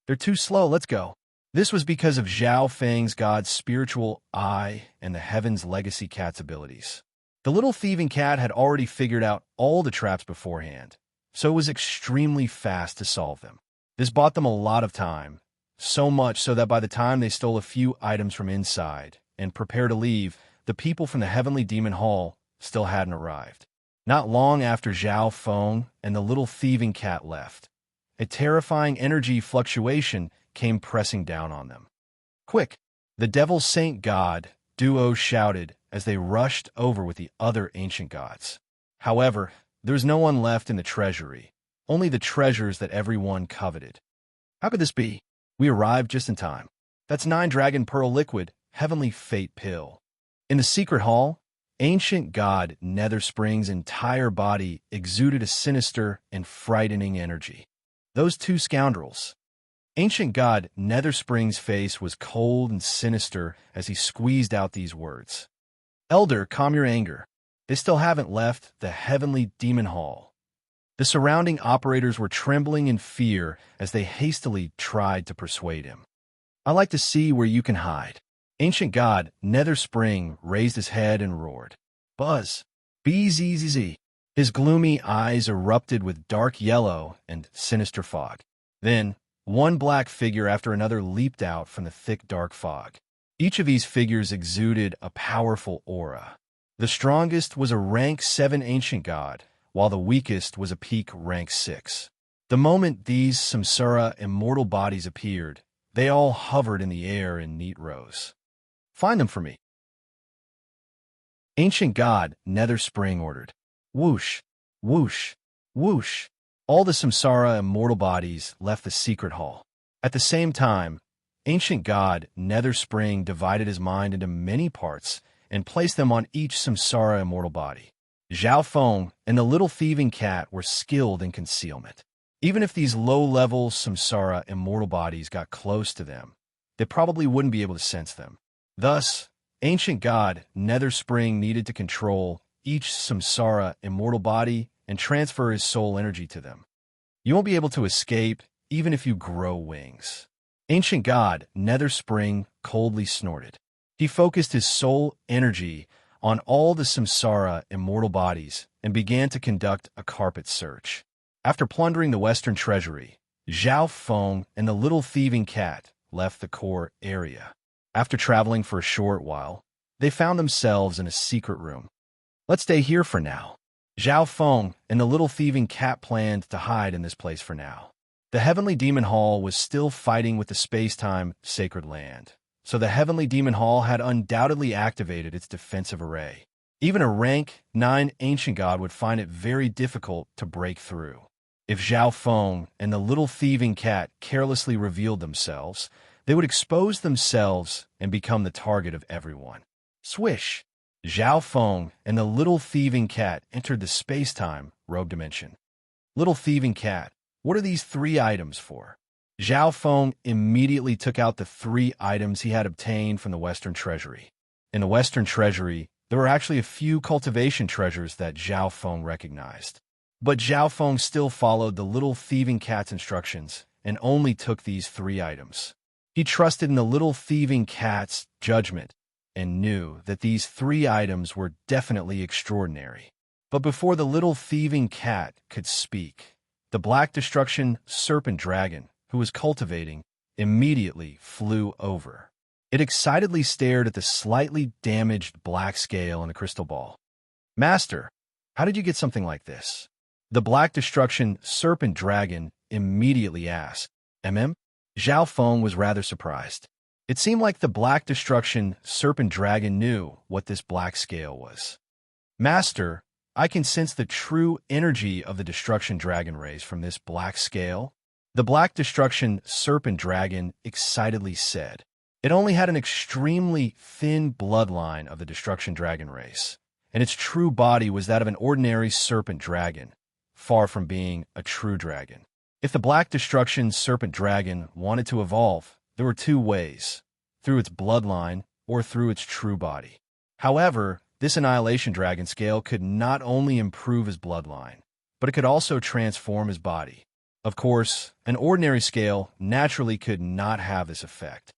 They're too slow, let's go. This was because of Zhao Feng's God's spiritual eye and the Heaven's Legacy Cat's abilities. The Little Thieving Cat had already figured out all the traps beforehand, so it was extremely fast to solve them. This bought them a lot of time, so much so that by the time they stole a few items from inside and prepared to leave, the people from the Heavenly Demon Hall still hadn't arrived. Not long after Zhao Feng and the Little Thieving Cat left, a terrifying energy fluctuation came pressing down on them. Quick! The Devil Saint God duo shouted as they rushed over with the other ancient gods. However, there was no one left in the treasury, only the treasures that everyone coveted. How could this be? We arrived just in time. That's 9 Dragon Pearl Liquid, Heavenly Fate Pill. In the secret hall, Ancient God Netherspring's entire body exuded a sinister and frightening energy. Those 2 scoundrels. Ancient God Netherspring's face was cold and sinister as he squeezed out these words. Elder, calm your anger. They still haven't left the Heavenly Demon Hall. The surrounding operators were trembling in fear as they hastily tried to persuade him. I like to see where you can hide. Ancient God Netherspring raised his head and roared. Buzz. BZZZ. His gloomy eyes erupted with dark yellow and sinister fog. Then, one black figure after another leaped out from the thick dark fog. Each of these figures exuded a powerful aura. The strongest was a rank 7 ancient god, while the weakest was a peak rank 6. The moment these samsara immortal bodies appeared, they all hovered in the air in neat rows. Find them for me. Ancient god Nether Spring ordered. Whoosh, whoosh, whoosh. All the samsara immortal bodies left the secret hall. At the same time, ancient god Nether Spring divided his mind into many parts and placed them on each samsara immortal body. Zhao Feng and the little thieving cat were skilled in concealment. Even if these low-level samsara immortal bodies got close to them, they probably wouldn't be able to sense them. Thus, ancient god Nether Spring needed to control each samsara immortal body and transfer his soul energy to them. You won't be able to escape even if you grow wings. Ancient god Nether Spring coldly snorted. He focused his soul energy on all the samsara immortal bodies and began to conduct a carpet search. After plundering the western treasury, Zhao Feng and the little thieving cat left the core area. After traveling for a short while, they found themselves in a secret room. Let's stay here for now. Zhao Feng and the little thieving cat planned to hide in this place for now. The Heavenly Demon Hall was still fighting with the space-time Sacred Land, so the Heavenly Demon Hall had undoubtedly activated its defensive array. Even a rank 9 ancient god would find it very difficult to break through. If Zhao Feng and the little thieving cat carelessly revealed themselves, they would expose themselves and become the target of everyone. Swish! Zhao Feng and the little thieving cat entered the space-time robe dimension. Little thieving cat, what are these 3 items for? Zhao Feng immediately took out the 3 items he had obtained from the Western Treasury. In the Western Treasury, there were actually a few cultivation treasures that Zhao Feng recognized. But Zhao Feng still followed the little thieving cat's instructions and only took these 3 items. He trusted in the little thieving cat's judgment and knew that these 3 items were definitely extraordinary. But before the little thieving cat could speak, the Black Destruction Serpent Dragon, who was cultivating, immediately flew over. It excitedly stared at the slightly damaged black scale in the crystal ball. Master, how did you get something like this? The Black Destruction Serpent Dragon immediately asked. Zhao Feng was rather surprised. It seemed like the Black Destruction Serpent Dragon knew what this black scale was. Master, I can sense the true energy of the Destruction Dragon rays from this black scale. The Black Destruction Serpent Dragon excitedly said. It only had an extremely thin bloodline of the Destruction Dragon race, and its true body was that of an ordinary serpent dragon, far from being a true dragon. If the Black Destruction Serpent Dragon wanted to evolve, there were 2 ways, through its bloodline or through its true body. However, this Annihilation Dragon scale could not only improve his bloodline, but it could also transform his body. Of course, an ordinary scale naturally could not have this effect.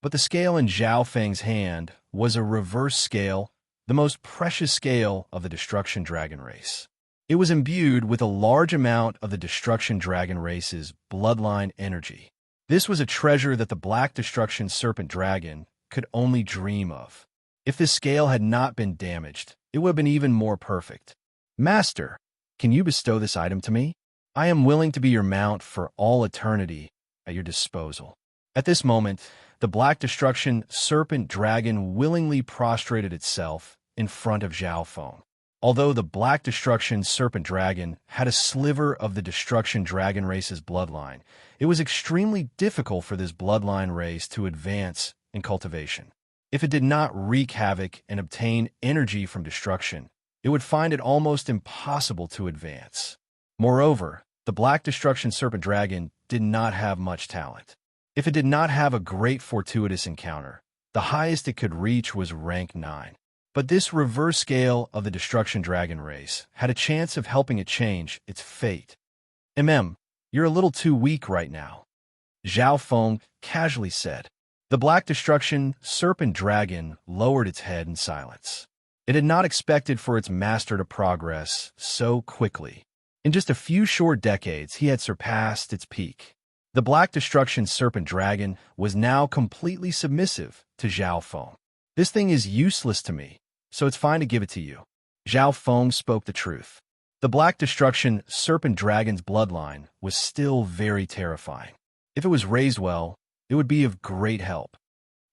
But the scale in Zhao Feng's hand was a reverse scale, the most precious scale of the Destruction Dragon race. It was imbued with a large amount of the Destruction Dragon race's bloodline energy. This was a treasure that the Black Destruction Serpent Dragon could only dream of. If this scale had not been damaged, it would have been even more perfect. Master, can you bestow this item to me? I am willing to be your mount for all eternity at your disposal. At this moment, the Black Destruction Serpent Dragon willingly prostrated itself in front of Zhao Feng. Although the Black Destruction Serpent Dragon had a sliver of the Destruction Dragon race's bloodline, it was extremely difficult for this bloodline race to advance in cultivation. If it did not wreak havoc and obtain energy from destruction, it would find it almost impossible to advance. Moreover, the Black Destruction Serpent Dragon did not have much talent. If it did not have a great fortuitous encounter, the highest it could reach was rank 9. But this reverse scale of the Destruction Dragon race had a chance of helping it change its fate. You're a little too weak right now, Zhao Feng casually said. The Black Destruction serpent dragon lowered its head in silence. It had not expected for its master to progress so quickly. In just a few short decades, he had surpassed its peak. The Black Destruction serpent dragon was now completely submissive to Zhao Feng. "This thing is useless to me, so it's fine to give it to you." Zhao Feng spoke the truth. The Black Destruction serpent dragon's bloodline was still very terrifying. If it was raised well, it would be of great help.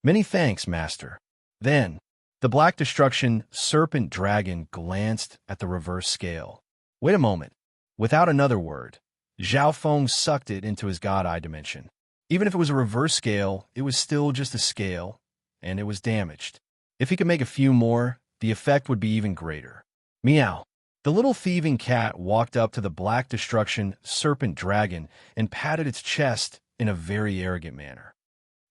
"Many thanks, master." Then, the Black Destruction serpent dragon glanced at the reverse scale. Wait a moment. Without another word, Zhao Feng sucked it into his god-eye dimension. Even if it was a reverse scale, it was still just a scale, and it was damaged. If he could make a few more, the effect would be even greater. Meow. The little thieving cat walked up to the Black Destruction serpent dragon and patted its chest in a very arrogant manner.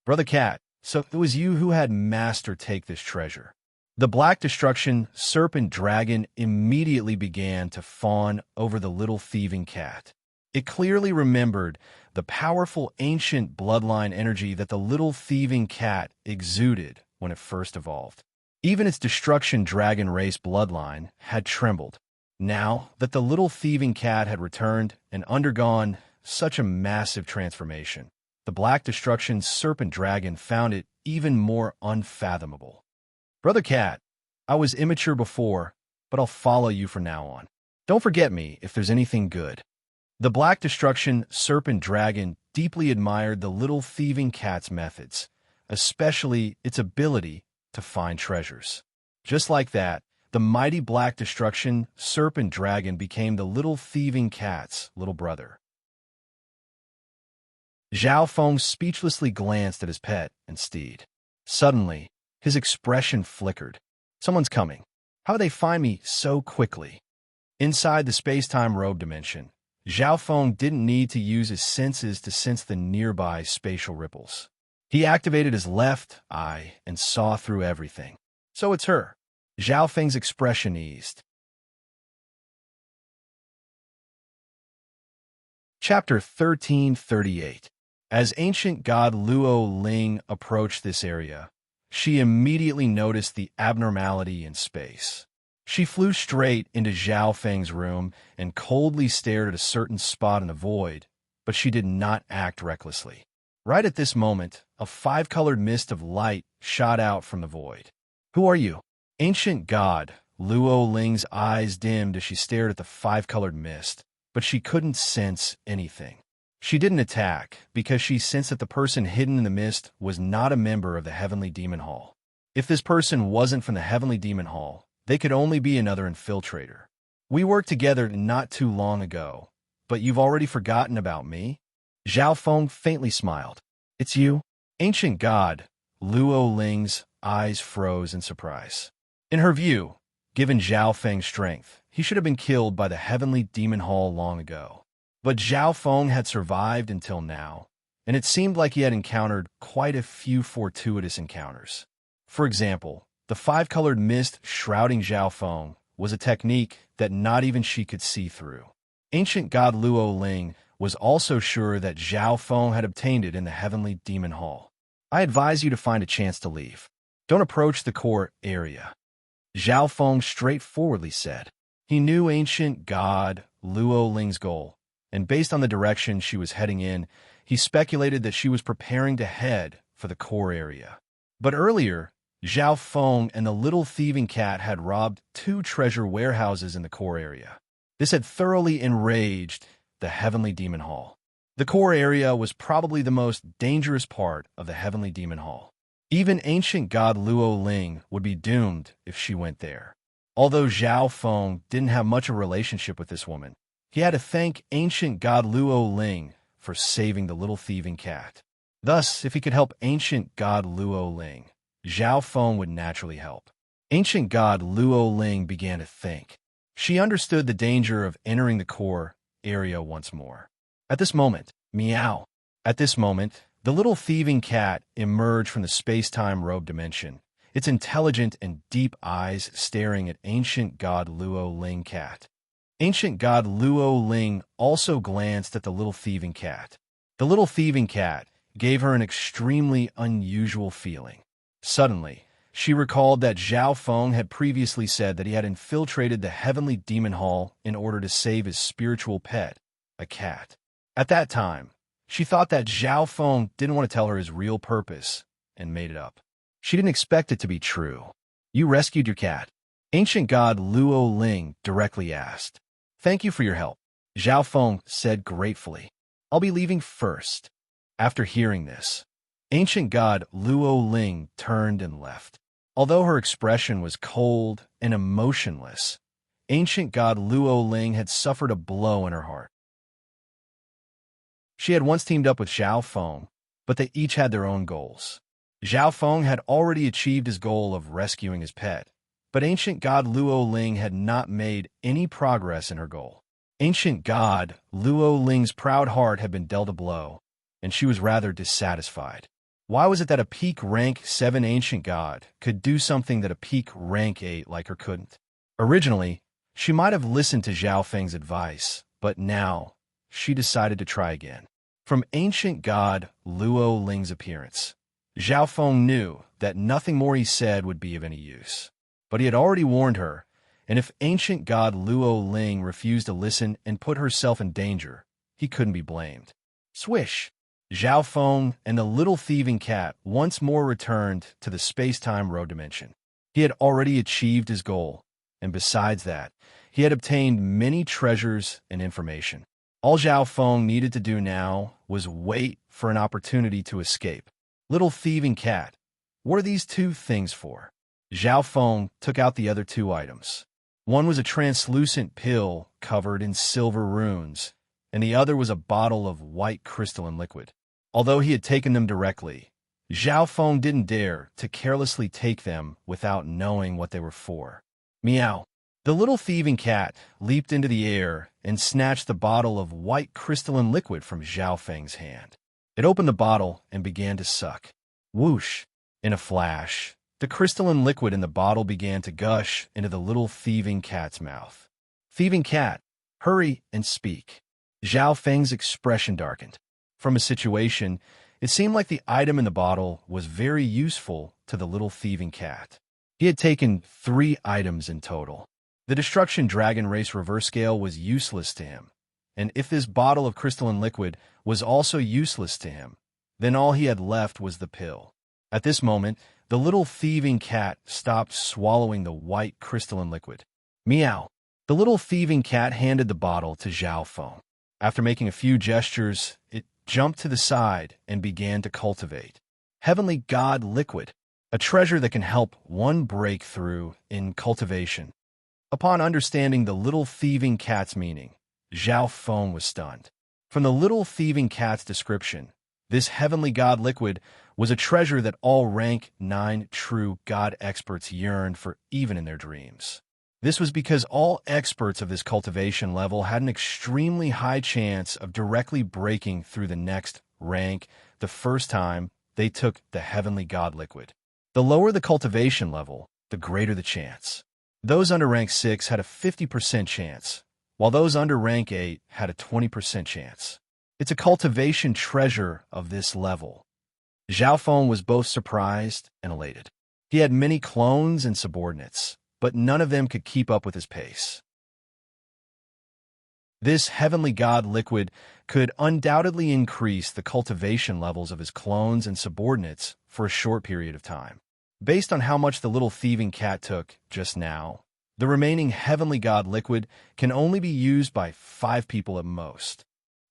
"Brother Cat, so it was you who had master take this treasure." The Black Destruction serpent dragon immediately began to fawn over the little thieving cat. It clearly remembered the powerful ancient bloodline energy that the little thieving cat exuded when it first evolved. Even its destruction dragon race bloodline had trembled. Now that the little thieving cat had returned and undergone such a massive transformation, the Black Destruction serpent dragon found it even more unfathomable. "Brother Cat, I was immature before, but I'll follow you from now on. Don't forget me if there's anything good." The Black Destruction serpent dragon deeply admired the little thieving cat's methods, especially its ability to find treasures. Just like that, the mighty Black Destruction serpent dragon became the little thieving cat's little brother. Zhao Feng speechlessly glanced at his pet and steed. Suddenly, his expression flickered. "Someone's coming. How did they find me so quickly?" Inside the space-time robe dimension, Zhao Feng didn't need to use his senses to sense the nearby spatial ripples. He activated his left eye and saw through everything. "So it's her." Zhao Feng's expression eased. Chapter 1338. As ancient god Luo Ling approached this area, she immediately noticed the abnormality in space. She flew straight into Zhao Feng's room and coldly stared at a certain spot in the void, but she did not act recklessly. Right at this moment, a five-colored mist of light shot out from the void. "Who are you?" Ancient god Luo Ling's eyes dimmed as she stared at the five-colored mist, but she couldn't sense anything. She didn't attack because she sensed that the person hidden in the mist was not a member of the Heavenly Demon Hall. If this person wasn't from the Heavenly Demon Hall, they could only be another infiltrator. "We worked together not too long ago, but you've already forgotten about me?" Zhao Feng faintly smiled. "It's you?" Ancient god Luo Ling's eyes froze in surprise. In her view, given Zhao Feng's strength, he should have been killed by the Heavenly Demon Hall long ago. But Zhao Feng had survived until now, and it seemed like he had encountered quite a few fortuitous encounters. For example, the five-colored mist shrouding Zhao Feng was a technique that not even she could see through. Ancient god Luo Ling was also sure that Zhao Feng had obtained it in the Heavenly Demon Hall. "I advise you to find a chance to leave. Don't approach the core area," Zhao Feng straightforwardly said. He knew ancient god Luo Ling's goal, and based on the direction she was heading in, he speculated that she was preparing to head for the core area. But earlier, Zhao Feng and the little thieving cat had robbed 2 treasure warehouses in the core area. This had thoroughly enraged the Heavenly Demon Hall. The core area was probably the most dangerous part of the Heavenly Demon Hall. Even ancient god Luo Ling would be doomed if she went there. Although Zhao Feng didn't have much of a relationship with this woman, he had to thank ancient god Luo Ling for saving the little thieving cat. Thus, if he could help ancient god Luo Ling, Zhao Feng would naturally help. Ancient god Luo Ling began to think. She understood the danger of entering the core area once more. At this moment, meow. At this moment, the little thieving cat emerged from the space-time robe dimension, its intelligent and deep eyes staring at ancient god Luo Ling cat. Ancient god Luo Ling also glanced at the little thieving cat. The little thieving cat gave her an extremely unusual feeling. Suddenly, she recalled that Zhao Feng had previously said that he had infiltrated the heavenly demon hall in order to save his spiritual pet, a cat. At that time, she thought that Zhao Feng didn't want to tell her his real purpose and made it up. She didn't expect it to be true. "You rescued your cat?" Ancient god Luo Ling directly asked. "Thank you for your help," Zhao Feng said gratefully. "I'll be leaving first." After hearing this, ancient god Luo Ling turned and left. Although her expression was cold and emotionless, ancient god Luo Ling had suffered a blow in her heart. She had once teamed up with Zhao Feng, but they each had their own goals. Zhao Feng had already achieved his goal of rescuing his pet, but ancient god Luo Ling had not made any progress in her goal. Ancient god Luo Ling's proud heart had been dealt a blow, and she was rather dissatisfied. Why was it that a peak rank 7 ancient god could do something that a peak rank 8 like her couldn't? Originally, she might have listened to Zhao Feng's advice, but now she decided to try again. From ancient god Luo Ling's appearance, Zhao Feng knew that nothing more he said would be of any use. But he had already warned her, and if ancient god Luo Ling refused to listen and put herself in danger, he couldn't be blamed. Swish! Zhao Feng and the little thieving cat once more returned to the space-time road dimension. He had already achieved his goal, and besides that, he had obtained many treasures and information. All Zhao Feng needed to do now was wait for an opportunity to escape. Little thieving cat, what are these 2 things for? Zhao Feng took out the other 2 items. One was a translucent pill covered in silver runes, and the other was a bottle of white crystalline liquid. Although he had taken them directly, Zhao Feng didn't dare to carelessly take them without knowing what they were for. Meow. The little thieving cat leaped into the air and snatched the bottle of white crystalline liquid from Zhao Feng's hand. It opened the bottle and began to suck. Whoosh! In a flash, the crystalline liquid in the bottle began to gush into the little thieving cat's mouth. "Thieving cat, hurry and speak." Zhao Feng's expression darkened. From a situation, it seemed like the item in the bottle was very useful to the little thieving cat. He had taken 3 items in total. The Destruction Dragon Race reverse scale was useless to him, and if this bottle of crystalline liquid was also useless to him, then all he had left was the pill. At this moment, the little thieving cat stopped swallowing the white crystalline liquid. Meow. The little thieving cat handed the bottle to Zhao Feng. After making a few gestures, it jumped to the side and began to cultivate Heavenly God Liquid, a treasure that can help one break through in cultivation. Upon understanding the little thieving cat's meaning, Zhao Feng was stunned. From the little thieving cat's description, this Heavenly God Liquid was a treasure that all rank 9 true God experts yearned for even in their dreams. This was because all experts of this cultivation level had an extremely high chance of directly breaking through the next rank the first time they took the Heavenly God Liquid. The lower the cultivation level, the greater the chance. Those under rank 6 had a 50% chance, while those under rank 8 had a 20% chance. It's a cultivation treasure of this level. Zhao Feng was both surprised and elated. He had many clones and subordinates, but none of them could keep up with his pace. This Heavenly God Liquid could undoubtedly increase the cultivation levels of his clones and subordinates for a short period of time. Based on how much the little thieving cat took just now, the remaining Heavenly God Liquid can only be used by 5 people at most.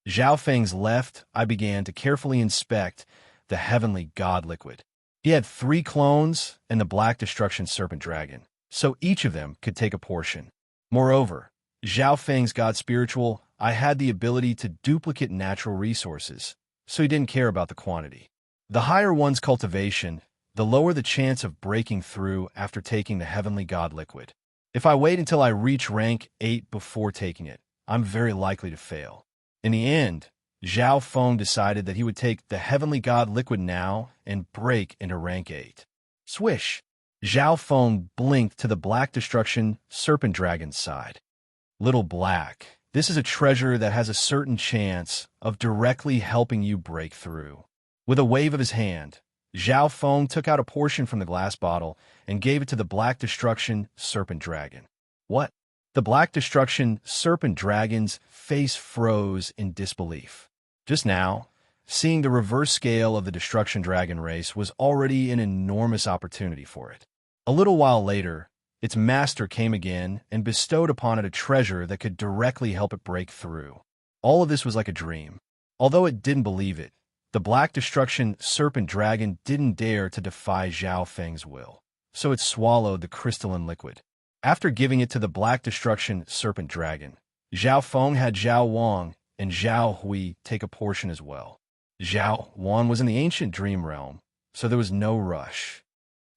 Zhao Feng's left eye began to carefully inspect the Heavenly God Liquid. He had 3 clones and the Black Destruction Serpent Dragon, so each of them could take a portion. Moreover, Zhao Feng's God Spiritual eye had the ability to duplicate natural resources, so he didn't care about the quantity. The higher one's cultivation, the lower the chance of breaking through after taking the Heavenly God Liquid. If I wait until I reach rank 8 before taking it, I'm very likely to fail. In the end, Zhao Feng decided that he would take the Heavenly God Liquid now and break into rank 8. Swish! Zhao Feng blinked to the Black Destruction Serpent Dragon's side. Little Black, this is a treasure that has a certain chance of directly helping you break through. With a wave of his hand, Zhao Feng took out a portion from the glass bottle and gave it to the Black Destruction Serpent Dragon. What? The Black Destruction Serpent Dragon's face froze in disbelief. Just now, seeing the reverse scale of the Destruction Dragon race was already an enormous opportunity for it. A little while later, its master came again and bestowed upon it a treasure that could directly help it break through. All of this was like a dream. Although it didn't believe it, the Black Destruction Serpent Dragon didn't dare to defy Zhao Feng's will, so it swallowed the crystalline liquid. After giving it to the Black Destruction Serpent Dragon, Zhao Feng had Zhao Wang and Zhao Hui take a portion as well. Zhao Wang was in the ancient dream realm, so there was no rush.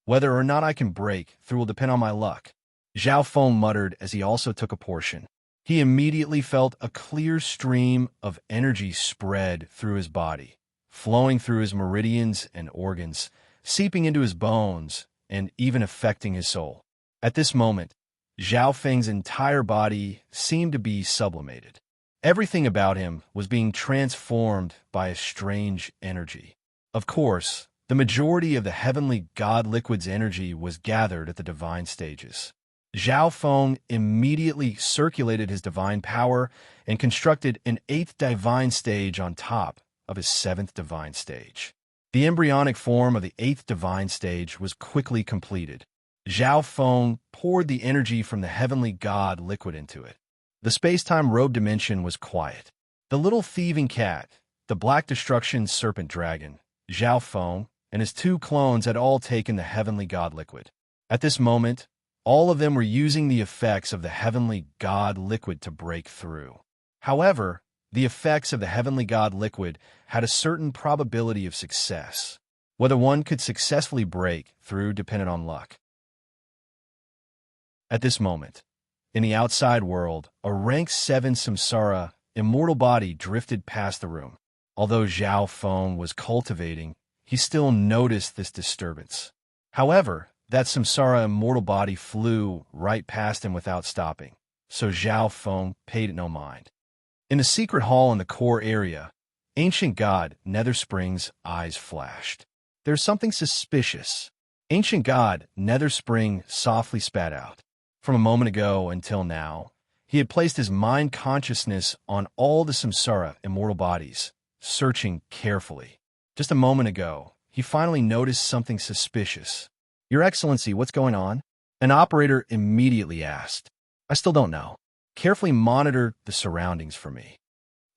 Whether or not I can break through will depend on my luck, Zhao Feng muttered as he also took a portion. He immediately felt a clear stream of energy spread through his body, flowing through his meridians and organs, seeping into his bones, and even affecting his soul. At this moment, Zhao Feng's entire body seemed to be sublimated. Everything about him was being transformed by a strange energy. Of course, the majority of the heavenly god liquid's energy was gathered at the divine stages. Zhao Feng immediately circulated his divine power and constructed an 8th divine stage on top of his 7th divine stage. The embryonic form of the 8th divine stage was quickly completed. Zhao Feng poured the energy from the heavenly god liquid into it. The space-time robe dimension was quiet. The little thieving cat, the Black Destruction Serpent Dragon, Zhao Feng, and his 2 clones had all taken the heavenly god liquid. At this moment, all of them were using the effects of the heavenly god liquid to break through. However, the effects of the heavenly god liquid had a certain probability of success. Whether one could successfully break through depended on luck. At this moment, in the outside world, a rank 7 samsara, immortal body drifted past the room. Although Zhao Feng was cultivating, he still noticed this disturbance. However, that samsara immortal body flew right past him without stopping, so Zhao Feng paid it no mind. In the secret hall in the core area, ancient god Netherspring's eyes flashed. There's something suspicious. Ancient god Netherspring softly spat out. From a moment ago until now, he had placed his mind consciousness on all the samsara immortal bodies, searching carefully. Just a moment ago, he finally noticed something suspicious. "Your Excellency, what's going on?" An operator immediately asked. "I still don't know. Carefully monitor the surroundings for me."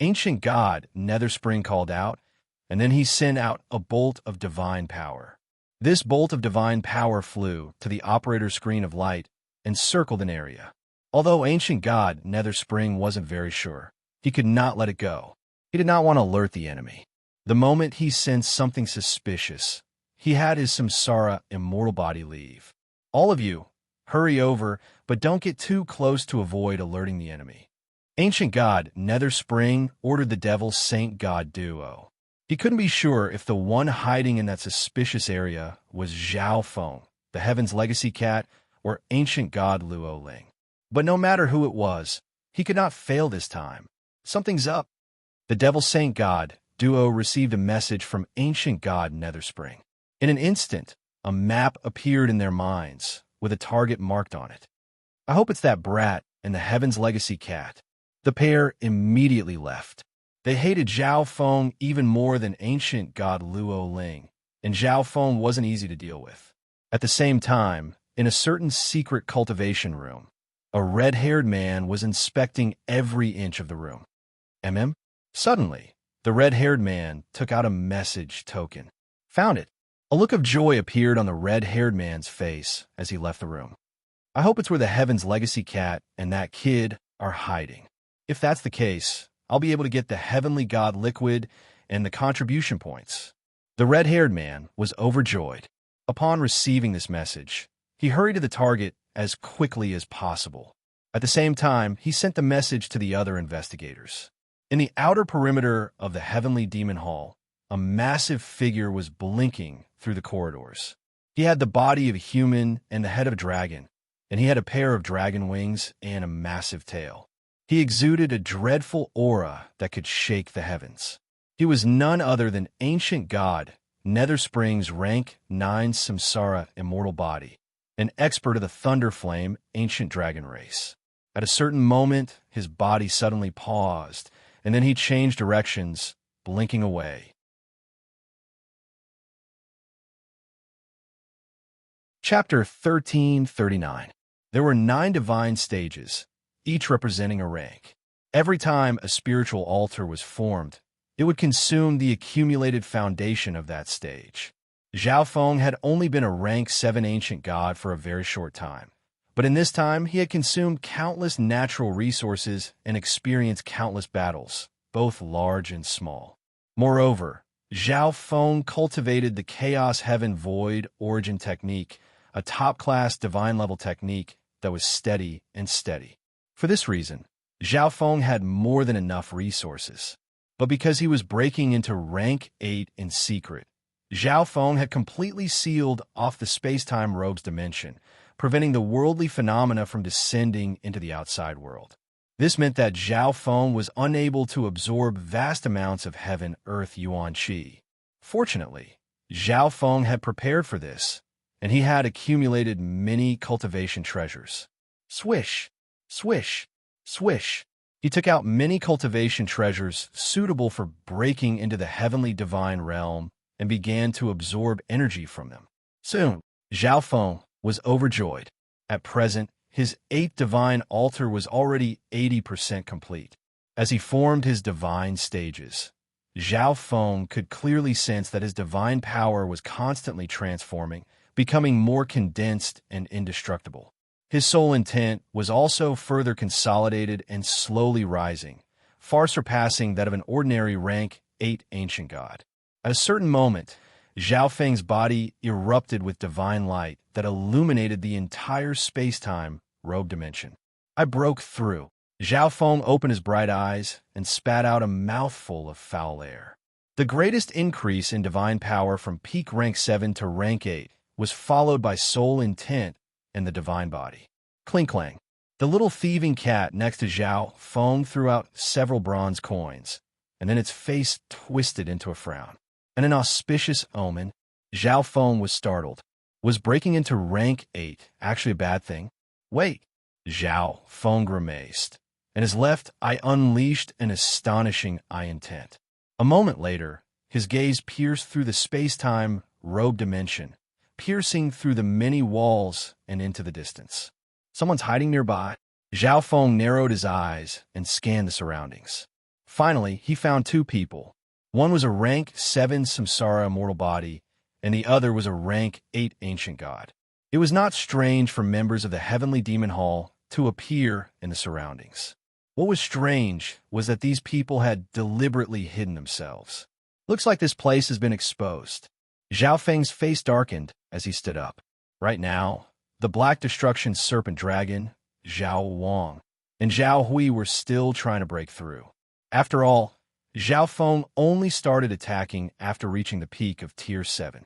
Ancient god Netherspring called out, and then he sent out a bolt of divine power. This bolt of divine power flew to the operator's screen of light and circled an area. Although ancient god Netherspring wasn't very sure, he could not let it go. He did not want to alert the enemy. The moment he sensed something suspicious, he had his samsara immortal body leave. "All of you, hurry over, but don't get too close to avoid alerting the enemy." Ancient god Netherspring ordered the Devil Saint God duo. He couldn't be sure if the one hiding in that suspicious area was Zhao Feng, the Heaven's Legacy Cat, or ancient god Luo Ling. But no matter who it was, he could not fail this time. Something's up. The Devil Saint God duo received a message from ancient god Netherspring. In an instant, a map appeared in their minds, with a target marked on it. "I hope it's that brat and the Heaven's Legacy Cat." The pair immediately left. They hated Zhao Feng even more than ancient god Luo Ling, and Zhao Feng wasn't easy to deal with. At the same time, in a certain secret cultivation room, a red-haired man was inspecting every inch of the room. Suddenly, the red-haired man took out a message token. "Found it." A look of joy appeared on the red-haired man's face as he left the room. "I hope it's where the Heaven's Legacy Cat and that kid are hiding. If that's the case, I'll be able to get the Heavenly God Liquid and the contribution points." The red-haired man was overjoyed. Upon receiving this message, he hurried to the target as quickly as possible. At the same time, he sent the message to the other investigators. In the outer perimeter of the Heavenly Demon Hall, a massive figure was blinking through the corridors. He had the body of a human and the head of a dragon, and he had a pair of dragon wings and a massive tail. He exuded a dreadful aura that could shake the heavens. He was none other than ancient god, Nether Springs rank 9 samsara immortal body, an expert of the thunder flame ancient dragon race. At a certain moment, his body suddenly paused, and then he changed directions, blinking away. Chapter 1339. There were 9 divine stages, each representing a rank. Every time a spiritual altar was formed, it would consume the accumulated foundation of that stage. Zhao Feng had only been a rank 7 ancient god for a very short time, but in this time he had consumed countless natural resources and experienced countless battles, both large and small. Moreover, Zhao Feng cultivated the Chaos Heaven Void Origin technique, a top-class divine-level technique that was steady and steady. For this reason, Zhao Feng had more than enough resources. But because he was breaking into rank 8 in secret, Zhao Feng had completely sealed off the space-time robe's dimension, preventing the worldly phenomena from descending into the outside world. This meant that Zhao Feng was unable to absorb vast amounts of heaven-earth yuan qi. Fortunately, Zhao Feng had prepared for this, and he had accumulated many cultivation treasures. Swish, swish, swish. He took out many cultivation treasures suitable for breaking into the heavenly divine realm and began to absorb energy from them. Soon, Zhao Feng was overjoyed. At present, his 8th divine altar was already 80% complete. As he formed his divine stages, Zhao Feng could clearly sense that his divine power was constantly transforming, becoming more condensed and indestructible. His soul intent was also further consolidated and slowly rising, far surpassing that of an ordinary rank 8 ancient god. At a certain moment, Zhao Feng's body erupted with divine light that illuminated the entire space-time robe dimension. I broke through. Zhao Feng opened his bright eyes and spat out a mouthful of foul air. The greatest increase in divine power from peak rank 7 to rank 8 was followed by soul intent and the divine body. Clink-clang. The little thieving cat next to Zhao Feng threw out several bronze coins, and then its face twisted into a frown. An inauspicious omen. Zhao Feng was startled. Was breaking into rank 8 actually a bad thing? Wait. Zhao Feng grimaced, and his left eye unleashed an astonishing eye intent. A moment later, his gaze pierced through the space-time robe dimension, piercing through the many walls and into the distance. Someone's hiding nearby. Zhao Feng narrowed his eyes and scanned the surroundings. Finally, he found 2 people. One was a rank 7 samsara immortal body, and the other was a rank 8 ancient god. It was not strange for members of the Heavenly Demon Hall to appear in the surroundings. What was strange was that these people had deliberately hidden themselves. Looks like this place has been exposed. Zhao Feng's face darkened as he stood up. Right now, the Black Destruction Serpent Dragon, Zhao Wang, and Zhao Hui were still trying to break through. After all, Zhao Feng only started attacking after reaching the peak of Tier 7.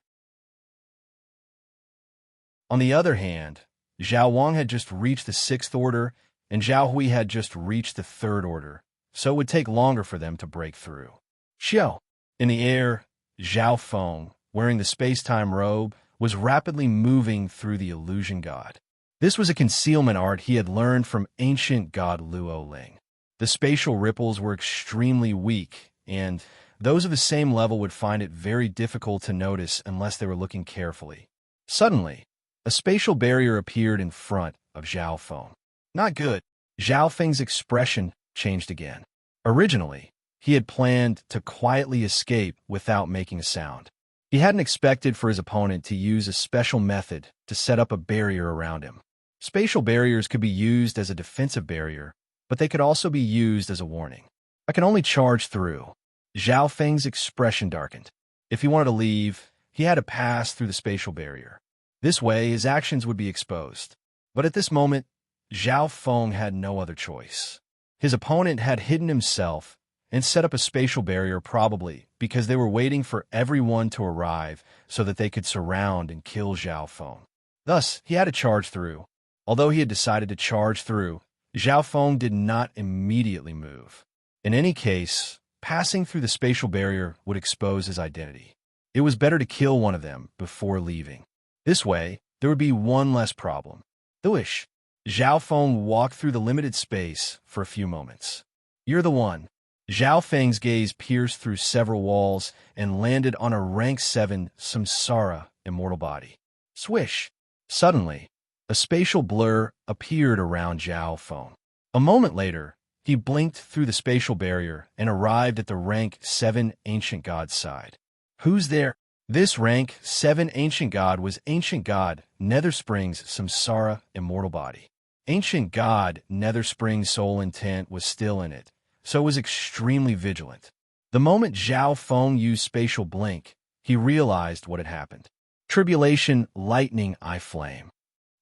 On the other hand, Zhao Wang had just reached the 6th order, and Zhao Hui had just reached the 3rd order, so it would take longer for them to break through. Xiao. In the air, Zhao Feng, wearing the space-time robe, was rapidly moving through the illusion god. This was a concealment art he had learned from ancient god Luo Ling. The spatial ripples were extremely weak, and those of the same level would find it very difficult to notice unless they were looking carefully. Suddenly, a spatial barrier appeared in front of Zhao Feng. Not good. Zhao Feng's expression changed again. Originally, he had planned to quietly escape without making a sound. He hadn't expected for his opponent to use a special method to set up a barrier around him. Spatial barriers could be used as a defensive barrier, but they could also be used as a warning. I can only charge through. Zhao Feng's expression darkened. If he wanted to leave, he had to pass through the spatial barrier. This way, his actions would be exposed. But at this moment, Zhao Feng had no other choice. His opponent had hidden himself and set up a spatial barrier, probably because they were waiting for everyone to arrive so that they could surround and kill Zhao Feng. Thus, he had to charge through. Although he had decided to charge through, Zhao Feng did not immediately move. In any case, passing through the spatial barrier would expose his identity. It was better to kill one of them before leaving. This way, there would be one less problem. Wish. Zhao Feng walked through the limited space for a few moments. You're the one. Zhao Feng's gaze pierced through several walls and landed on a rank 7 samsara immortal body. Swish. Suddenly, a spatial blur appeared around Zhao Feng. A moment later, he blinked through the spatial barrier and arrived at the rank 7 ancient god's side. Who's there? This rank 7 ancient god was ancient god Netherspring's samsara immortal body. Ancient god Netherspring's soul intent was still in it, so it was extremely vigilant. The moment Zhao Feng used spatial blink, he realized what had happened. Tribulation lightning eye flame.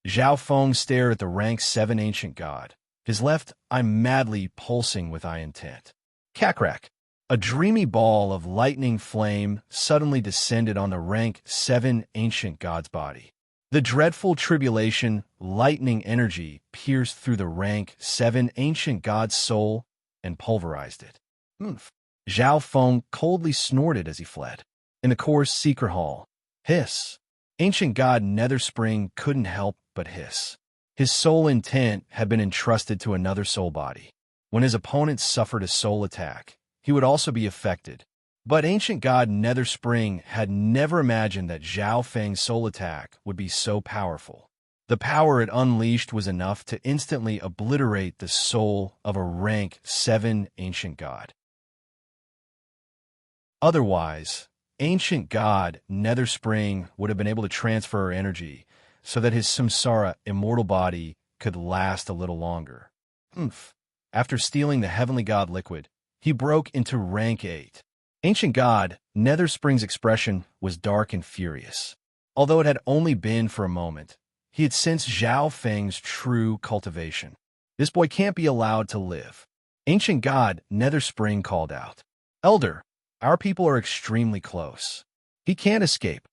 Zhao Feng stared at the rank 7 ancient god, his left eye madly pulsing with eye intent. Cackrack. A dreamy ball of lightning flame suddenly descended on the rank 7 ancient god's body. The dreadful tribulation lightning energy pierced through the rank 7 ancient god's soul and pulverized it. Zhao Feng coldly snorted as he fled. In the core's secret hall, hiss. Ancient god Netherspring couldn't help but hiss. His soul intent had been entrusted to another soul body. When his opponent suffered a soul attack, he would also be affected. But ancient god Netherspring had never imagined that Zhao Feng's soul attack would be so powerful. The power it unleashed was enough to instantly obliterate the soul of a rank 7 ancient god. Otherwise, ancient god Netherspring would have been able to transfer her energy so that his samsara immortal body could last a little longer. After stealing the heavenly god liquid, he broke into rank 8. Ancient god Netherspring's expression was dark and furious. Although it had only been for a moment, he had sensed Zhao Feng's true cultivation. This boy can't be allowed to live. Ancient god Netherspring called out, Elder, our people are extremely close. He can't escape.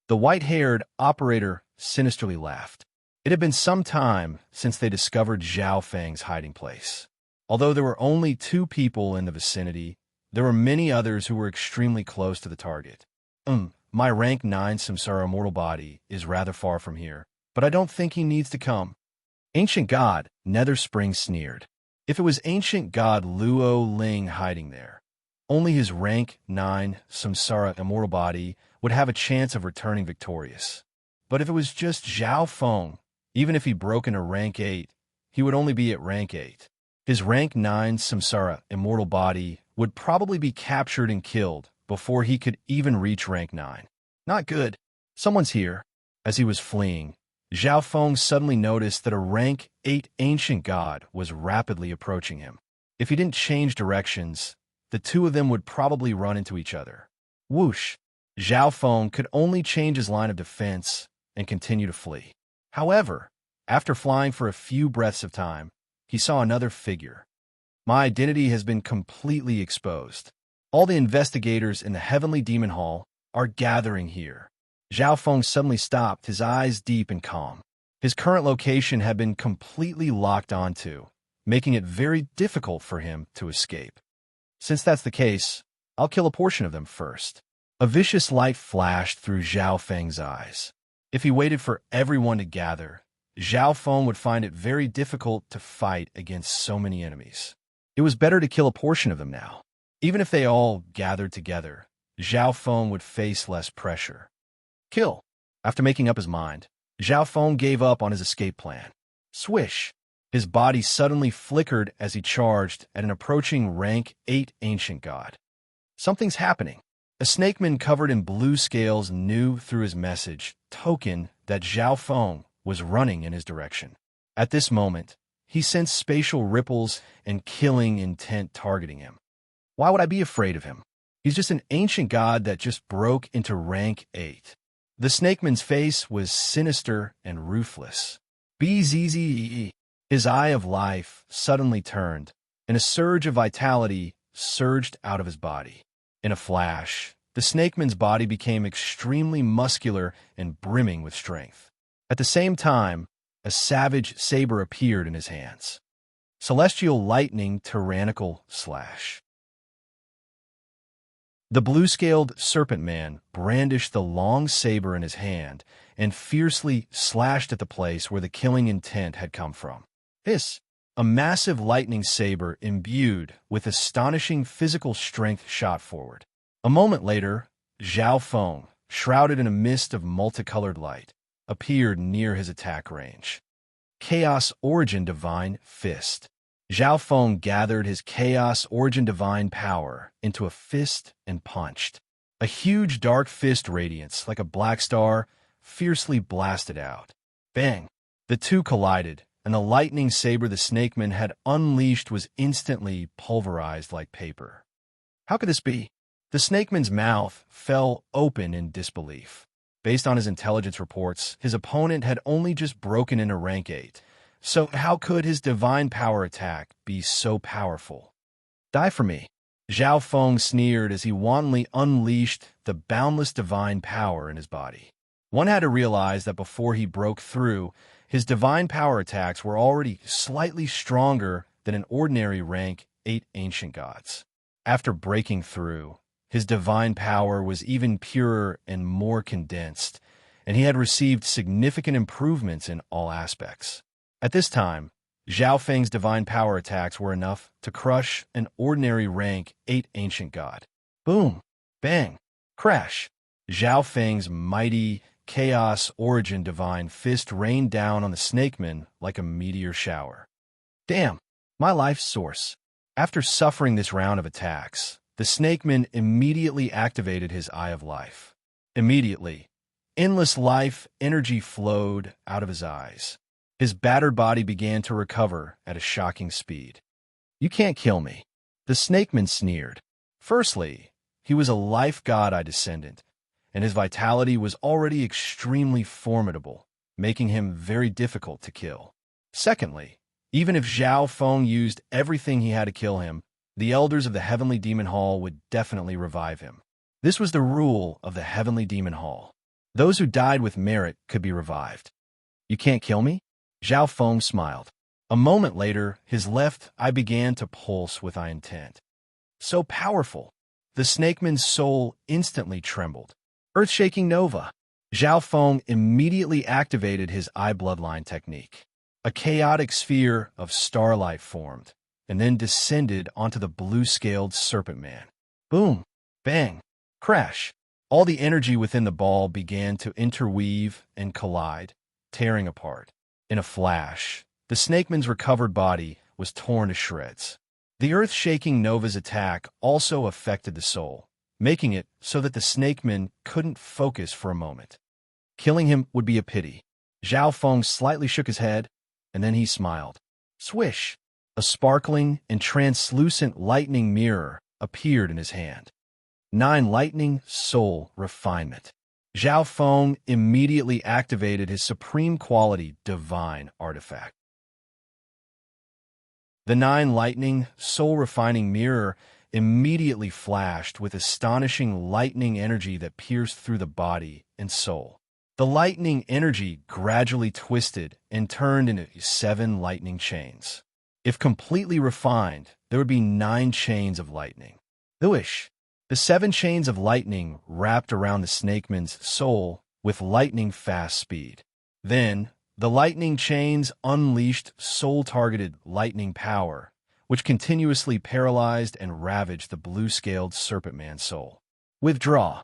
The white-haired operator sinisterly laughed. It had been some time since they discovered Zhao Feng's hiding place. Although there were only 2 people in the vicinity, there were many others who were extremely close to the target. My rank 9 samsara immortal body is rather far from here, but I don't think he needs to come. Ancient god Netherspring sneered. If it was ancient god Luo Ling hiding there, only his rank 9 samsara immortal body would have a chance of returning victorious. But if it was just Zhao Feng, even if he broke into rank 8, he would only be at rank 8. His rank 9 samsara immortal body would probably be captured and killed before he could even reach rank 9. Not good. Someone's here. As he was fleeing, Zhao Feng suddenly noticed that a rank 8 ancient god was rapidly approaching him. If he didn't change directions, the 2 of them would probably run into each other. Whoosh! Zhao Feng could only change his line of defense and continue to flee. However, after flying for a few breaths of time, he saw another figure. My identity has been completely exposed. All the investigators in the Heavenly Demon Hall are gathering here. Zhao Feng suddenly stopped, his eyes deep and calm. His current location had been completely locked onto, making it very difficult for him to escape. Since that's the case, I'll kill a portion of them first. A vicious light flashed through Zhao Feng's eyes. If he waited for everyone to gather, Zhao Feng would find it very difficult to fight against so many enemies. It was better to kill a portion of them now. Even if they all gathered together, Zhao Feng would face less pressure. Kill. After making up his mind, Zhao Feng gave up on his escape plan. Swish. His body suddenly flickered as he charged at an approaching rank 8 ancient god. Something's happening. A snakeman covered in blue scales knew through his message token that Zhao Feng was running in his direction. At this moment, he sensed spatial ripples and killing intent targeting him. Why would I be afraid of him? He's just an ancient god that just broke into rank 8. The snakeman's face was sinister and ruthless. Bzzz. His eye of life suddenly turned, and a surge of vitality surged out of his body. In a flash, the snakeman's body became extremely muscular and brimming with strength. At the same time, a savage saber appeared in his hands. Celestial lightning tyrannical slash. The blue-scaled serpent man brandished the long saber in his hand and fiercely slashed at the place where the killing intent had come from. Hiss! A massive lightning saber imbued with astonishing physical strength shot forward. A moment later, Zhao Feng, shrouded in a mist of multicolored light, appeared near his attack range. Chaos Origin Divine Fist. Zhao Feng gathered his Chaos Origin Divine power into a fist and punched. A huge dark fist radiance, like a black star, fiercely blasted out. Bang! The two collided, and the lightning saber the snakeman had unleashed was instantly pulverized like paper. How could this be? The snakeman's mouth fell open in disbelief. Based on his intelligence reports, his opponent had only just broken into rank 8. So how could his divine power attack be so powerful? Die for me. Zhao Feng sneered as he wantonly unleashed the boundless divine power in his body. One had to realize that before he broke through, his divine power attacks were already slightly stronger than an ordinary rank 8 ancient gods. After breaking through, his divine power was even purer and more condensed, and he had received significant improvements in all aspects. At this time, Zhao Feng's divine power attacks were enough to crush an ordinary rank 8 ancient god. Boom! Bang! Crash! Zhao Feng's mighty Chaos Origin Divine Fist rained down on the snakeman like a meteor shower. Damn! My life's source. After suffering this round of attacks, the snakeman immediately activated his Eye of Life. Immediately, endless life energy flowed out of his eyes. His battered body began to recover at a shocking speed. You can't kill me. The snakeman sneered. Firstly, he was a life god descendant, and his vitality was already extremely formidable, making him very difficult to kill. Secondly, even if Zhao Feng used everything he had to kill him, the elders of the Heavenly Demon Hall would definitely revive him. This was the rule of the Heavenly Demon Hall. Those who died with merit could be revived. You can't kill me? Zhao Feng smiled. A moment later, his left eye began to pulse with intent. So powerful. The snakeman's soul instantly trembled. Earth-shaking Nova. Zhao Feng immediately activated his eye bloodline technique. A chaotic sphere of starlight formed, and then descended onto the blue-scaled serpent man. Boom! Bang! Crash! All the energy within the ball began to interweave and collide, tearing apart. In a flash, the snakeman's recovered body was torn to shreds. The earth-shaking Nova's attack also affected the soul, making it so that the snakeman couldn't focus for a moment. Killing him would be a pity. Zhao Feng slightly shook his head, and then he smiled. Swish! A sparkling and translucent lightning mirror appeared in his hand. 9 Lightning Soul Refinement. Zhao Feng immediately activated his supreme quality divine artifact. The 9 Lightning Soul Refining Mirror immediately flashed with astonishing lightning energy that pierced through the body and soul. The lightning energy gradually twisted and turned into 7 lightning chains. If completely refined, there would be 9 chains of lightning. The 7 chains of lightning wrapped around the snakeman's soul with lightning-fast speed. Then, the lightning chains unleashed soul-targeted lightning power, which continuously paralyzed and ravaged the blue-scaled serpent man's soul. Withdraw.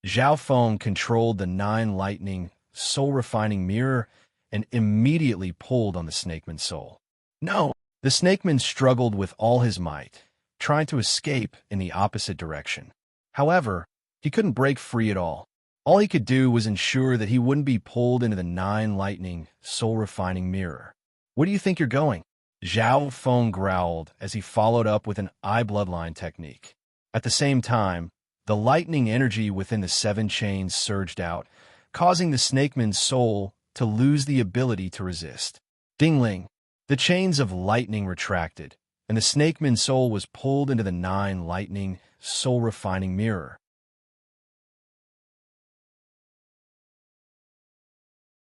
Zhao Feng controlled the 9 lightning soul-refining mirror and immediately pulled on the snakeman's soul. No! The snakeman struggled with all his might, trying to escape in the opposite direction. However, he couldn't break free at all. All he could do was ensure that he wouldn't be pulled into the 9 lightning soul-refining mirror. Where do you think you're going? Zhao Feng growled as he followed up with an eye bloodline technique. At the same time, the lightning energy within the 7 chains surged out, causing the snakeman's soul to lose the ability to resist. Ding-ling! The chains of lightning retracted, and the snakeman's soul was pulled into the 9 lightning soul-refining mirror.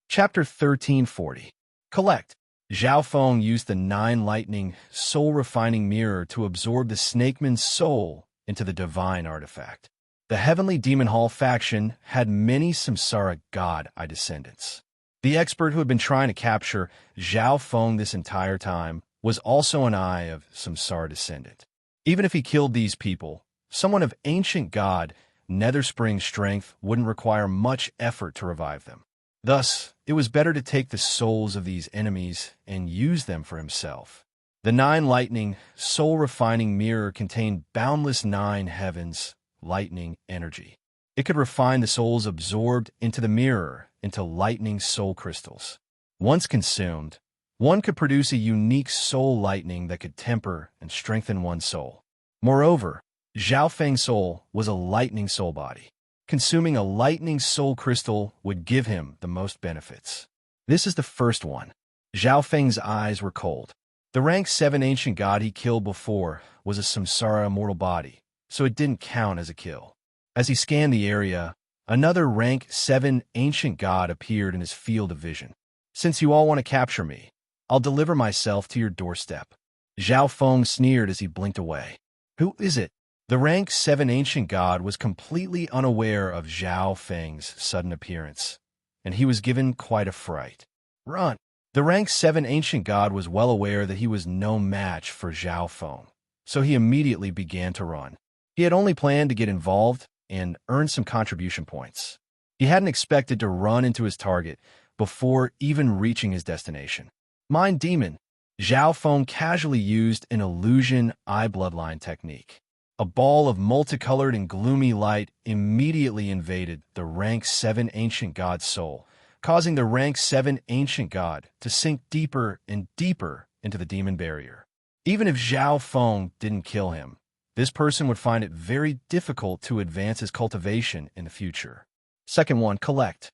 Chapter 1340. Collect. Zhao Feng used the 9 lightning soul-refining mirror to absorb the snakeman's soul into the divine artifact. The Heavenly Demon Hall faction had many Samsara god descendants. The expert who had been trying to capture Zhao Feng this entire time was also an eye of Samsara descendant. Even if he killed these people, someone of ancient god Netherspring strength wouldn't require much effort to revive them. Thus, it was better to take the souls of these enemies and use them for himself. The 9 lightning, soul-refining mirror contained boundless 9 heavens, lightning energy. It could refine the souls absorbed into the mirror into lightning soul crystals. Once consumed, one could produce a unique soul lightning that could temper and strengthen one's soul. Moreover, Zhao Feng's soul was a lightning soul body. Consuming a lightning soul crystal would give him the most benefits. This is the first one. Zhao Feng's eyes were cold. The rank 7 ancient god he killed before was a Samsara immortal body, so it didn't count as a kill. As he scanned the area, another rank 7 ancient god appeared in his field of vision. Since you all want to capture me, I'll deliver myself to your doorstep. Zhao Feng sneered as he blinked away. Who is it? The rank 7 ancient god was completely unaware of Zhao Feng's sudden appearance, and he was given quite a fright. Run! The rank 7 ancient god was well aware that he was no match for Zhao Feng, so he immediately began to run. He had only planned to get involved and earn some contribution points. He hadn't expected to run into his target before even reaching his destination. Mind Demon, Zhao Feng casually used an illusion eye bloodline technique. A ball of multicolored and gloomy light immediately invaded the rank 7 ancient god's soul, causing the rank 7 ancient god to sink deeper and deeper into the demon barrier. Even if Zhao Feng didn't kill him, this person would find it very difficult to advance his cultivation in the future. Second one, collect.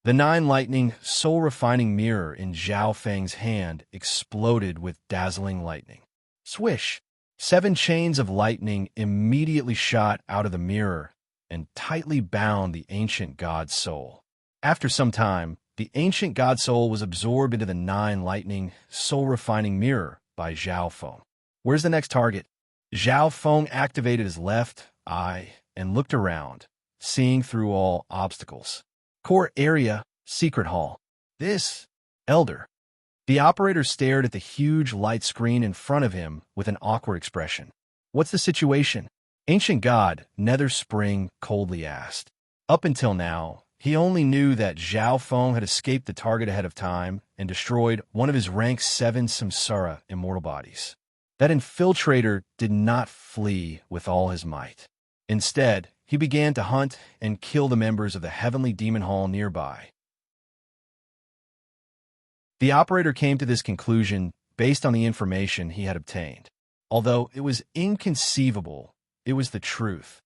The 9 lightning, soul-refining mirror in Zhao Feng's hand exploded with dazzling lightning. Swish! 7 chains of lightning immediately shot out of the mirror and tightly bound the ancient god's soul. After some time, the ancient god soul was absorbed into the 9 lightning, soul-refining mirror by Zhao Feng. Where's the next target? Zhao Feng activated his left eye and looked around, seeing through all obstacles. Core area, secret hall. This, Elder. The operator stared at the huge light screen in front of him with an awkward expression. What's the situation? Ancient God, Netherspring, coldly asked. Up until now, he only knew that Zhao Feng had escaped the target ahead of time and destroyed one of his rank 7 Samsara immortal bodies. That infiltrator did not flee with all his might. Instead, he began to hunt and kill the members of the Heavenly Demon Hall nearby. The operator came to this conclusion based on the information he had obtained. Although it was inconceivable, it was the truth.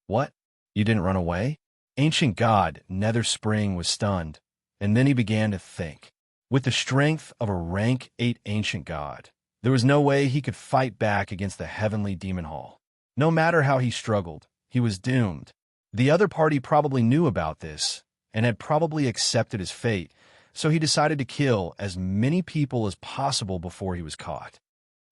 What? You didn't run away? Ancient God, Netherspring, was stunned, and then he began to think. With the strength of a rank 8 ancient god, there was no way he could fight back against the Heavenly Demon Hall. No matter how he struggled, he was doomed. The other party probably knew about this and had probably accepted his fate, so he decided to kill as many people as possible before he was caught.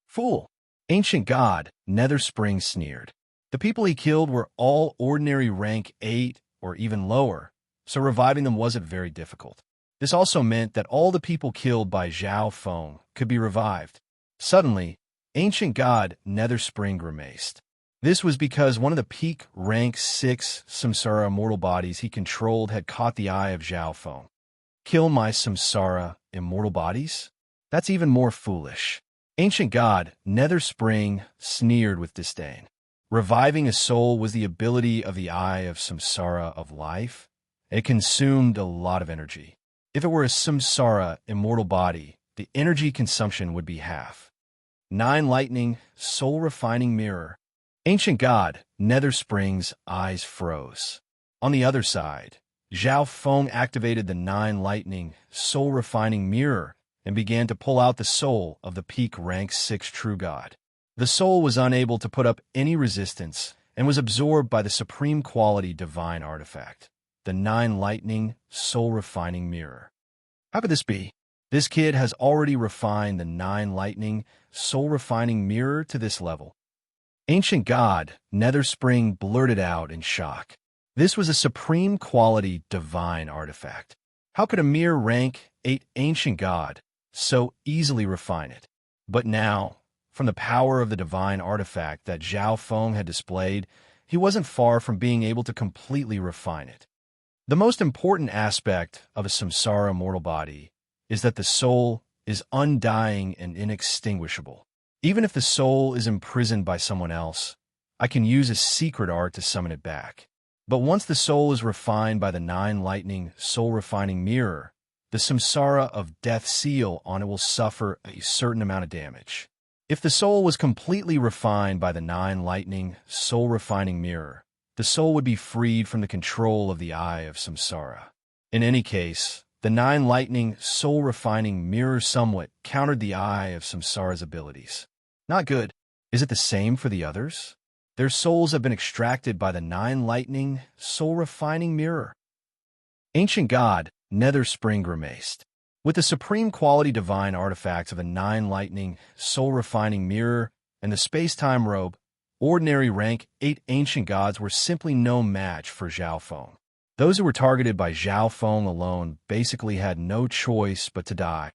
Fool! Ancient God, Netherspring sneered. The people he killed were all ordinary rank 8 or even lower, so reviving them wasn't very difficult. This also meant that all the people killed by Zhao Feng could be revived. Suddenly, Ancient God, Netherspring grimaced. This was because one of the peak rank 6 Samsara immortal bodies he controlled had caught the eye of Zhao Feng. Kill my Samsara immortal bodies? That's even more foolish. Ancient God, Netherspring, sneered with disdain. Reviving a soul was the ability of the eye of Samsara of life. It consumed a lot of energy. If it were a Samsara immortal body, the energy consumption would be half. 9 lightning, soul-refining mirror. Ancient God, Netherspring's eyes froze. On the other side, Zhao Feng activated the 9 lightning, soul-refining mirror and began to pull out the soul of the peak rank 6 true god. The soul was unable to put up any resistance and was absorbed by the supreme quality divine artifact, the 9 lightning, soul-refining mirror. How could this be? This kid has already refined the 9 lightning, soul-refining mirror to this level. Ancient God, Netherspring blurted out in shock. This was a supreme quality divine artifact. How could a mere rank 8 ancient god so easily refine it? But now, from the power of the divine artifact that Zhao Feng had displayed, he wasn't far from being able to completely refine it. The most important aspect of a samsara mortal body is that the soul is undying and inextinguishable. Even if the soul is imprisoned by someone else, I can use a secret art to summon it back. But once the soul is refined by the 9 lightning soul-refining mirror, the samsara of death seal on it will suffer a certain amount of damage. If the soul was completely refined by the 9 lightning soul-refining mirror, the soul would be freed from the control of the eye of samsara. In any case, the 9 lightning soul-refining mirror somewhat countered the eye of samsara's abilities. Not good. Is it the same for the others? Their souls have been extracted by the 9 lightning soul-refining mirror. Ancient God, Netherspring grimaced. With the supreme quality divine artifacts of the 9 lightning soul-refining mirror and the space-time robe, ordinary rank 8 ancient gods were simply no match for Zhao Feng. Those who were targeted by Zhao Feng alone basically had no choice but to die.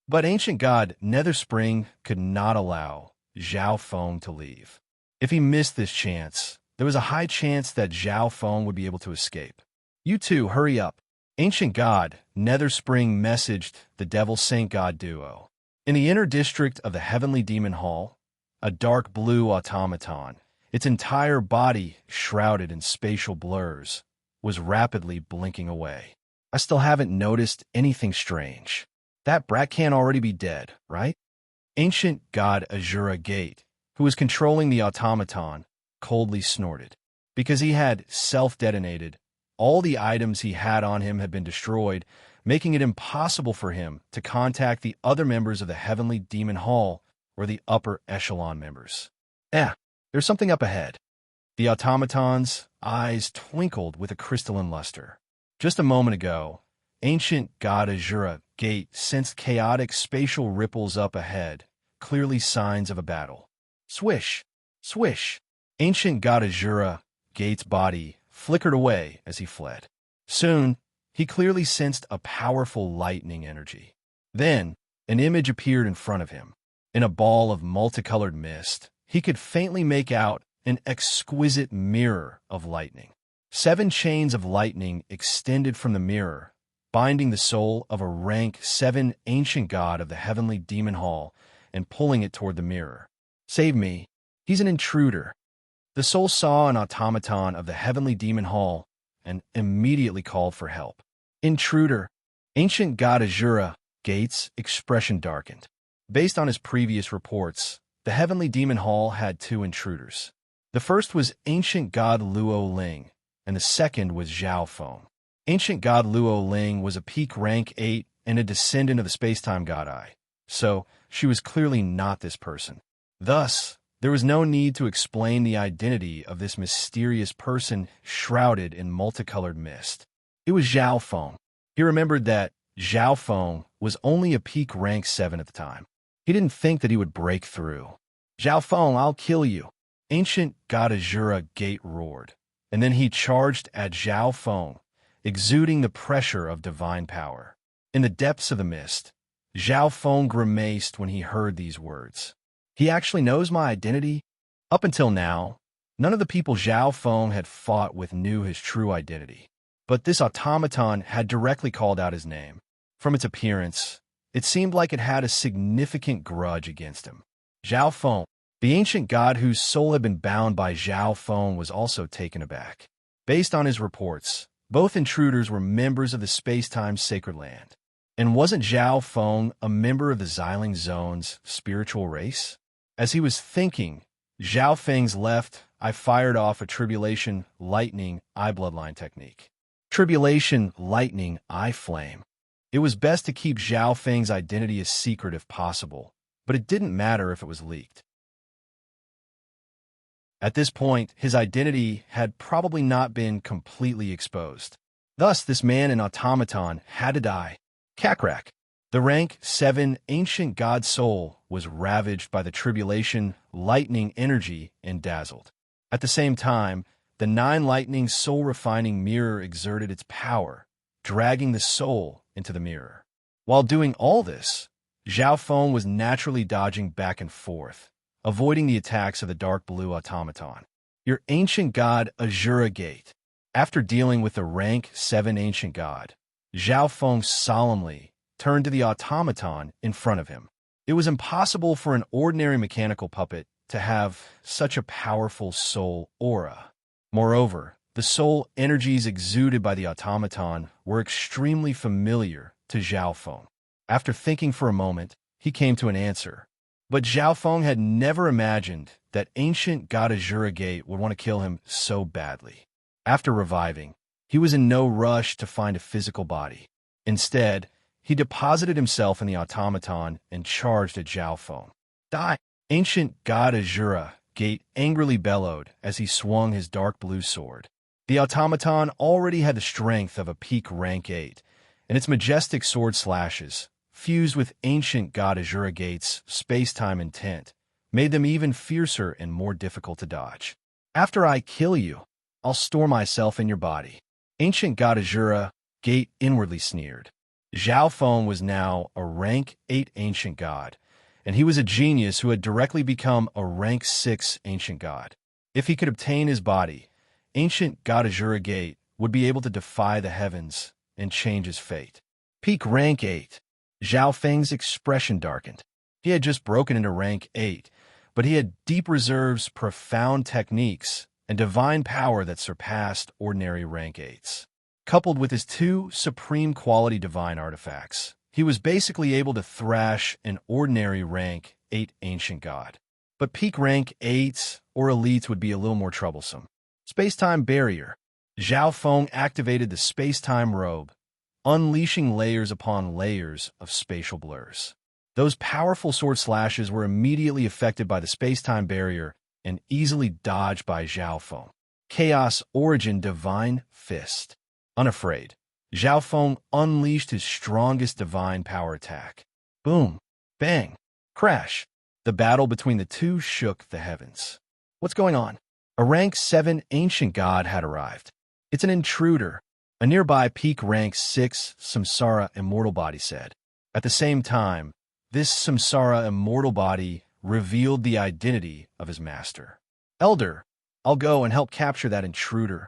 But Ancient God Netherspring could not allow Zhao Feng to leave. If he missed this chance, there was a high chance that Zhao Feng would be able to escape. You two, hurry up. Ancient God Netherspring messaged the Devil Saint God duo. In the inner district of the Heavenly Demon Hall, a dark blue automaton, its entire body shrouded in spatial blurs, was rapidly blinking away. I still haven't noticed anything strange. That brat can't already be dead, right? Ancient God Azura Gate, who was controlling the automaton, coldly snorted. Because he had self-detonated, all the items he had on him had been destroyed, making it impossible for him to contact the other members of the Heavenly Demon Hall or the upper echelon members. There's something up ahead. The automaton's eyes twinkled with a crystalline luster. Just a moment ago, Ancient God Azura Gate sensed chaotic spatial ripples up ahead, clearly signs of a battle. Swish! Swish! Ancient God Azura Gate's body flickered away as he fled. Soon, he clearly sensed a powerful lightning energy. Then, an image appeared in front of him. In a ball of multicolored mist, he could faintly make out an exquisite mirror of lightning. 7 chains of lightning extended from the mirror, binding the soul of a rank 7 ancient god of the Heavenly Demon Hall and pulling it toward the mirror. Save me. He's an intruder. The soul saw an automaton of the Heavenly Demon Hall and immediately called for help. Intruder. Ancient God Azura Gate's expression darkened. Based on his previous reports, the Heavenly Demon Hall had 2 intruders. The first was Ancient God Luo Ling, and the second was Zhao Feng. Ancient God Luo Ling was a peak rank 8 and a descendant of the space-time god Eye, so she was clearly not this person. Thus, there was no need to explain the identity of this mysterious person shrouded in multicolored mist. It was Zhao Feng. He remembered that Zhao Feng was only a peak rank 7 at the time. He didn't think that he would break through. Zhao Feng, I'll kill you. Ancient God Azura Gate roared, and then he charged at Zhao Feng, exuding the pressure of divine power. In the depths of the mist, Zhao Feng grimaced when he heard these words. He actually knows my identity? Up until now, none of the people Zhao Feng had fought with knew his true identity. But this automaton had directly called out his name. From its appearance, it seemed like it had a significant grudge against him. Zhao Feng, the ancient god whose soul had been bound by Zhao Feng, was also taken aback. Based on his reports, both intruders were members of the space-time sacred land. And wasn't Zhao Feng a member of the Xiling Zone's spiritual race? As he was thinking, Zhao Feng's left eye fired off a Tribulation Lightning Eye Bloodline technique. Tribulation Lightning Eye Flame. It was best to keep Zhao Feng's identity a secret if possible, but it didn't matter if it was leaked. At this point, his identity had probably not been completely exposed. Thus, this man in automaton had to die. Cackrack. The rank 7 ancient god soul was ravaged by the tribulation, lightning energy, and dazzled. At the same time, the 9 lightning soul-refining mirror exerted its power, dragging the soul into the mirror. While doing all this, Zhao Feng was naturally dodging back and forth, avoiding the attacks of the dark blue automaton. Your ancient god Azura Gate. After dealing with the rank 7 ancient god, Zhao Feng solemnly turned to the automaton in front of him. It was impossible for an ordinary mechanical puppet to have such a powerful soul aura. Moreover, the soul energies exuded by the automaton were extremely familiar to Zhao Feng. After thinking for a moment, he came to an answer. But Zhao Feng had never imagined that ancient god Azura Gate would want to kill him so badly. After reviving, he was in no rush to find a physical body. Instead, he deposited himself in the automaton and charged at Zhao Feng. Die! Ancient god Azura Gate angrily bellowed as he swung his dark blue sword. The automaton already had the strength of a peak rank 8, and its majestic sword slashes, fused with ancient god Azura Gate's space-time intent, made them even fiercer and more difficult to dodge. After I kill you, I'll store myself in your body. Ancient god Azura Gate inwardly sneered. Zhao Feng was now a rank 8 ancient god, and he was a genius who had directly become a rank 6 ancient god. If he could obtain his body, ancient god Azura Gate would be able to defy the heavens and change his fate. Peak rank 8. Zhao Feng's expression darkened. He had just broken into rank 8, but he had deep reserves, profound techniques, and divine power that surpassed ordinary rank 8s. Coupled with his 2 supreme quality divine artifacts, he was basically able to thrash an ordinary rank 8 ancient god. But peak rank 8s or elites would be a little more troublesome. Space-time barrier. Zhao Feng activated the space-time robe, unleashing layers upon layers of spatial blurs. Those powerful sword slashes were immediately affected by the space-time barrier and easily dodged by Zhao Feng. Chaos Origin Divine Fist. Unafraid, Zhao Feng unleashed his strongest divine power attack. Boom, bang, crash. The battle between the two shook the heavens. What's going on? A rank 7 ancient god had arrived. It's an intruder, a nearby peak rank 6 samsara immortal body said. At the same time, this samsara immortal body revealed the identity of his master. Elder, I'll go and help capture that intruder.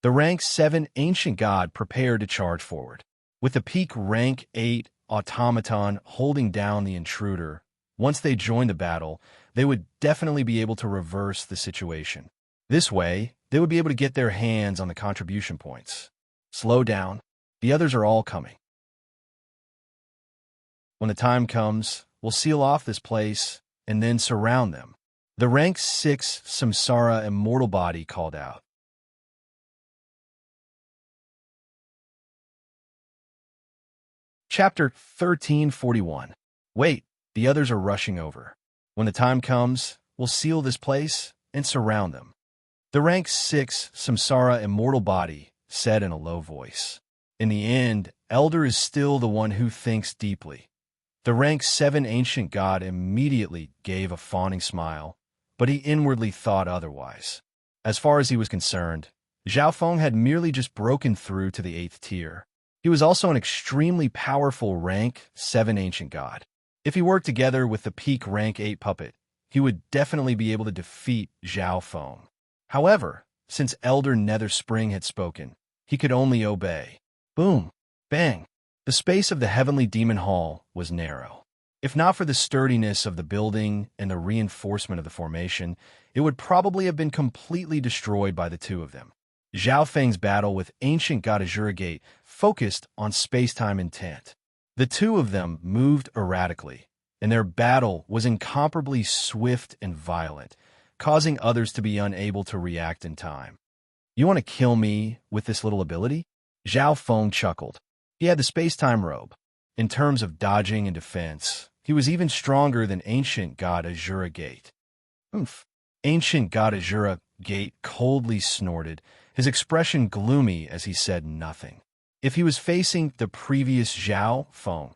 The rank 7 ancient god prepared to charge forward. With the peak rank 8 automaton holding down the intruder, once they joined the battle, they would definitely be able to reverse the situation. This way, they would be able to get their hands on the contribution points. Slow down. The others are all coming. When the time comes, we'll seal off this place and then surround them. The rank 6 samsara immortal body called out. Chapter 1341. Wait, the others are rushing over. When the time comes, we'll seal this place and surround them. The rank 6 samsara immortal body said in a low voice. In the end, Elder is still the one who thinks deeply. The rank 7 ancient god immediately gave a fawning smile, but he inwardly thought otherwise. As far as he was concerned, Zhao Feng had merely just broken through to the 8th tier. He was also an extremely powerful rank 7 ancient god. If he worked together with the peak rank 8 puppet, he would definitely be able to defeat Zhao Feng. However, since Elder Nether Spring had spoken, he could only obey. Boom! Bang! The space of the Heavenly Demon Hall was narrow. If not for the sturdiness of the building and the reinforcement of the formation, it would probably have been completely destroyed by the two of them. Zhao Feng's battle with ancient god Azura Gate focused on space-time intent. The two of them moved erratically, and their battle was incomparably swift and violent, causing others to be unable to react in time. You want to kill me with this little ability? Zhao Feng chuckled. He had the space-time robe. In terms of dodging and defense, he was even stronger than ancient god Azura Gate. Oomph. Ancient god Azura Gate coldly snorted, his expression gloomy as he said nothing. If he was facing the previous Zhao Feng,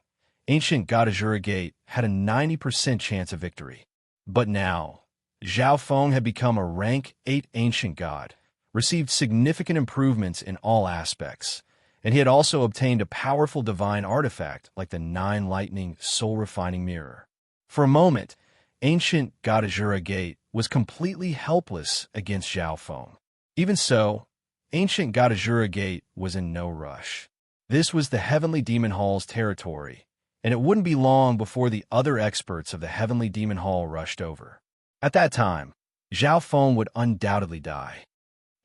ancient god Azura Gate had a 90% chance of victory. But now, Zhao Feng had become a rank 8 ancient god, received significant improvements in all aspects, and he had also obtained a powerful divine artifact like the 9 lightning soul-refining mirror. For a moment, ancient god Azura Gate was completely helpless against Zhao Feng. Even so, ancient god Azura Gate was in no rush. This was the Heavenly Demon Hall's territory, and it wouldn't be long before the other experts of the Heavenly Demon Hall rushed over. At that time, Zhao Feng would undoubtedly die.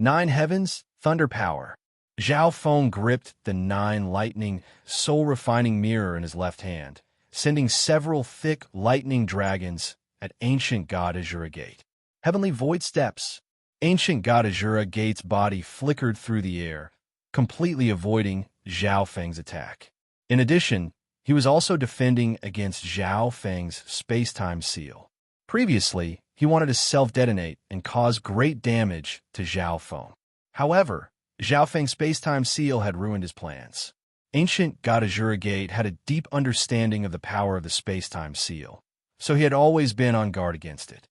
9 heavens, thunder power. Zhao Feng gripped the 9 lightning, soul-refining mirror in his left hand, sending several thick lightning dragons at ancient god Azura Gate. Heavenly Void Steps. Ancient god Azura Gate's body flickered through the air, completely avoiding Zhao Feng's attack. In addition, he was also defending against Zhao Feng's space-time seal. Previously, he wanted to self-detonate and cause great damage to Zhao Feng. However, Zhao Feng's space-time seal had ruined his plans. Ancient god Azura Gate had a deep understanding of the power of the space-time seal, so he had always been on guard against it.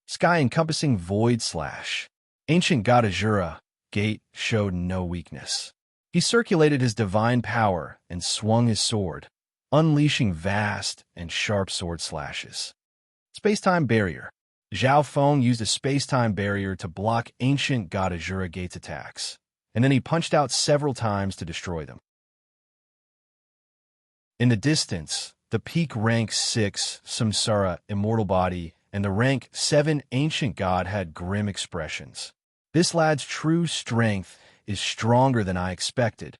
Sky-encompassing void slash. Ancient god Azura Gate showed no weakness. He circulated his divine power and swung his sword, unleashing vast and sharp sword slashes. Space-time barrier. Zhao Feng used a space-time barrier to block ancient god Azura Gate's attacks, and then he punched out several times to destroy them. In the distance, the peak rank 6 Samsara immortal body and the rank 7 ancient god had grim expressions. This lad's true strength is stronger than I expected.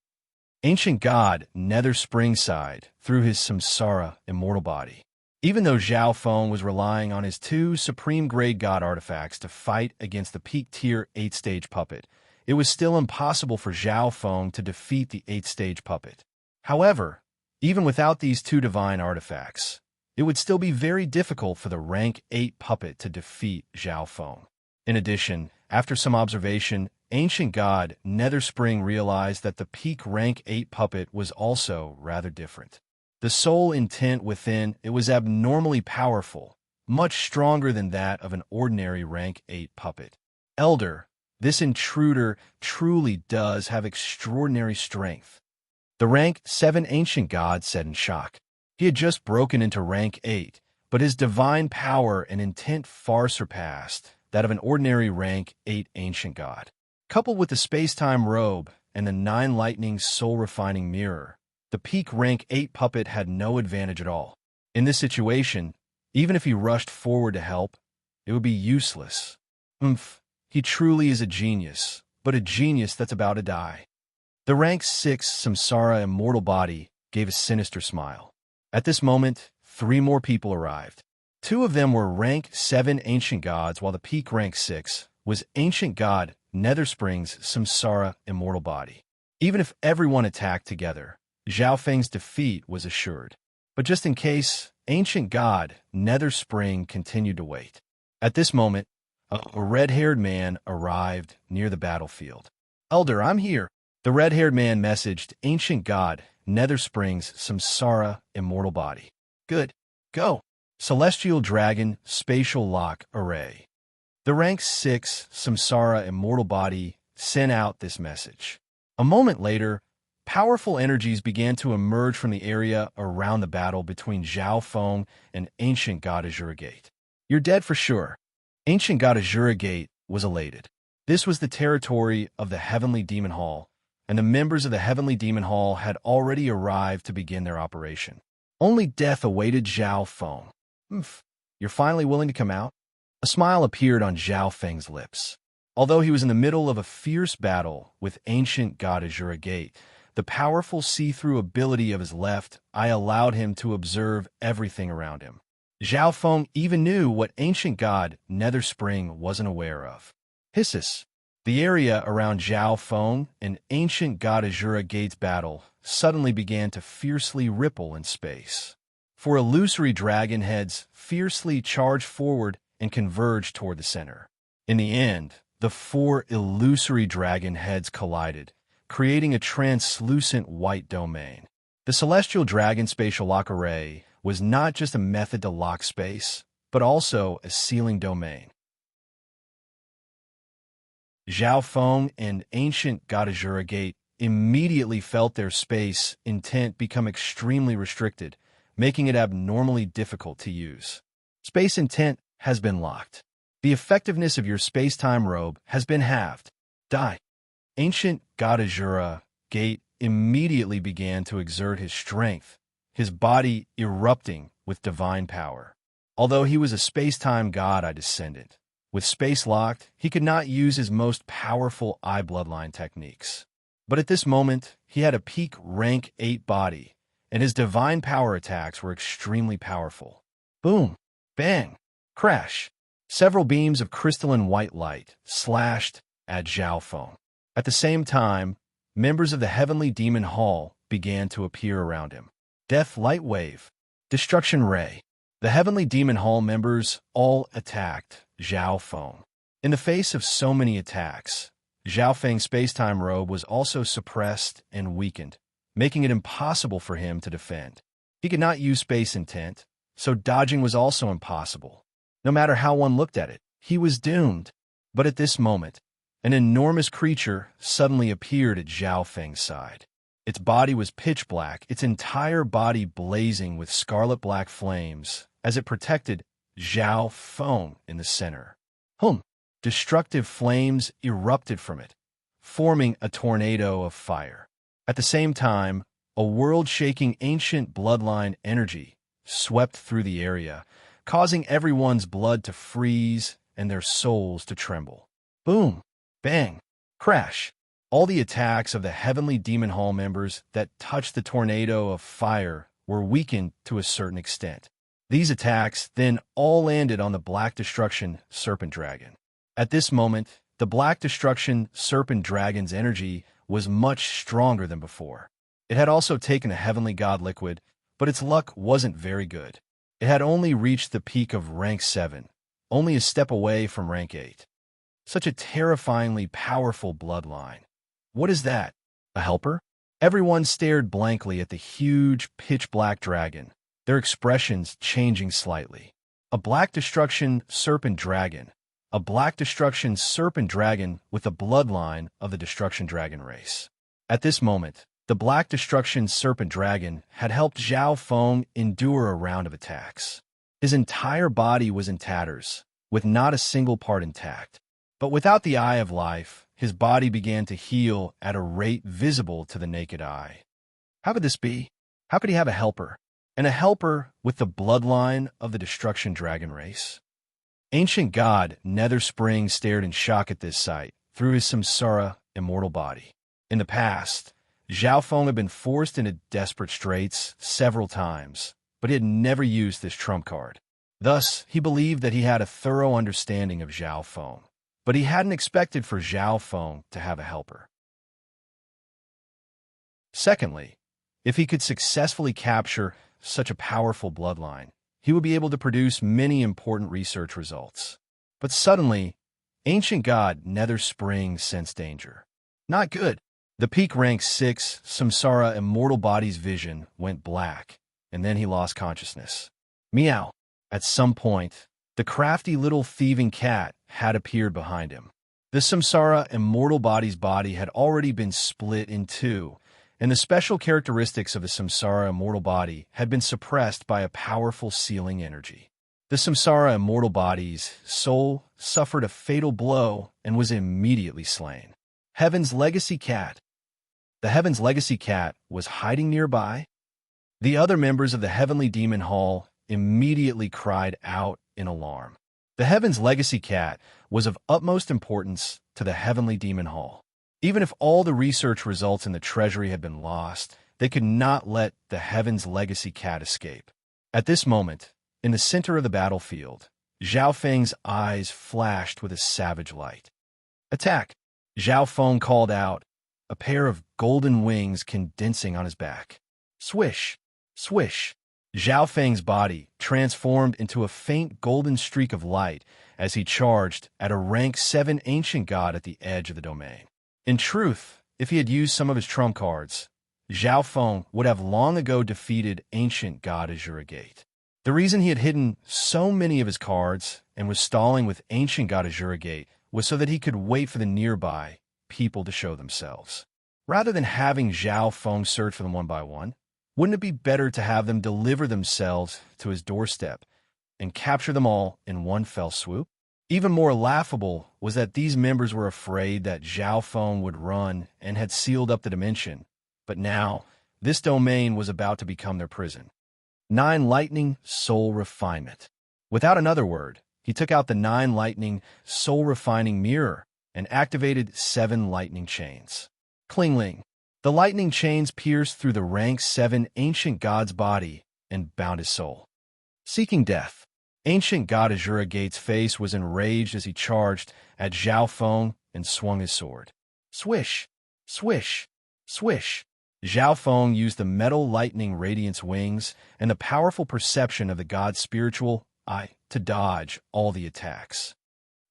Ancient god Nether Springside through his Samsara immortal body. Even though Zhao Feng was relying on his 2 supreme grade god artifacts to fight against the peak tier 8-stage puppet, it was still impossible for Zhao Feng to defeat the 8-stage puppet. However, even without these 2 divine artifacts, it would still be very difficult for the rank 8 puppet to defeat Zhao Feng. In addition, after some observation, ancient god Netherspring realized that the peak rank 8 puppet was also rather different. The soul intent within it was abnormally powerful, much stronger than that of an ordinary rank 8 puppet. Elder, this intruder truly does have extraordinary strength. The rank 7 ancient god said in shock. He had just broken into rank 8, but his divine power and intent far surpassed that of an ordinary rank 8 ancient god. Coupled with the space-time robe and the 9 lightning soul-refining mirror, the peak rank 8 puppet had no advantage at all. In this situation, even if he rushed forward to help, it would be useless. He truly is a genius, but a genius that's about to die. The rank 6 Samsara immortal body gave a sinister smile. At this moment, 3 more people arrived. 2 of them were rank 7 ancient gods, while the peak rank 6 was ancient god Netherspring's Samsara immortal body. Even if everyone attacked together, Zhao Feng's defeat was assured. But just in case, ancient god Netherspring continued to wait. At this moment, a red-haired man arrived near the battlefield. Elder, I'm here. The red-haired man messaged ancient god Netherspring's Samsara immortal body. Good. Go. Celestial Dragon Spatial Lock Array. The rank 6 Samsara immortal body sent out this message. A moment later, powerful energies began to emerge from the area around the battle between Zhao Feng and ancient god Azura Gate. You're dead for sure. Ancient god Azura Gate was elated. This was the territory of the Heavenly Demon Hall, and the members of the Heavenly Demon Hall had already arrived to begin their operation. Only death awaited Zhao Feng. You're finally willing to come out? A smile appeared on Zhao Feng's lips. Although he was in the middle of a fierce battle with ancient god Azura Gate, the powerful see-through ability of his left eye allowed him to observe everything around him. Zhao Feng even knew what ancient god Netherspring wasn't aware of. Hissus. The area around Zhao Feng and ancient god Azura Gate's battle suddenly began to fiercely ripple in space. 4 illusory dragon heads fiercely charged forward and converged toward the center. In the end, the 4 illusory dragon heads collided, creating a translucent white domain. The celestial dragon spatial lock array was not just a method to lock space, but also a sealing domain. Zhao Feng and ancient God Azura Gate immediately felt their space intent become extremely restricted, making it abnormally difficult to use. Space intent has been locked. The effectiveness of your space-time robe has been halved. Die. Ancient God Azura Gate immediately began to exert his strength, his body erupting with divine power. Although he was a space-time god descendant, with space locked, he could not use his most powerful eye bloodline techniques. But at this moment, he had a peak rank 8 body, and his divine power attacks were extremely powerful. Boom! Bang! Crash! Several beams of crystalline white light slashed at Zhao Feng. At the same time, members of the Heavenly Demon Hall began to appear around him. Death Light Wave, Destruction Ray. The Heavenly Demon Hall members all attacked Zhao Feng. In the face of so many attacks, Zhao Feng's space-time robe was also suppressed and weakened, making it impossible for him to defend. He could not use space intent, so dodging was also impossible. No matter how one looked at it, he was doomed. But at this moment, an enormous creature suddenly appeared at Zhao Feng's side. Its body was pitch black, its entire body blazing with scarlet-black flames as it protected Zhao Feng in the center. Destructive flames erupted from it, forming a tornado of fire. At the same time, a world-shaking ancient bloodline energy swept through the area, causing everyone's blood to freeze and their souls to tremble. Boom! Bang! Crash! All the attacks of the Heavenly Demon Hall members that touched the tornado of fire were weakened to a certain extent. These attacks then all landed on the Black Destruction Serpent Dragon. At this moment, the Black Destruction Serpent Dragon's energy was much stronger than before. It had also taken a Heavenly God liquid, but its luck wasn't very good. It had only reached the peak of rank 7, only a step away from rank 8. Such a terrifyingly powerful bloodline. What is that? A helper? Everyone stared blankly at the huge, pitch-black dragon, their expressions changing slightly. A Black Destruction Serpent Dragon. A Black Destruction Serpent Dragon with the bloodline of the Destruction Dragon race. At this moment, the Black Destruction Serpent Dragon had helped Zhao Feng endure a round of attacks. His entire body was in tatters, with not a single part intact. But without the Eye of Life, his body began to heal at a rate visible to the naked eye. How could this be? How could he have a helper? And a helper with the bloodline of the Destruction Dragon race? Ancient God Nether Spring stared in shock at this sight through his samsara immortal body. In the past, Zhao Feng had been forced into desperate straits several times, but he had never used this trump card. Thus, he believed that he had a thorough understanding of Zhao Feng, but he hadn't expected for Zhao Feng to have a helper. Secondly, if he could successfully capture such a powerful bloodline, he would be able to produce many important research results. But suddenly, Ancient God Nether Spring sensed danger. Not good. The peak rank 6 Samsara Immortal Body's vision went black, and then he lost consciousness. Meow. At some point, the crafty little thieving cat had appeared behind him. The Samsara Immortal Body's body had already been split in two, and the special characteristics of the Samsara Immortal Body had been suppressed by a powerful sealing energy. The Samsara Immortal Body's soul suffered a fatal blow and was immediately slain. Heaven's Legacy Cat. The Heaven's Legacy Cat was hiding nearby. The other members of the Heavenly Demon Hall immediately cried out in alarm. The Heaven's Legacy Cat was of utmost importance to the Heavenly Demon Hall. Even if all the research results in the treasury had been lost, they could not let the Heaven's Legacy Cat escape. At this moment, in the center of the battlefield, Zhao Feng's eyes flashed with a savage light. Attack! Zhao Feng called out, a pair of golden wings condensing on his back. Swish! Swish! Zhao Feng's body transformed into a faint golden streak of light as he charged at a rank 7 ancient god at the edge of the domain. In truth, if he had used some of his trump cards, Zhao Feng would have long ago defeated ancient god Azure Gate. The reason he had hidden so many of his cards and was stalling with ancient god Azure Gate was so that he could wait for the nearby people to show themselves. Rather than having Zhao Feng search for them one by one, wouldn't it be better to have them deliver themselves to his doorstep and capture them all in one fell swoop? Even more laughable was that these members were afraid that Zhao Feng would run and had sealed up the dimension, but now this domain was about to become their prison. 9 Lightning Soul Refinement. Without another word, he took out the 9 Lightning Soul Refining Mirror and activated 7 lightning chains. Klingling. The lightning chains pierced through the rank 7 ancient god's body and bound his soul. Seeking death. Ancient god Azure Gate's face was enraged as he charged at Zhao Feng and swung his sword. Swish, swish, swish. Zhao Feng used the metal lightning radiance wings and the powerful perception of the god's spiritual eye to dodge all the attacks.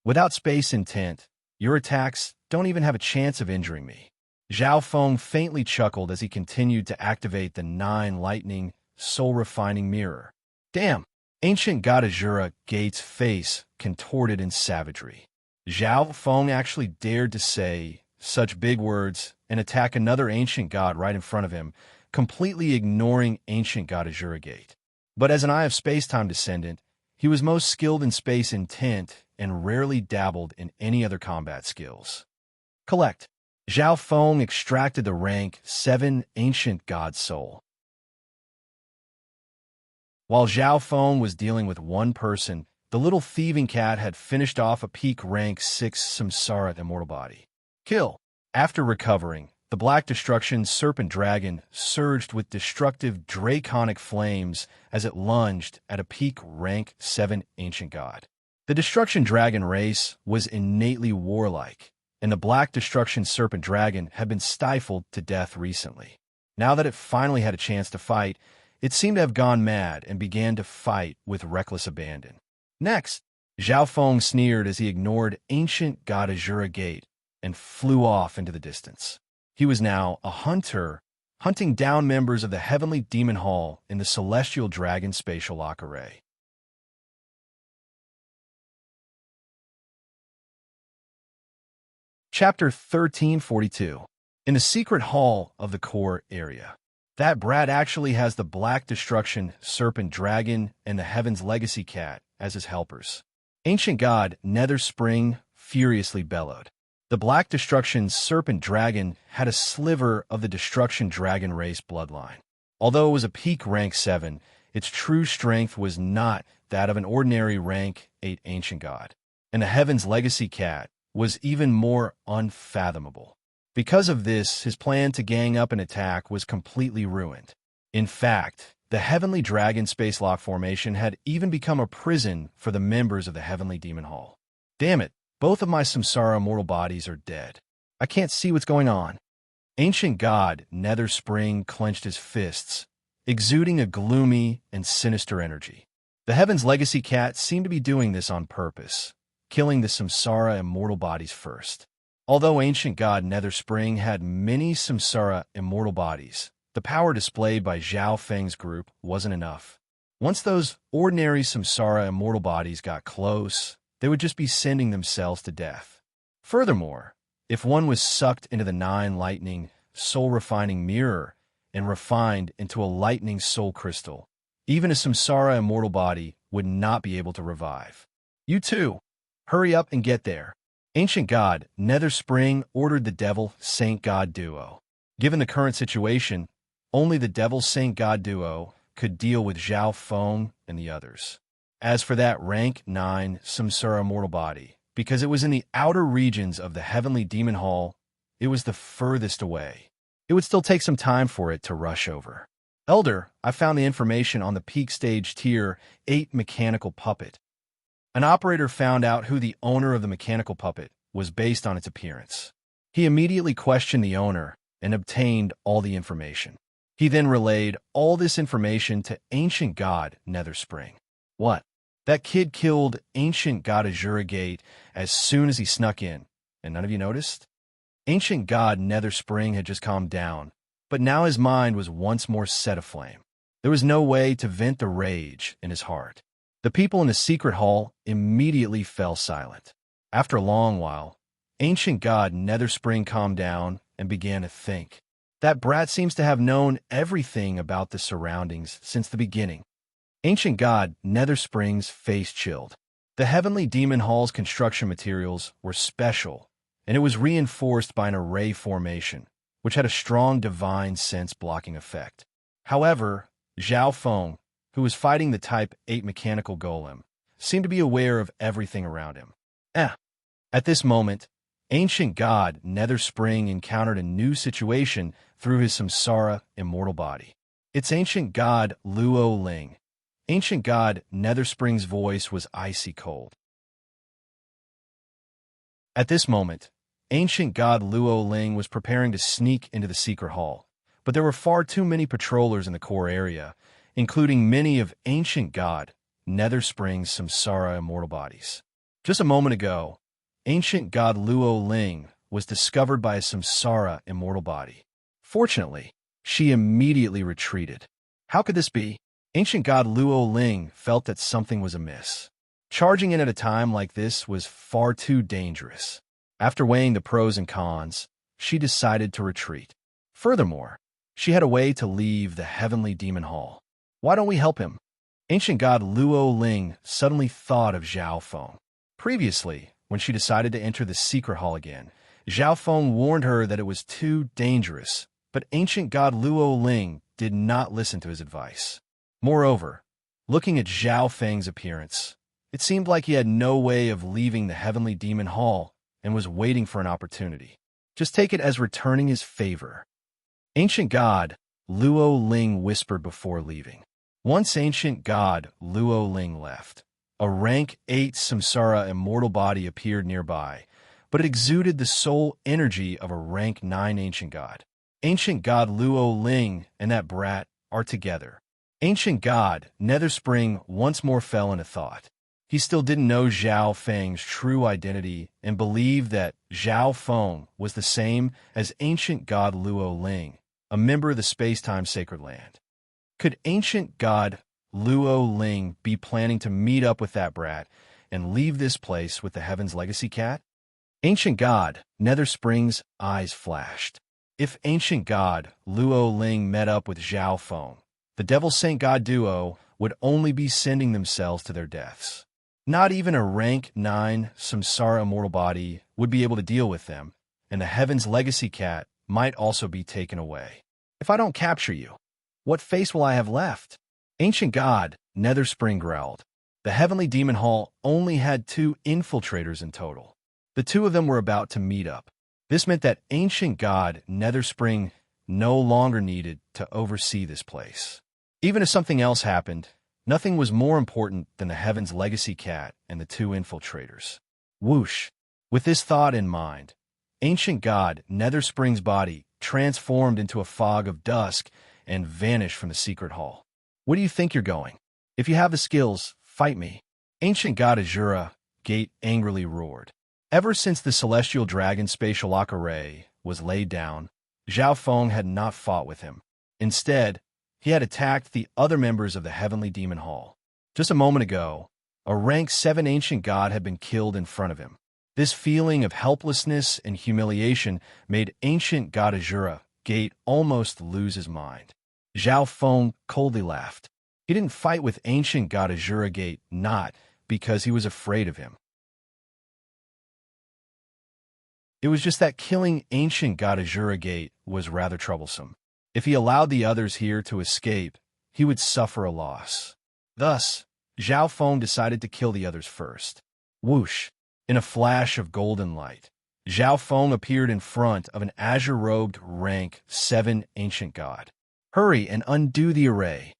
Without space intent, your attacks don't even have a chance of injuring me. Zhao Feng faintly chuckled as he continued to activate the 9 lightning soul-refining mirror. Damn! Ancient god Azure Gate's face contorted in savagery. Zhao Feng actually dared to say such big words and attack another ancient god right in front of him, completely ignoring ancient god Azure Gate. But as an Eye of Space-Time descendant, he was most skilled in space intent and rarely dabbled in any other combat skills. Collect. Zhao Feng extracted the rank 7 ancient god soul. While Zhao Feng was dealing with one person, the little thieving cat had finished off a peak rank 6 Samsara immortal body. Kill. After recovering, the Black Destruction Serpent Dragon surged with destructive draconic flames as it lunged at a peak rank 7 ancient god. The Destruction Dragon race was innately warlike, and the Black Destruction Serpent Dragon had been stifled to death recently. Now that it finally had a chance to fight, it seemed to have gone mad and began to fight with reckless abandon. Next, Zhao Feng sneered as he ignored ancient god Azure Gate and flew off into the distance. He was now a hunter, hunting down members of the Heavenly Demon Hall in the Celestial Dragon Spatial Lock Array. Chapter 1342. In the secret hall of the core area. That brat actually has the Black Destruction Serpent Dragon and the Heaven's Legacy Cat as his helpers. Ancient god Nether Spring furiously bellowed. The Black Destruction Serpent Dragon had a sliver of the Destruction Dragon race bloodline. Although it was a peak rank 7, its true strength was not that of an ordinary rank 8 ancient god. And the Heaven's Legacy Cat was even more unfathomable. Because of this, his plan to gang up an attack was completely ruined. In fact, the Heavenly Dragon Space Lock Formation had even become a prison for the members of the Heavenly Demon Hall. Damn it, both of my Samsara immortal bodies are dead. I can't see what's going on. Ancient god Nether Spring clenched his fists, exuding a gloomy and sinister energy. The Heaven's Legacy Cat seemed to be doing this on purpose, killing the Samsara immortal bodies first. Although ancient god Nether Spring had many Samsara immortal bodies, the power displayed by Zhao Feng's group wasn't enough. Once those ordinary Samsara immortal bodies got close, they would just be sending themselves to death. Furthermore, if one was sucked into the 9 lightning soul-refining mirror and refined into a lightning soul crystal, even a Samsara immortal body would not be able to revive. You too, hurry up and get there. Ancient god Nether Spring ordered the Devil-Saint God duo. Given the current situation, only the Devil-Saint God duo could deal with Zhao Feng and the others. As for that rank 9 Samsara immortal body, because it was in the outer regions of the Heavenly Demon Hall, it was the furthest away. It would still take some time for it to rush over. Elder, I found the information on the peak stage tier 8 mechanical puppet. An operator found out who the owner of the mechanical puppet was based on its appearance. He immediately questioned the owner and obtained all the information. He then relayed all this information to ancient god Nether Spring. What? That kid killed ancient god Azure Gate as soon as he snuck in, and none of you noticed? Ancient god Nether Spring had just calmed down, But now his mind was once more set aflame. There was no way to vent the rage in his heart. The people in the secret hall immediately fell silent. After a long while, ancient god Netherspring calmed down and began to think. That brat seems to have known everything about the surroundings since the beginning. Ancient god Netherspring's face chilled. The heavenly demon hall's construction materials were special, and it was reinforced by an array formation, which had a strong divine sense blocking effect. However, Zhao Feng, who was fighting the Type 8 mechanical golem, seemed to be aware of everything around him. At this moment, ancient god Netherspring encountered a new situation through his samsara immortal body. It's ancient god Luo Ling. Ancient god Netherspring's voice was icy cold. At this moment, ancient god Luo Ling was preparing to sneak into the secret hall, but there were far too many patrollers in the core area, including many of ancient god Netherspring's samsara immortal bodies. Just a moment ago, ancient god Luo Ling was discovered by a samsara immortal body. Fortunately, she immediately retreated. How could this be? Ancient god Luo Ling felt that something was amiss. Charging in at a time like this was far too dangerous. After weighing the pros and cons, she decided to retreat. Furthermore, she had a way to leave the heavenly demon hall. Why don't we help him? Ancient god Luo Ling suddenly thought of Zhao Feng. Previously, when she decided to enter the secret hall again, Zhao Feng warned her that it was too dangerous, but ancient god Luo Ling did not listen to his advice. Moreover, looking at Zhao Feng's appearance, it seemed like he had no way of leaving the heavenly demon hall and was waiting for an opportunity. Just take it as returning his favor. Ancient god Luo Ling whispered before leaving. Once ancient god Luo Ling left, a rank 8 samsara immortal body appeared nearby, but it exuded the soul energy of a rank 9 ancient god. Ancient god Luo Ling and that brat are together. Ancient god Netherspring once more fell into thought. He still didn't know Zhao Feng's true identity and believed that Zhao Feng was the same as ancient god Luo Ling, a member of the space-time sacred land. Could ancient god Luo Ling be planning to meet up with that brat and leave this place with the Heaven's Legacy Cat? Ancient god Netherspring's eyes flashed. If ancient god Luo Ling met up with Zhao Feng, the Devil Saint God duo would only be sending themselves to their deaths. Not even a rank 9 samsara immortal body would be able to deal with them, and the Heaven's Legacy Cat might also be taken away. If I don't capture you, what face will I have left? Ancient god Netherspring growled. The heavenly demon hall only had 2 infiltrators in total. The 2 of them were about to meet up. This meant that ancient god Netherspring no longer needed to oversee this place. Even if something else happened, nothing was more important than the Heaven's Legacy Cat and the 2 infiltrators. Whoosh! With this thought in mind, ancient god Netherspring's body transformed into a fog of dusk and vanished from the secret hall. Where do you think you're going? If you have the skills, fight me. Ancient god Azura Gate angrily roared. Ever since the celestial dragon spatial lock array was laid down, Zhao Feng had not fought with him. Instead, he had attacked the other members of the heavenly demon hall. Just a moment ago, a rank 7 ancient god had been killed in front of him. This feeling of helplessness and humiliation made ancient god Azura Gate almost lose his mind. Zhao Feng coldly laughed. He didn't fight with ancient god Azura Gate not because he was afraid of him. It was just that killing ancient god Azura Gate was rather troublesome. If he allowed the others here to escape, he would suffer a loss. Thus, Zhao Feng decided to kill the others first. Whoosh! In a flash of golden light, Zhao Feng appeared in front of an azure-robed rank 7 ancient god. Hurry and undo the array.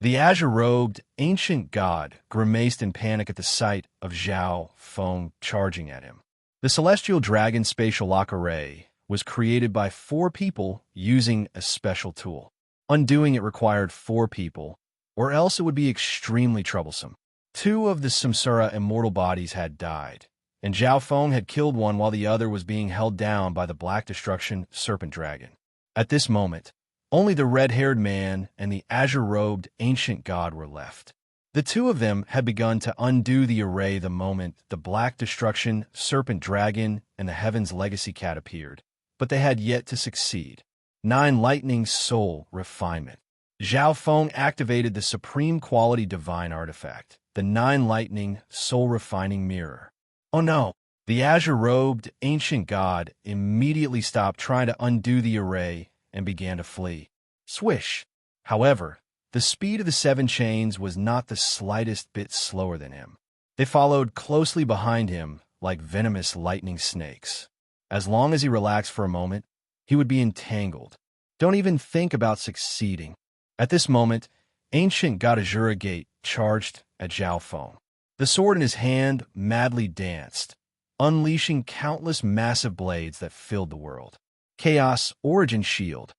The azure-robed ancient god grimaced in panic at the sight of Zhao Feng charging at him. The celestial dragon spatial lock array was created by 4 people using a special tool. Undoing it required 4 people, or else it would be extremely troublesome. 2 of the samsara immortal bodies had died, and Zhao Feng had killed one while the other was being held down by the Black Destruction Serpent Dragon. At this moment, Only the red-haired man and the azure-robed ancient god were left. The two of them had begun to undo the array the moment the Black Destruction, Serpent Dragon, and the Heaven's Legacy Cat appeared, but they had yet to succeed. 9 Lightning Soul Refinement. Zhao Feng activated the supreme quality divine artifact, the 9 Lightning Soul Refining Mirror. Oh no! The azure-robed ancient god immediately stopped trying to undo the array and began to flee. Swish! However, the speed of the 7 chains was not the slightest bit slower than him. They followed closely behind him like venomous lightning snakes. As long as he relaxed for a moment, he would be entangled. Don't even think about succeeding. At this moment, ancient God Azura Gate charged at Zhao Feng. The sword in his hand madly danced, unleashing countless massive blades that filled the world. Chaos Origin Shield.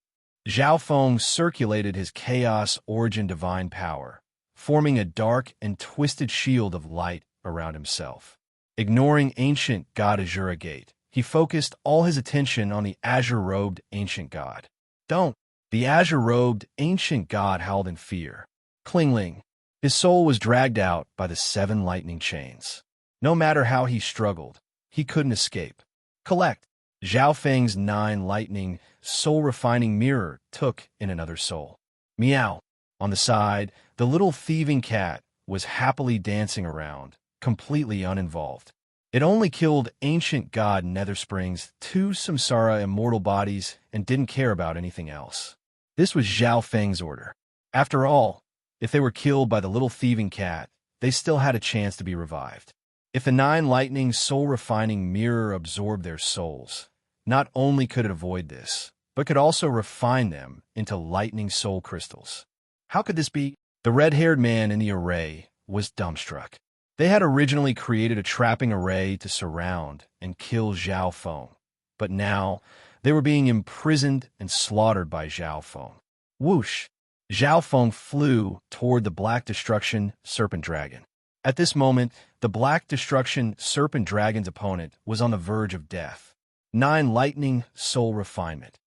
Zhao Feng circulated his Chaos Origin divine power, forming a dark and twisted shield of light around himself. Ignoring ancient God Azura Gate, he focused all his attention on the azure-robed ancient god. Don't! The azure-robed ancient god howled in fear. Klingling. His soul was dragged out by the 7 lightning chains. No matter how he struggled, he couldn't escape. Collect. Zhao Feng's 9 lightning soul-refining mirror took in another soul. Meow. On the side, the little thieving cat was happily dancing around, completely uninvolved. It only killed ancient god Netherspring's 2 samsara immortal bodies and didn't care about anything else. This was Zhao Feng's order. After all, if they were killed by the little thieving cat, they still had a chance to be revived. If the 9 lightning soul-refining mirror absorbed their souls, not only could it avoid this, but could also refine them into lightning soul crystals. How could this be? The red-haired man in the array was dumbstruck. They had originally created a trapping array to surround and kill Zhao Feng, but now they were being imprisoned and slaughtered by Zhao Feng. Whoosh! Zhao Feng flew toward the Black Destruction Serpent Dragon. At this moment, the Black Destruction Serpent Dragon's opponent was on the verge of death. 9 Lightning Soul Refinement.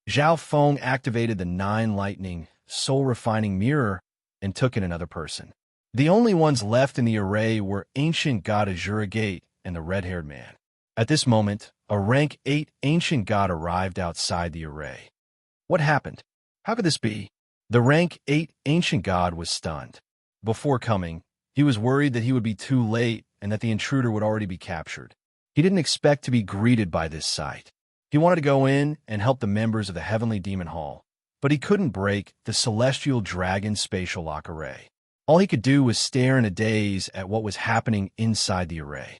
Zhao Feng activated the 9 Lightning Soul Refining Mirror and took in another person. The only ones left in the array were ancient god Azura Gate and the red-haired man. At this moment, a rank 8 ancient god arrived outside the array. What happened? How could this be? The rank 8 ancient god was stunned. Before coming, he was worried that he would be too late and that the intruder would already be captured. He didn't expect to be greeted by this sight. He wanted to go in and help the members of the Heavenly Demon Hall, but he couldn't break the Celestial Dragon Spatial Lock Array. All he could do was stare in a daze at what was happening inside the array.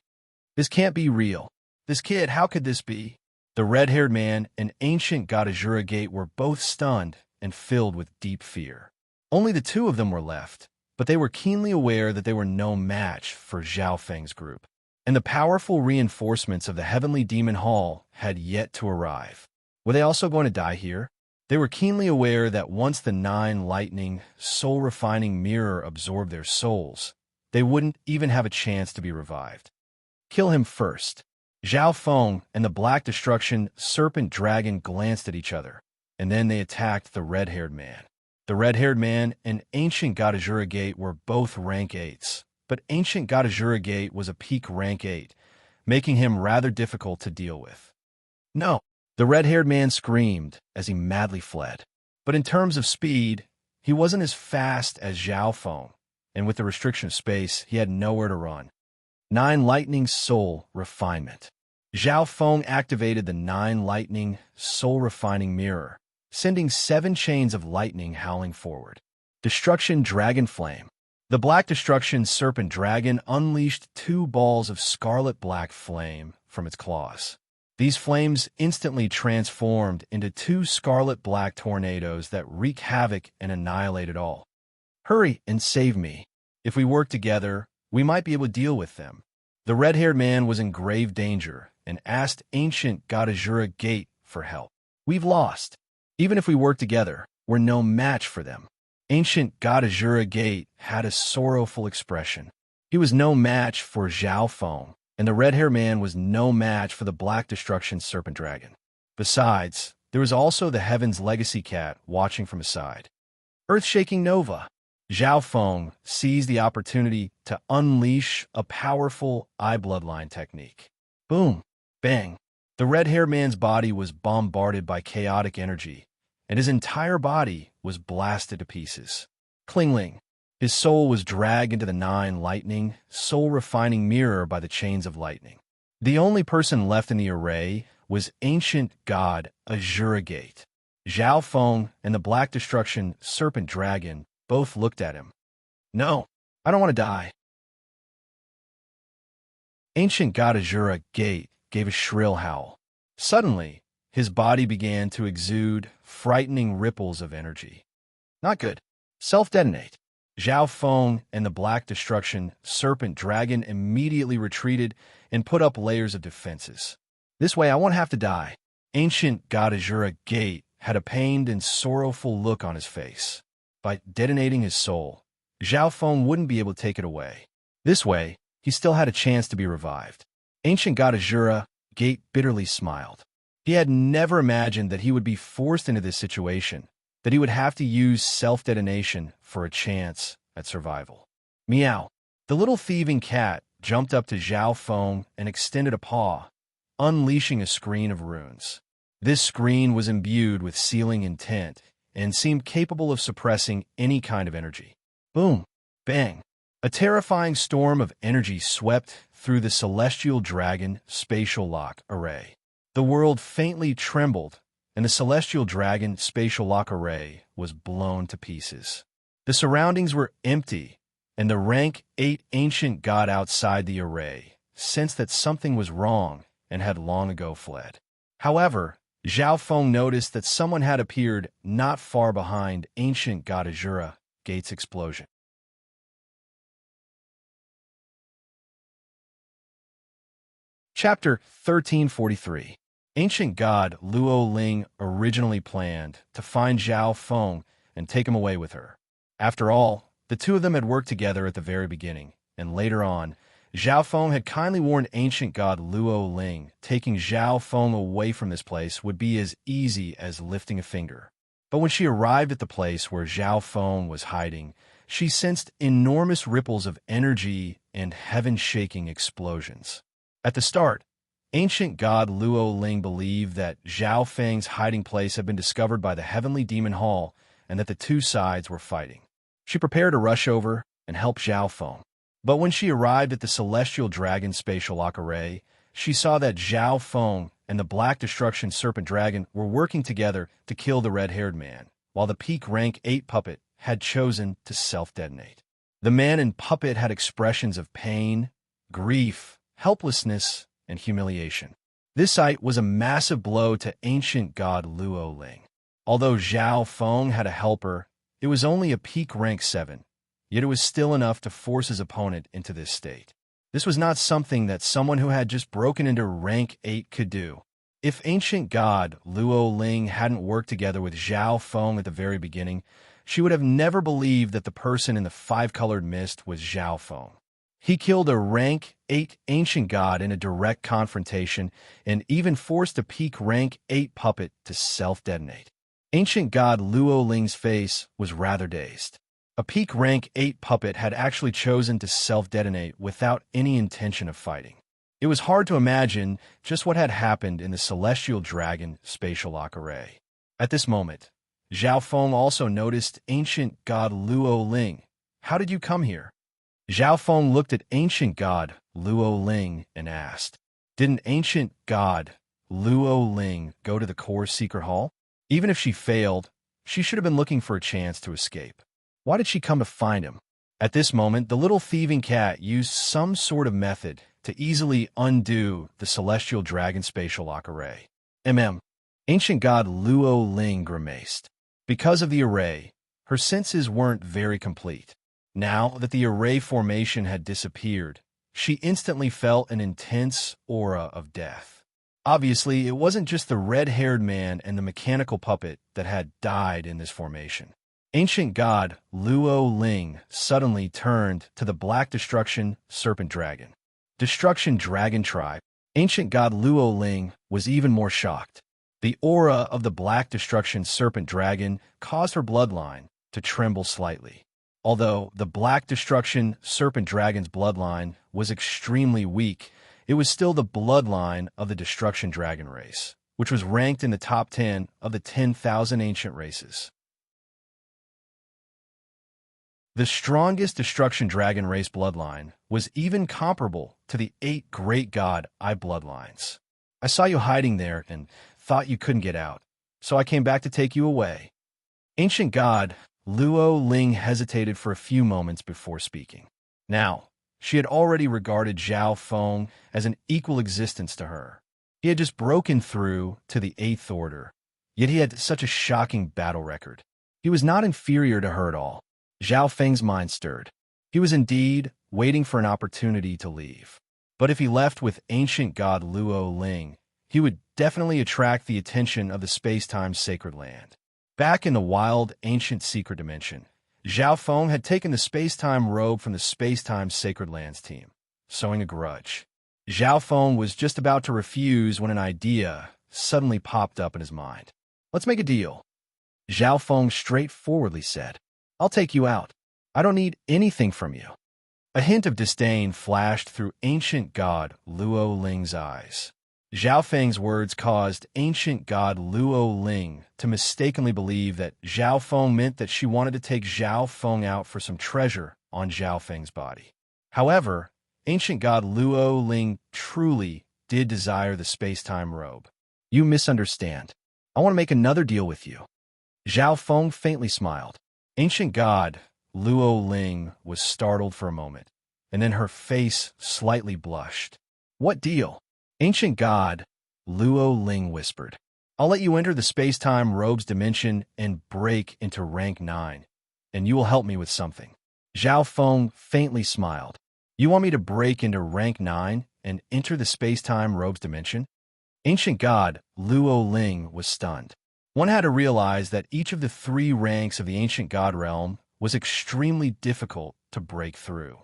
This can't be real. This kid, how could this be? The red-haired man and ancient god Azura Gate were both stunned and filled with deep fear. Only the 2 of them were left, but they were keenly aware that they were no match for Zhao Feng's group. And the powerful reinforcements of the Heavenly Demon Hall had yet to arrive. Were they also going to die here? They were keenly aware that once the 9 lightning soul-refining mirror absorbed their souls, they wouldn't even have a chance to be revived. Kill him first. Zhao Feng and the Black Destruction Serpent Dragon glanced at each other, and then they attacked the red-haired man. The red-haired man and ancient god Azura Gate were both rank 8s, but ancient god Azura Gate was a peak rank 8, making him rather difficult to deal with. No! The red-haired man screamed as he madly fled. But in terms of speed, he wasn't as fast as Zhao Feng, and with the restriction of space, he had nowhere to run. 9 Lightning Soul Refinement. Zhao Feng activated the 9 Lightning Soul Refining Mirror, sending 7 chains of lightning howling forward. Destruction Dragon Flame. The Black Destruction Serpent Dragon unleashed 2 balls of scarlet-black flame from its claws. These flames instantly transformed into 2 scarlet-black tornadoes that wreak havoc and annihilate it all. Hurry and save me. If we work together, we might be able to deal with them. The red-haired man was in grave danger and asked ancient god Azura Gate for help. We've lost. Even if we work together, we're no match for them. Ancient god Azura Gate had a sorrowful expression. He was no match for Zhao Feng, and the red-haired man was no match for the Black Destruction Serpent Dragon. Besides, There was also the Heaven's Legacy cat watching from his side. Earth-shaking Nova. Zhao Feng seized the opportunity to unleash a powerful eye bloodline technique. Boom! Bang! The red-haired man's body was bombarded by chaotic energy, and his entire body was blasted to pieces. Klingling. His soul was dragged into the nine lightning, soul-refining mirror by the chains of lightning. The only person left in the array was ancient god Azura Gate. Zhao Feng and the Black Destruction Serpent Dragon both looked at him. No, I don't want to die. Ancient god Azura Gate gave a shrill howl. Suddenly, his body began to exude frightening ripples of energy. Not good. Self-detonate. Zhao Feng and the Black Destruction Serpent Dragon immediately retreated and put up layers of defenses. This way I won't have to die. Ancient god Azura Gate had a pained and sorrowful look on his face. By detonating his soul, Zhao Feng wouldn't be able to take it away. This way, he still had a chance to be revived. Ancient god Azura Gate bitterly smiled. He had never imagined that he would be forced into this situation, that he would have to use self-detonation for a chance at survival. Meow. The little thieving cat jumped up to Zhao Feng and extended a paw, unleashing a screen of runes. This screen was imbued with sealing intent and seemed capable of suppressing any kind of energy. Boom! Bang! A terrifying storm of energy swept through the Celestial Dragon Spatial Lock Array. The world faintly trembled, and the Celestial Dragon Spatial Lock Array was blown to pieces. The surroundings were empty, and the rank 8 ancient god outside the array sensed that something was wrong and had long ago fled. However, Zhao Feng noticed that someone had appeared not far behind ancient god Azura Gate's explosion. Chapter 1343. Ancient god Luo Ling originally planned to find Zhao Feng and take him away with her. After all, the two of them had worked together at the very beginning, and later on, Zhao Feng had kindly warned ancient god Luo Ling taking Zhao Feng away from this place would be as easy as lifting a finger. But when she arrived at the place where Zhao Feng was hiding, she sensed enormous ripples of energy and heaven-shaking explosions. At the start, ancient god Luo Ling believed that Zhao Feng's hiding place had been discovered by the Heavenly Demon Hall and that the two sides were fighting. She prepared to rush over and help Zhao Feng. But when she arrived at the Celestial Dragon Spatial Lock Array, she saw that Zhao Feng and the Black Destruction Serpent Dragon were working together to kill the red-haired man, while the peak rank 8 puppet had chosen to self-detonate. The man and puppet had expressions of pain, grief, helplessness, and humiliation. This sight was a massive blow to ancient god Luo Ling. Although Zhao Feng had a helper, it was only a peak rank 7, yet it was still enough to force his opponent into this state. This was not something that someone who had just broken into rank 8 could do. If ancient god Luo Ling hadn't worked together with Zhao Feng at the very beginning, she would have never believed that the person in the 5-colored mist was Zhao Feng. He killed a rank 8 ancient god in a direct confrontation and even forced a peak rank 8 puppet to self-detonate. Ancient god Luo Ling's face was rather dazed. A peak rank 8 puppet had actually chosen to self-detonate without any intention of fighting. It was hard to imagine just what had happened in the Celestial Dragon Spatial Lock Array. At this moment, Zhao Feng also noticed ancient god Luo Ling. How did you come here? Zhao Feng looked at ancient god Luo Ling and asked, didn't ancient god Luo Ling go to the Core Seeker Hall? Even if she failed, she should have been looking for a chance to escape. Why did she come to find him? At this moment, the little thieving cat used some sort of method to easily undo the Celestial Dragon Spatial Lock Array. Ancient god Luo Ling grimaced. Because of the array, her senses weren't very complete. Now that the array formation had disappeared, she instantly felt an intense aura of death. Obviously, it wasn't just the red-haired man and the mechanical puppet that had died in this formation. Ancient god Luo Ling suddenly turned to the Black Destruction Serpent Dragon. Destruction Dragon Tribe. Ancient god Luo Ling was even more shocked. The aura of the Black Destruction Serpent Dragon caused her bloodline to tremble slightly. Although the Black Destruction Serpent Dragon's bloodline was extremely weak, it was still the bloodline of the Destruction Dragon race, which was ranked in the top 10 of the 10,000 ancient races. The strongest Destruction Dragon race bloodline was even comparable to the 8 Great God Eye bloodlines. I saw you hiding there and thought you couldn't get out, so I came back to take you away. Ancient God Luo Ling hesitated for a few moments before speaking. Now, she had already regarded Zhao Feng as an equal existence to her. He had just broken through to the 8th Order, yet he had such a shocking battle record. He was not inferior to her at all. Zhao Feng's mind stirred. He was indeed waiting for an opportunity to leave. But if he left with Ancient God Luo Ling, he would definitely attract the attention of the space-time sacred land. Back in the wild, ancient secret dimension, Zhao Feng had taken the space-time robe from the space-time sacred lands team, sowing a grudge. Zhao Feng was just about to refuse when an idea suddenly popped up in his mind. Let's make a deal. Zhao Feng straightforwardly said, I'll take you out. I don't need anything from you. A hint of disdain flashed through Ancient God Luo Ling's eyes. Zhao Feng's words caused Ancient God Luo Ling to mistakenly believe that Zhao Feng meant that she wanted to take Zhao Feng out for some treasure on Zhao Feng's body. However, Ancient God Luo Ling truly did desire the space-time robe. You misunderstand. I want to make another deal with you. Zhao Feng faintly smiled. Ancient God Luo Ling was startled for a moment, and then her face slightly blushed. What deal? Ancient God Luo Ling whispered. I'll let you enter the space-time robe's dimension and break into rank 9, and you will help me with something. Zhao Feng faintly smiled. You want me to break into rank 9 and enter the space-time robe's dimension? Ancient God Luo Ling was stunned. One had to realize that each of the 3 ranks of the Ancient God realm was extremely difficult to break through.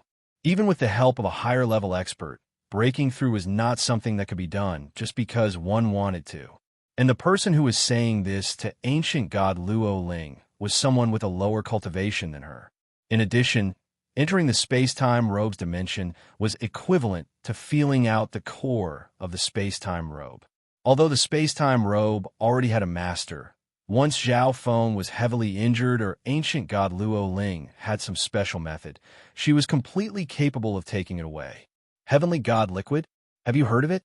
Even with the help of a higher-level expert, breaking through was not something that could be done just because one wanted to. And the person who was saying this to Ancient God Luo Ling was someone with a lower cultivation than her. In addition, entering the space-time robe's dimension was equivalent to feeling out the core of the space-time robe. Although the space-time robe already had a master, once Zhao Feng was heavily injured or Ancient God Luo Ling had some special method, she was completely capable of taking it away. Heavenly God Liquid? Have you heard of it?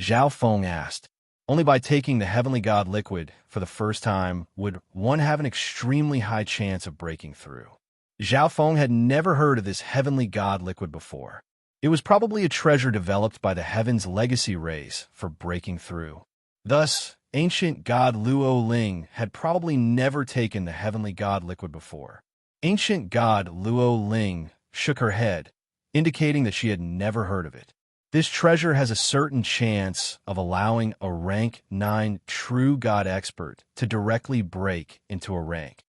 Zhao Feng asked. Only by taking the Heavenly God Liquid for the first time would one have an extremely high chance of breaking through. Zhao Feng had never heard of this Heavenly God Liquid before. It was probably a treasure developed by the Heaven's legacy race for breaking through. Thus, Ancient God Luo Ling had probably never taken the Heavenly God Liquid before. Ancient God Luo Ling shook her head, indicating that she had never heard of it. This treasure has a certain chance of allowing a rank 9 true God expert to directly break into a rank.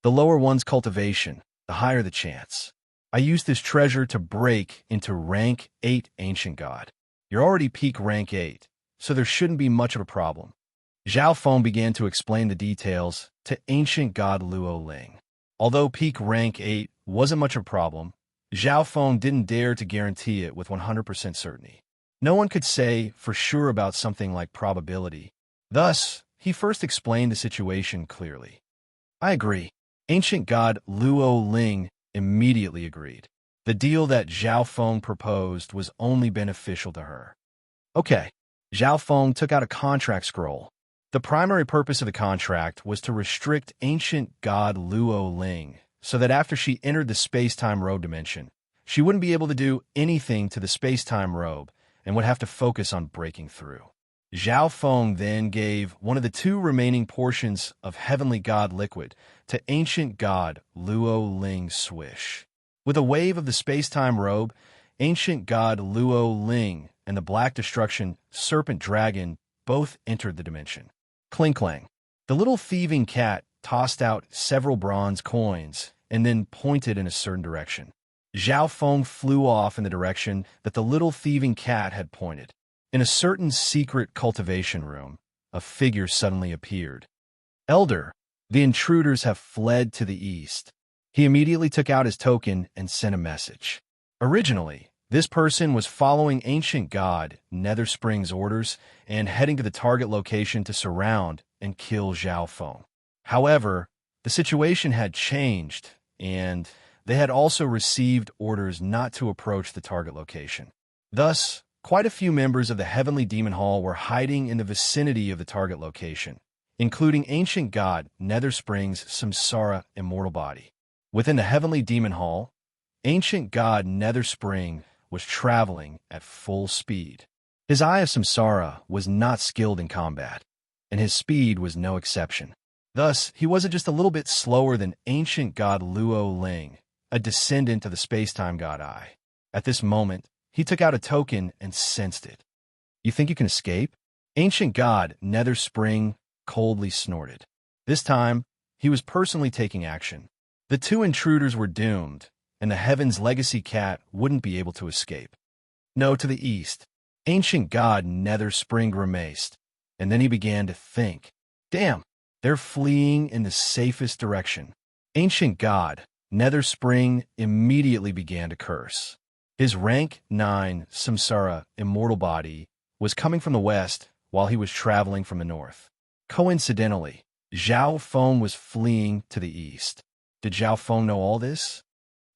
The lower one's cultivation, the higher the chance. I used this treasure to break into rank 8 Ancient God. You're already peak rank 8, so there shouldn't be much of a problem. Zhao Feng began to explain the details to Ancient God Luo Ling. Although peak rank 8 wasn't much of a problem, Zhao Feng didn't dare to guarantee it with 100% certainty. No one could say for sure about something like probability. Thus, he first explained the situation clearly. I agree. Ancient God Luo Ling immediately agreed. The deal that Zhao Feng proposed was only beneficial to her. Okay, Zhao Feng took out a contract scroll. The primary purpose of the contract was to restrict Ancient God Luo Ling so that after she entered the space-time robe dimension, she wouldn't be able to do anything to the space-time robe and would have to focus on breaking through. Zhao Feng then gave one of the 2 remaining portions of Heavenly God Liquid to Ancient God Luo Ling Swish. With a wave of the space-time robe, Ancient God Luo Ling and the Black Destruction Serpent Dragon both entered the dimension. Clink-clang. The little thieving cat tossed out several bronze coins and then pointed in a certain direction. Zhao Feng flew off in the direction that the little thieving cat had pointed. In a certain secret cultivation room, a figure suddenly appeared. Elder, the intruders have fled to the east. He immediately took out his token and sent a message. Originally, this person was following ancient god Netherspring's orders and heading to the target location to surround and kill Zhao Feng. However, the situation had changed, and they had also received orders not to approach the target location. Thus, quite a few members of the Heavenly Demon Hall were hiding in the vicinity of the target location, including ancient god Netherspring's samsara immortal body. Within the Heavenly Demon Hall, ancient god Netherspring was traveling at full speed. His Eye of Samsara was not skilled in combat, and his speed was no exception. Thus, he wasn't just a little bit slower than ancient god Luo Ling, a descendant of the space-time god Eye. At this moment, he took out a token and sensed it. You think you can escape? Ancient god Netherspring coldly snorted. This time, he was personally taking action. The two intruders were doomed, and the Heaven's legacy cat wouldn't be able to escape. No, to the east. Ancient god Netherspring grimaced, and then he began to think. Damn, they're fleeing in the safest direction. Ancient god Netherspring immediately began to curse. His rank 9 samsara immortal body was coming from the west while he was traveling from the north. Coincidentally, Zhao Feng was fleeing to the east. Did Zhao Feng know all this?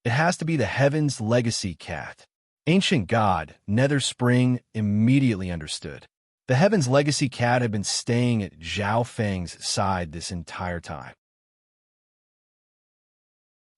It has to be the Heaven's legacy cat. Ancient god Netherspring immediately understood. The Heaven's legacy cat had been staying at Zhao Feng's side this entire time.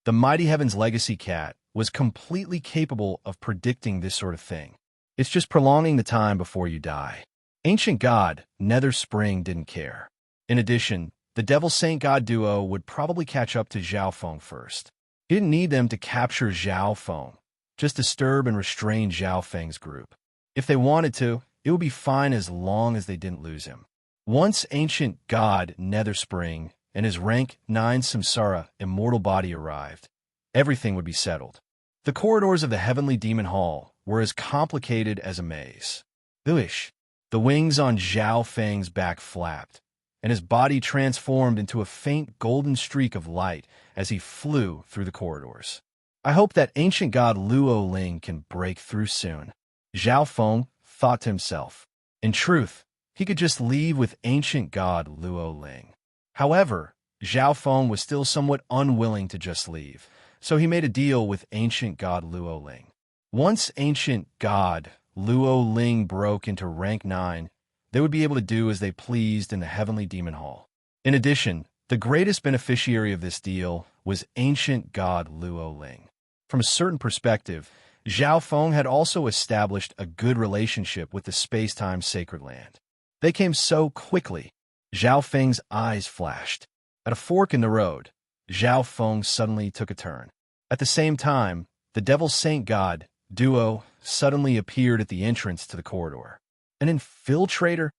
The mighty Heaven's legacy cat was completely capable of predicting this sort of thing. It's just prolonging the time before you die. Ancient god Netherspring didn't care. In addition, the Devil Saint God duo would probably catch up to Zhao Feng first. He didn't need them to capture Zhao Feng, just disturb and restrain Zhao Feng's group. If they wanted to, it would be fine as long as they didn't lose him. Once ancient god Netherspring and his rank 9 samsara immortal body arrived, everything would be settled. The corridors of the Heavenly Demon Hall were as complicated as a maze. Ooish! The wings on Zhao Feng's back flapped, and his body transformed into a faint golden streak of light as he flew through the corridors. I hope that ancient god Luo Ling can break through soon. Zhao Feng thought to himself. In truth, he could just leave with ancient god Luo Ling. However, Zhao Feng was still somewhat unwilling to just leave, so he made a deal with ancient god Luo Ling. Once ancient god Luo Ling broke into rank 9, they would be able to do as they pleased in the Heavenly Demon Hall. In addition, the greatest beneficiary of this deal was ancient god Luo Ling. From a certain perspective, Zhao Feng had also established a good relationship with the space-time sacred land. They came so quickly. Zhao Feng's eyes flashed. At a fork in the road, Zhao Feng suddenly took a turn. At the same time, the Devil Saint God duo suddenly appeared at the entrance to the corridor. An infiltrator?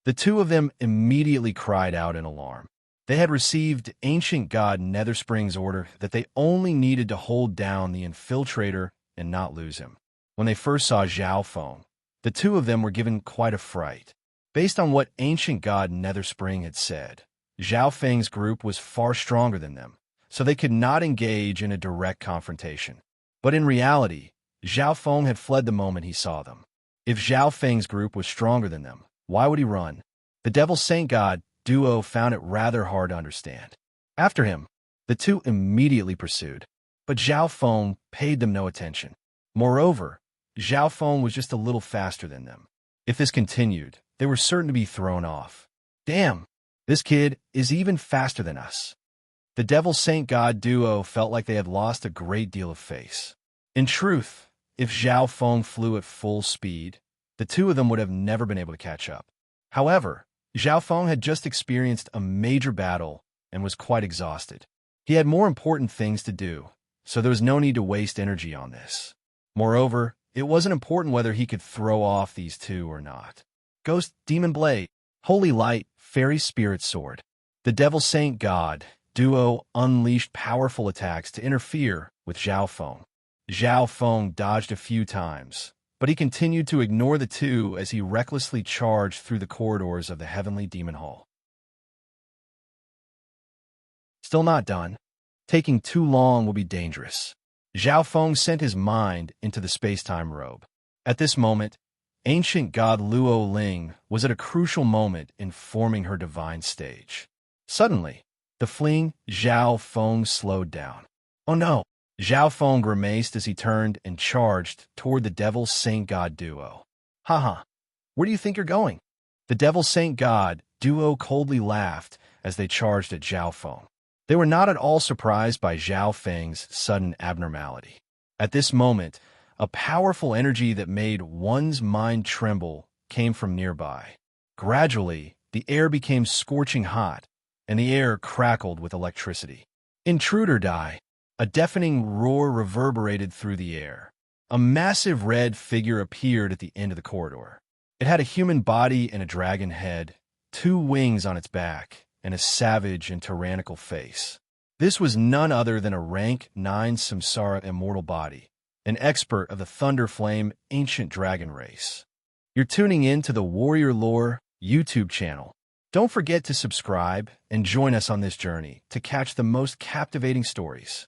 The two of them immediately cried out in alarm. They had received ancient god Netherspring's order that they only needed to hold down the infiltrator and not lose him. When they first saw Zhao Feng, the two of them were given quite a fright. Based on what ancient god Netherspring had said, Zhao Feng's group was far stronger than them, so they could not engage in a direct confrontation. But in reality, Zhao Feng had fled the moment he saw them. If Zhao Feng's group was stronger than them, why would he run? The Devil Saint God duo found it rather hard to understand. After him, the two immediately pursued, but Zhao Feng paid them no attention. Moreover, Zhao Feng was just a little faster than them. If this continued, they were certain to be thrown off. Damn, this kid is even faster than us. The Devil Saint God duo felt like they had lost a great deal of face. In truth, if Zhao Feng flew at full speed, the two of them would have never been able to catch up. However, Zhao Feng had just experienced a major battle and was quite exhausted. He had more important things to do, so there was no need to waste energy on this. Moreover, it wasn't important whether he could throw off these two or not. Ghost Demon Blade, Holy Light, Fairy Spirit Sword. The Devil Saint God duo unleashed powerful attacks to interfere with Zhao Feng. Zhao Feng dodged a few times, but he continued to ignore the two as he recklessly charged through the corridors of the heavenly demon hall. Still not done. Taking too long will be dangerous. Zhao Feng sent his mind into the space-time robe. At this moment, ancient god Luo Ling was at a crucial moment in forming her divine stage. Suddenly, the fleeing Zhao Feng slowed down. Oh no! Zhao Feng grimaced as he turned and charged toward the Devil Saint God duo. Haha, where do you think you're going? The Devil Saint God duo coldly laughed as they charged at Zhao Feng. They were not at all surprised by Zhao Feng's sudden abnormality. At this moment, a powerful energy that made one's mind tremble came from nearby. Gradually, the air became scorching hot, and the air crackled with electricity. Intruder die! A deafening roar reverberated through the air. A massive red figure appeared at the end of the corridor. It had a human body and a dragon head, 2 wings on its back, and a savage and tyrannical face. This was none other than a rank 9 Samsara immortal body, an expert of the Thunder Flame ancient dragon race. You're tuning in to the Warrior Lore YouTube channel. Don't forget to subscribe and join us on this journey to catch the most captivating stories.